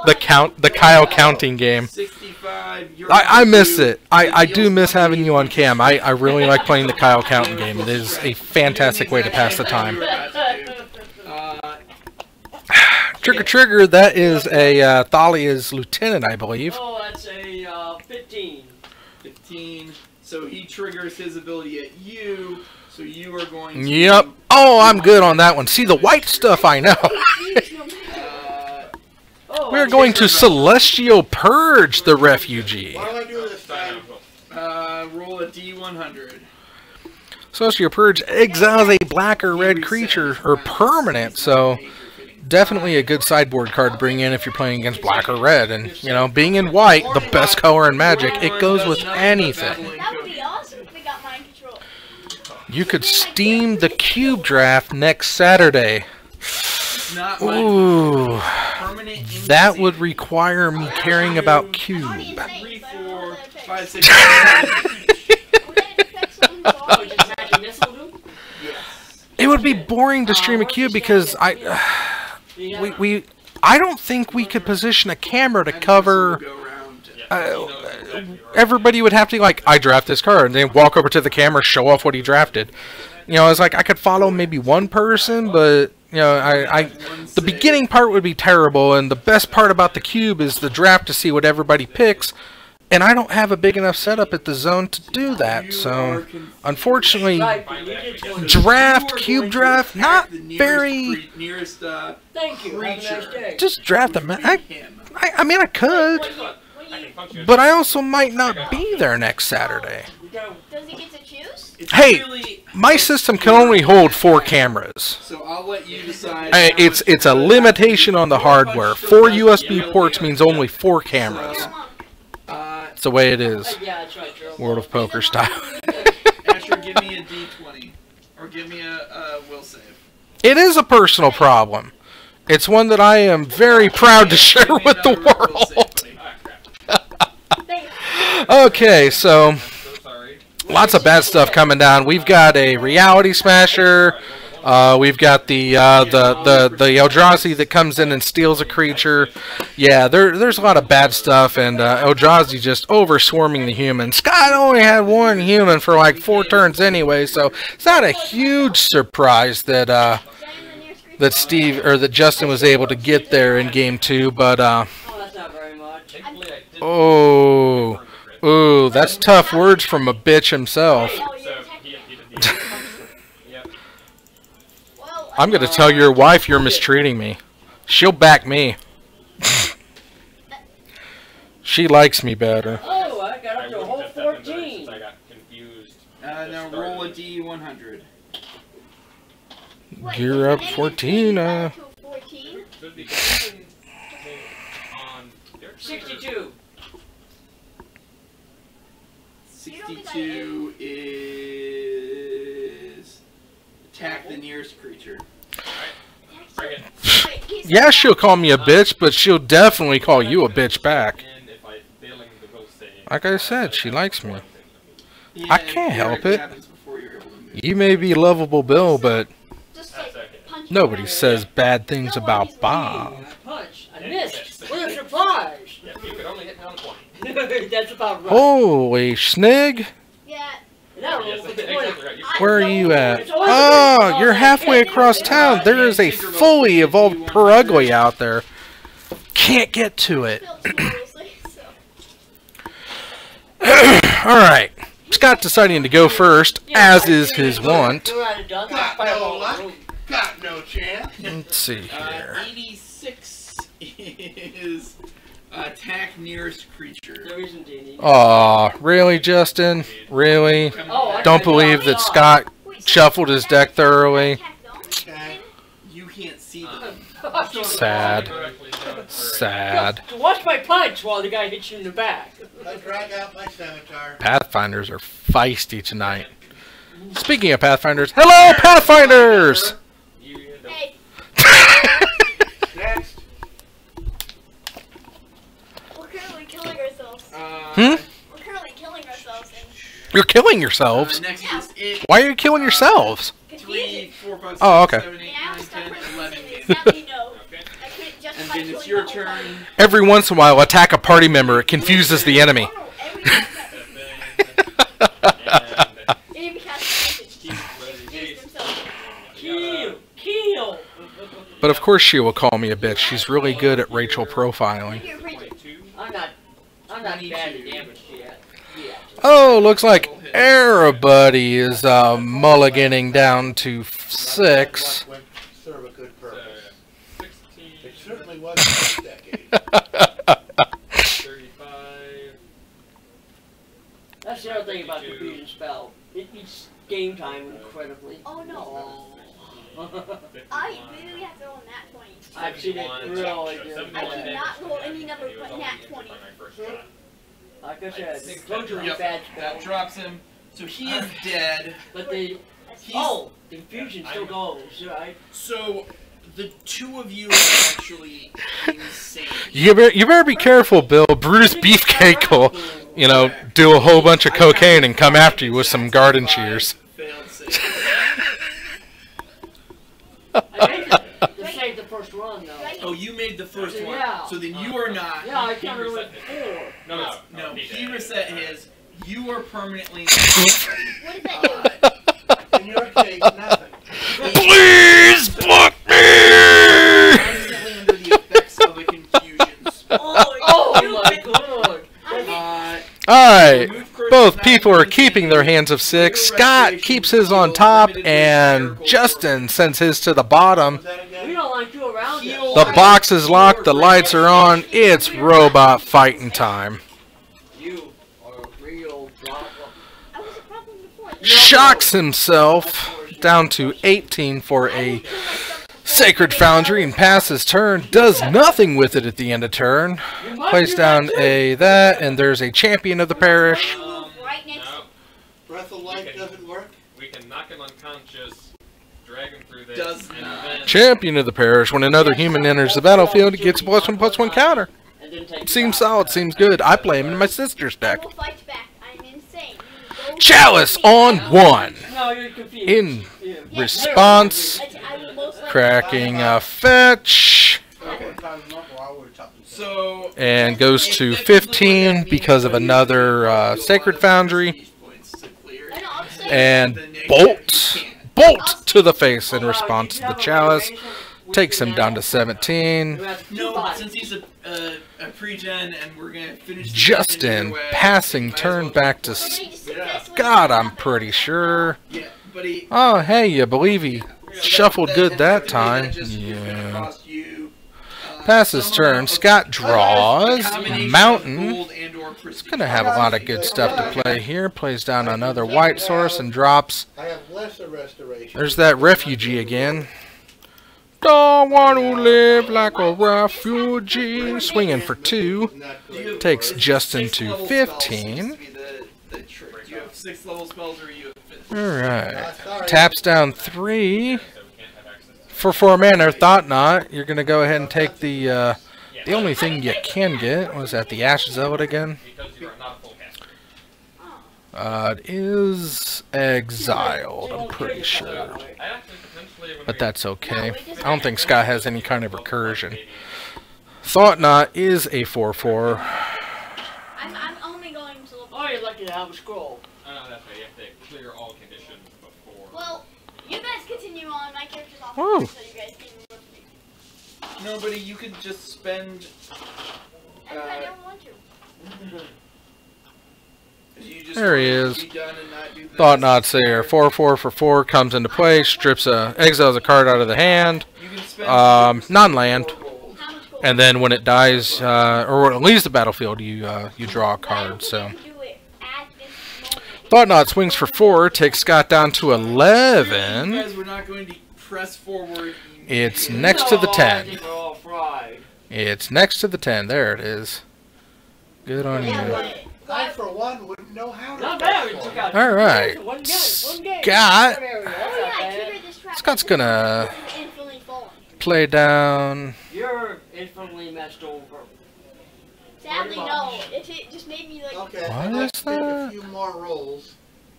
The Kyle counting game. 65. I miss it. I do miss having you on cam. I really like playing the Kyle counting game. It is a fantastic way to pass the time. Trigger, that is a Thalia's lieutenant, I believe. Oh, that's a 15. 15. So he triggers his ability at you. So you are going to... Yep. Oh, I'm good on that one. See, the white stuff I know. We're going to Celestial Purge the Refugee. What do I do this time? Roll a D100. Celestial Purge exiles a black or red creature, or permanent, so definitely a good sideboard card to bring in if you're playing against black or red. And, you know, being in white, the best color in Magic, it goes with anything. That would be awesome if we got mind control. You could steam the Cube Draft next Saturday. Ooh, that would require me caring about Cube. 3, 4, 5, 6, 7. It would be boring to stream a Cube because I don't think we could position a camera to cover. Everybody would have to like, I draft this card, and then walk over to the camera, show off what he drafted. You know, it's like I could follow maybe one person, but you know, the beginning part would be terrible, and the best part about the Cube is the draft to see what everybody picks. And I don't have a big enough setup at the zone to do that, so unfortunately, Cube Draft, not very. Thank you. Have a nice day. Just draft them. I mean, I could, but I also might not be there next Saturday. Does he get to choose? Hey, my system can only hold 4 cameras. So I'll let you decide. It's a limitation on the hardware. 4 USB ports means only 4 cameras. the way it is. Yeah, that's right, Joe. World of Poker style. Asher, give me a D20. Or give me a will save. It is a personal problem. It's one that I am very proud to share with the world. Okay, so lots of bad stuff coming down. We've got a Reality Smasher. We've got the Eldrazi that comes in and steals a creature. Yeah, there's a lot of bad stuff, and Eldrazi just over-swarming the humans. Scott only had one human for like 4 turns anyway, so it's not a huge surprise that that Justin was able to get there in game 2, but Oh, that's not very much. ooh, that's tough words from a bitch himself. I'm gonna tell your wife you're mistreating me. She'll back me. She likes me better. Oh, I got up to a whole 14. I got confused. Now roll a D100. Gear up 14. 62. 62 is attack the nearest creature. Yeah, she'll call me a bitch, but she'll definitely call you a bitch back. Like I said, she likes me. I can't help it. You may be lovable, Bill, but nobody says bad things about Bob. Punch. I missed. What a surprise. You could only hit down 20. That's about right. Holy schnig. Yeah. Where are you at? Oh, you're halfway across town. There is a fully evolved Perugly out there. Can't get to it. Alright. Scott deciding to go first, as is his want. Got no luck. Got no chance. Let's see here. 86 is attack nearest creature. Aw, really, Justin? Really? Don't believe that Scott shuffled his deck thoroughly? You can't see them. Sad. Sad. Watch my punch while the guy hits you in the back. I drag out my scimitar. Pathfinders are feisty tonight. Speaking of Pathfinders, hello, Pathfinders! Hey. Next. We're currently killing ourselves. Hmm? We're currently killing ourselves. You're killing yourselves? Next is it. Why are you killing yourselves? 3, 4, 5, 6, Oh, okay. 7, 8, 9, 10, 11 games. Now we know. I couldn't And justify then it's killing your the whole turn. party. Every once in a while, attack a party member. It confuses the enemy. Oh, no, every time that- They didn't even cast attention. They used themselves. Kill. But of course she will call me a bitch. She's really good at Rachel profiling. You're Rachel. I'm not bad at damage yet. Yeah. Oh, looks like everybody is mulliganing down to 6. Would serve a good purpose. 16, It certainly was this decade. 35. That's the other thing about the fusion spell. It eats game time incredibly. Oh no. I literally have to roll a nat 20. I've seen it really good. I cannot roll any number but nat 20. Like I said, those are Yep, bad that spells. drops him. So he is dead. But the the fusion still goes, right? So the two of you are actually insane. You better be careful, Bill. Brutus Beefcake will, you know, do a whole bunch of cocaine and come after you with some garden shears. Failed save. I made to save the first run though. Oh, you made the first one. Yeah. So then you are not. Yeah, I counted with 4. No, he reset his. You are permanently. What does that do? In your case, nothing. Please book me! Constantly under the effects of a confusion spell. Oh my god! Alright, both people are keeping their hands of 6. Scott keeps his on top, and Justin sends his to the bottom. Was that again? We don't like you around us. The box is locked, the lights are on, it's robot fighting time. You are a real problem. I was a problem before. Shocks himself down to 18 for a Sacred Foundry and passes turn, does nothing with it at the end of turn. Plays down a that, and there's a champion of the parish. No. Breath of life doesn't work? We can knock him unconscious, drag him through this, Does and not. then... Champion of the parish. When another human enters the battlefield, it gets a +1/+1 counter. Seems solid, seems good. I play him in my sister's deck. I will fight back. I'm insane. You go Chalice on 1. No, you're confused. In Yeah. response, I will most likely cracking a fetch. So And goes to 15 because of another Sacred Foundry. And bolt to the face in response to the Chalice. Takes him down to 17. no, since he's a pre-gen and we're gonna finish. the Justin anyway, passing might as turn well- back to Scott, I'm pretty sure. Yeah, but he. Oh, hey, you believe he shuffled good that time. Yeah. Passes turn. Scott draws. Mountain. He's going to have a lot of good stuff to play here. Plays down another white source and drops. I have lesser restoration. There's that refugee again. Don't want to live like a refugee. Swinging for 2. Takes Justin to 15. You have 6 level spells or you have Alright. Taps down 3. For 4 mana, Thought Knot. You're going to go ahead and take the only thing you can get. Was that the Ash Zealot again? It is exiled, I'm pretty sure. But that's okay. I don't think Scott has any kind of recursion. Thought Knot is a 4/4. I'm only going to look. Oh, you're lucky to have a scroll. Oh, no, that's right. You have to clear all conditions before. Well, you guys continue on. My character's off. Oh. So you guys can work with me. Nobody, you could just spend. And I don't want to. You just There he is. be done and not do this. Thought Knot's there. 4/4 for 4 comes into play. Strips exiles a card out of the hand. You can spend Non-land. 4 gold. How much gold? And then when it dies, or when it leaves the battlefield, you draw a card. So Do it at this moment. Thought Knot swings for 4, takes Scott down to You 11. guys were not going to press forward. It's immediately. next to the No, I 10. think we're all fried. It's next to the 10. There it is. Good on Yeah, you. but I, for one, wouldn't know how to. Not bad. We took out All right. one game. Scott. oh yeah, I triggered this trap. Scott's gonna Infinitely fallen. play down. You're infinitely messed over. Sadly, no. It just made me like. Okay, What I'd like is to take a that? few more rolls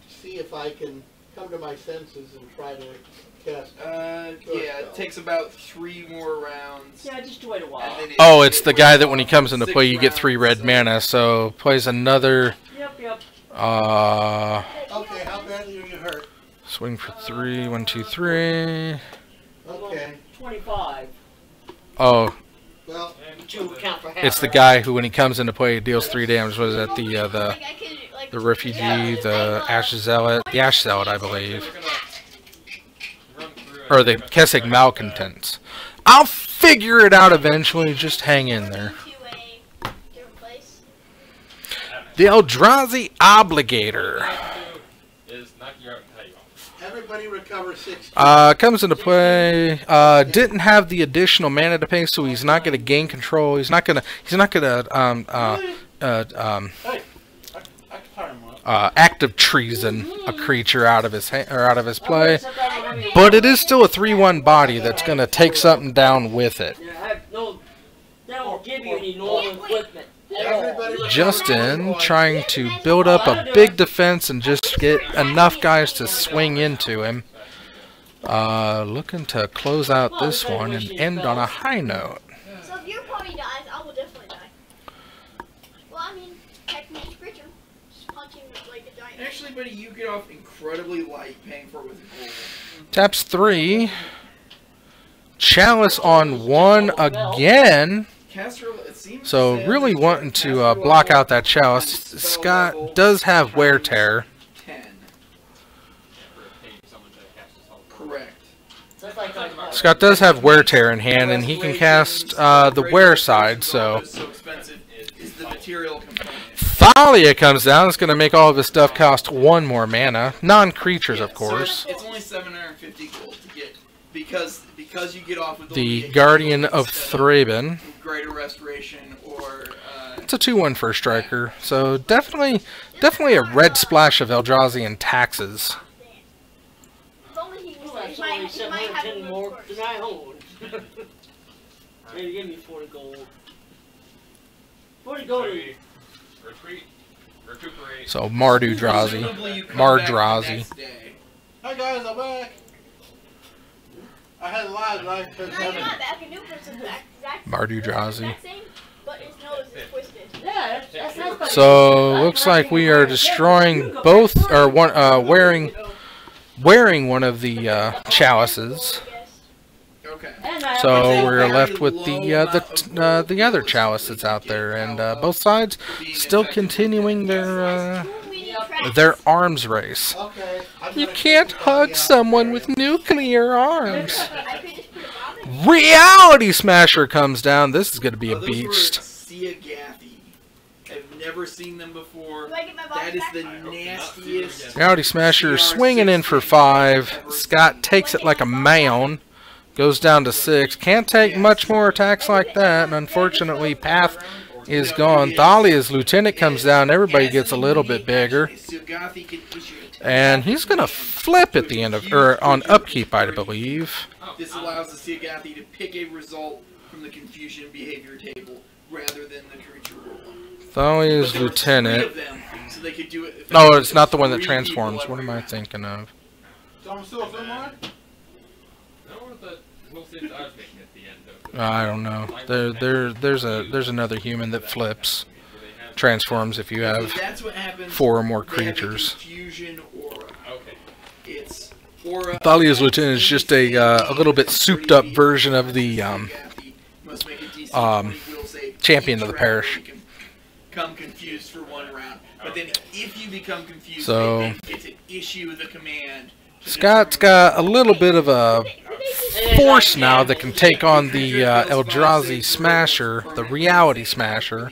to see if I can come to my senses and try to cast. Yeah, it takes about 3 more rounds. Yeah, just wait a while. and then it- Oh, it's the guy that when he comes into 6 play, you get 3 red rounds. mana. So plays another. Yep. Okay, how badly are you hurt? Swing for 3. 1, 2, 3. Okay, 25. Oh, well, To account for half. it's the guy who, when he comes into play, deals 3 damage. Was that the Like, I could, like, the refugee, the Ash Zealot, the Ash Zealot, I believe, Run through it. or the Kessig Malcontents. I'll figure it out eventually. Just hang in there. to a different place. The Eldrazi Obligator. All you have to do is knock you out and tie you off. everybody recover 6. Comes into play. Didn't have the additional mana to pay, so he's not gonna gain control. He's not gonna active treason a creature out of his out of his play. But it is still a 3/1 body that's gonna take something down with it. No, they don't give you any normal equipment. Everybody recover Justin trying to build up a big defense and just get enough guys to swing into him. Looking to close out this one and end on a high note. So if your party dies, I will definitely die. Well, I mean, technique creature. Just punching like a giant. Actually, buddy, you get off incredibly light paying for it with gold. Taps 3. Chalice on 1 again. Caster, it seems So to really say wanting to Caster block level out that Chalice. spell Scott level does have Wear Tear. 10. Paying someone to cast a spell. Correct. Just like Scott does have Wear Tear in hand, and he can cast the Wear side, so... So expensive is the material component. Thalia comes down. It's going to make all of his stuff cost 1 more mana. Non-creatures, of Yeah, course. So it's only 750 gold to get because because you get off with the Guardian of Thraben. Greater Restoration or it's a 2/1 first striker, so definitely a red splash of Eldrazi taxes. That's only 710 more than I own. They give me 40 gold. 40 gold. Retreat. Recuperate. So Mardudrazi. Mardrazi. Hi guys, I'm back. I had a live life till 7. No, you're not back. A new person's back. Mardudrazi. But his nose is twisted. Yeah, that's So looks like we are destroying both, or one, wearing one of the chalices. Okay. So we're left with the other chalice that's out there, and both sides still continuing their arms race. You can't hug someone with nuclear arms. Reality Smasher comes down. This is going to be a beast. I've never seen them before. That is the nastiest. Reality Smasher swinging in for 5. Scott takes it like a mound. Goes down to 6. Can't take much more attacks like that. And unfortunately, Path is gone. Thalia's Lieutenant comes down. Everybody gets a little bit bigger. And he's going to flip at the end of, or on upkeep, I believe. This allows the Siagathi to pick a result from the confusion behavior table rather than the creature rule. Thalia's Lieutenant. So they could do it. No, it's not the one that transforms. What am I thinking of? I don't know. There's another human that flips, transforms if you have 4 or more creatures. Thalia's Lieutenant is just a little bit souped up version of the Champion of the Parish. Become confused for 1 round, but then if you become confused, so they get to issue the command. Scott's got a little bit of a force now that can take on the Eldrazi Smasher, the Reality Smasher,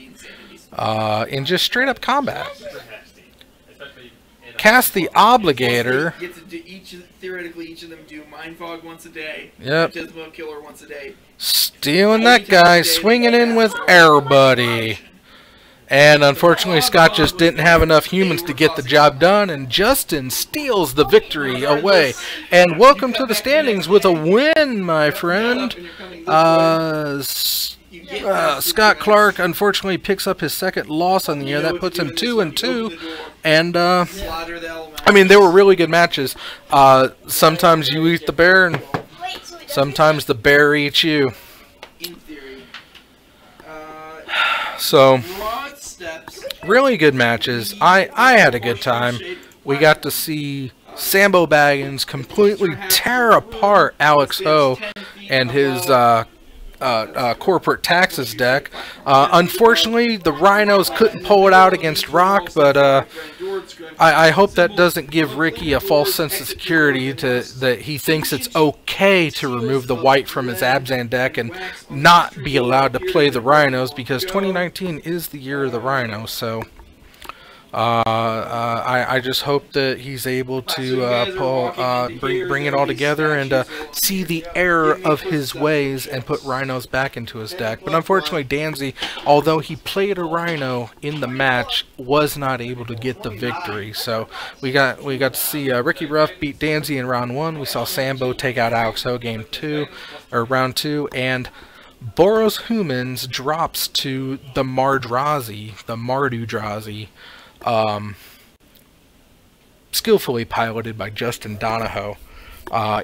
in just straight up combat. Cast the Obligator. Theoretically, each of them do Mind Fog once a day. Yep. Dismal Killer once a day. Stealing that guy, swinging in with Air Buddy. And unfortunately, Scott just didn't have enough humans to get the job done, and Justin steals the victory away. And welcome to the standings with a win, my friend. Scott Clark unfortunately picks up his 2nd loss on the year. That puts him 2-2. And I mean, they were really good matches. Sometimes you eat the bear, and sometimes the bear eats you. So, really good matches. I had a good time. We got to see Sambo Baggins completely tear apart Alex Ho and his corporate taxes deck. Unfortunately, the Rhinos couldn't pull it out against Rock, but I hope that doesn't give Ricky a false sense of security that he thinks it's okay to remove the white from his Abzan deck and not be allowed to play the Rhinos, because 2019 is the year of the Rhino. So I just hope that he's able to bring it all together and see the error of his ways and put Rhinos back into his deck. But unfortunately, Danzy, although he played a Rhino in the match, was not able to get the victory. So we got to see Ricky Ruff beat Danzy in round 1. We saw Sambo take out Alex Ho round 2, and Boros Humans drops to the Mardudrazi. Skillfully piloted by Justin Donahoe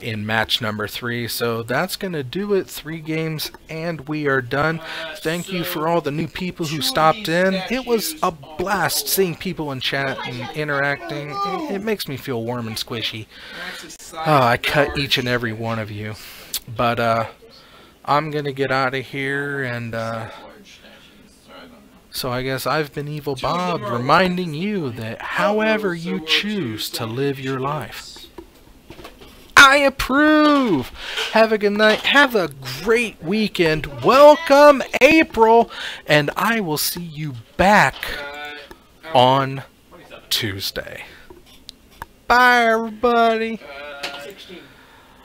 in match number 3. So that's going to do it. 3 games and we are done. Thank you for all the new people who stopped in. It was a blast seeing people in chat and interacting. It makes me feel warm and squishy. I cut each and every one of you. But I'm going to get out of here, and so I guess I've been Evil Bob, reminding you that however you choose to live your life, I approve. Have a good night. Have a great weekend. Welcome April, and I will see you back on Tuesday. Bye, everybody. 16.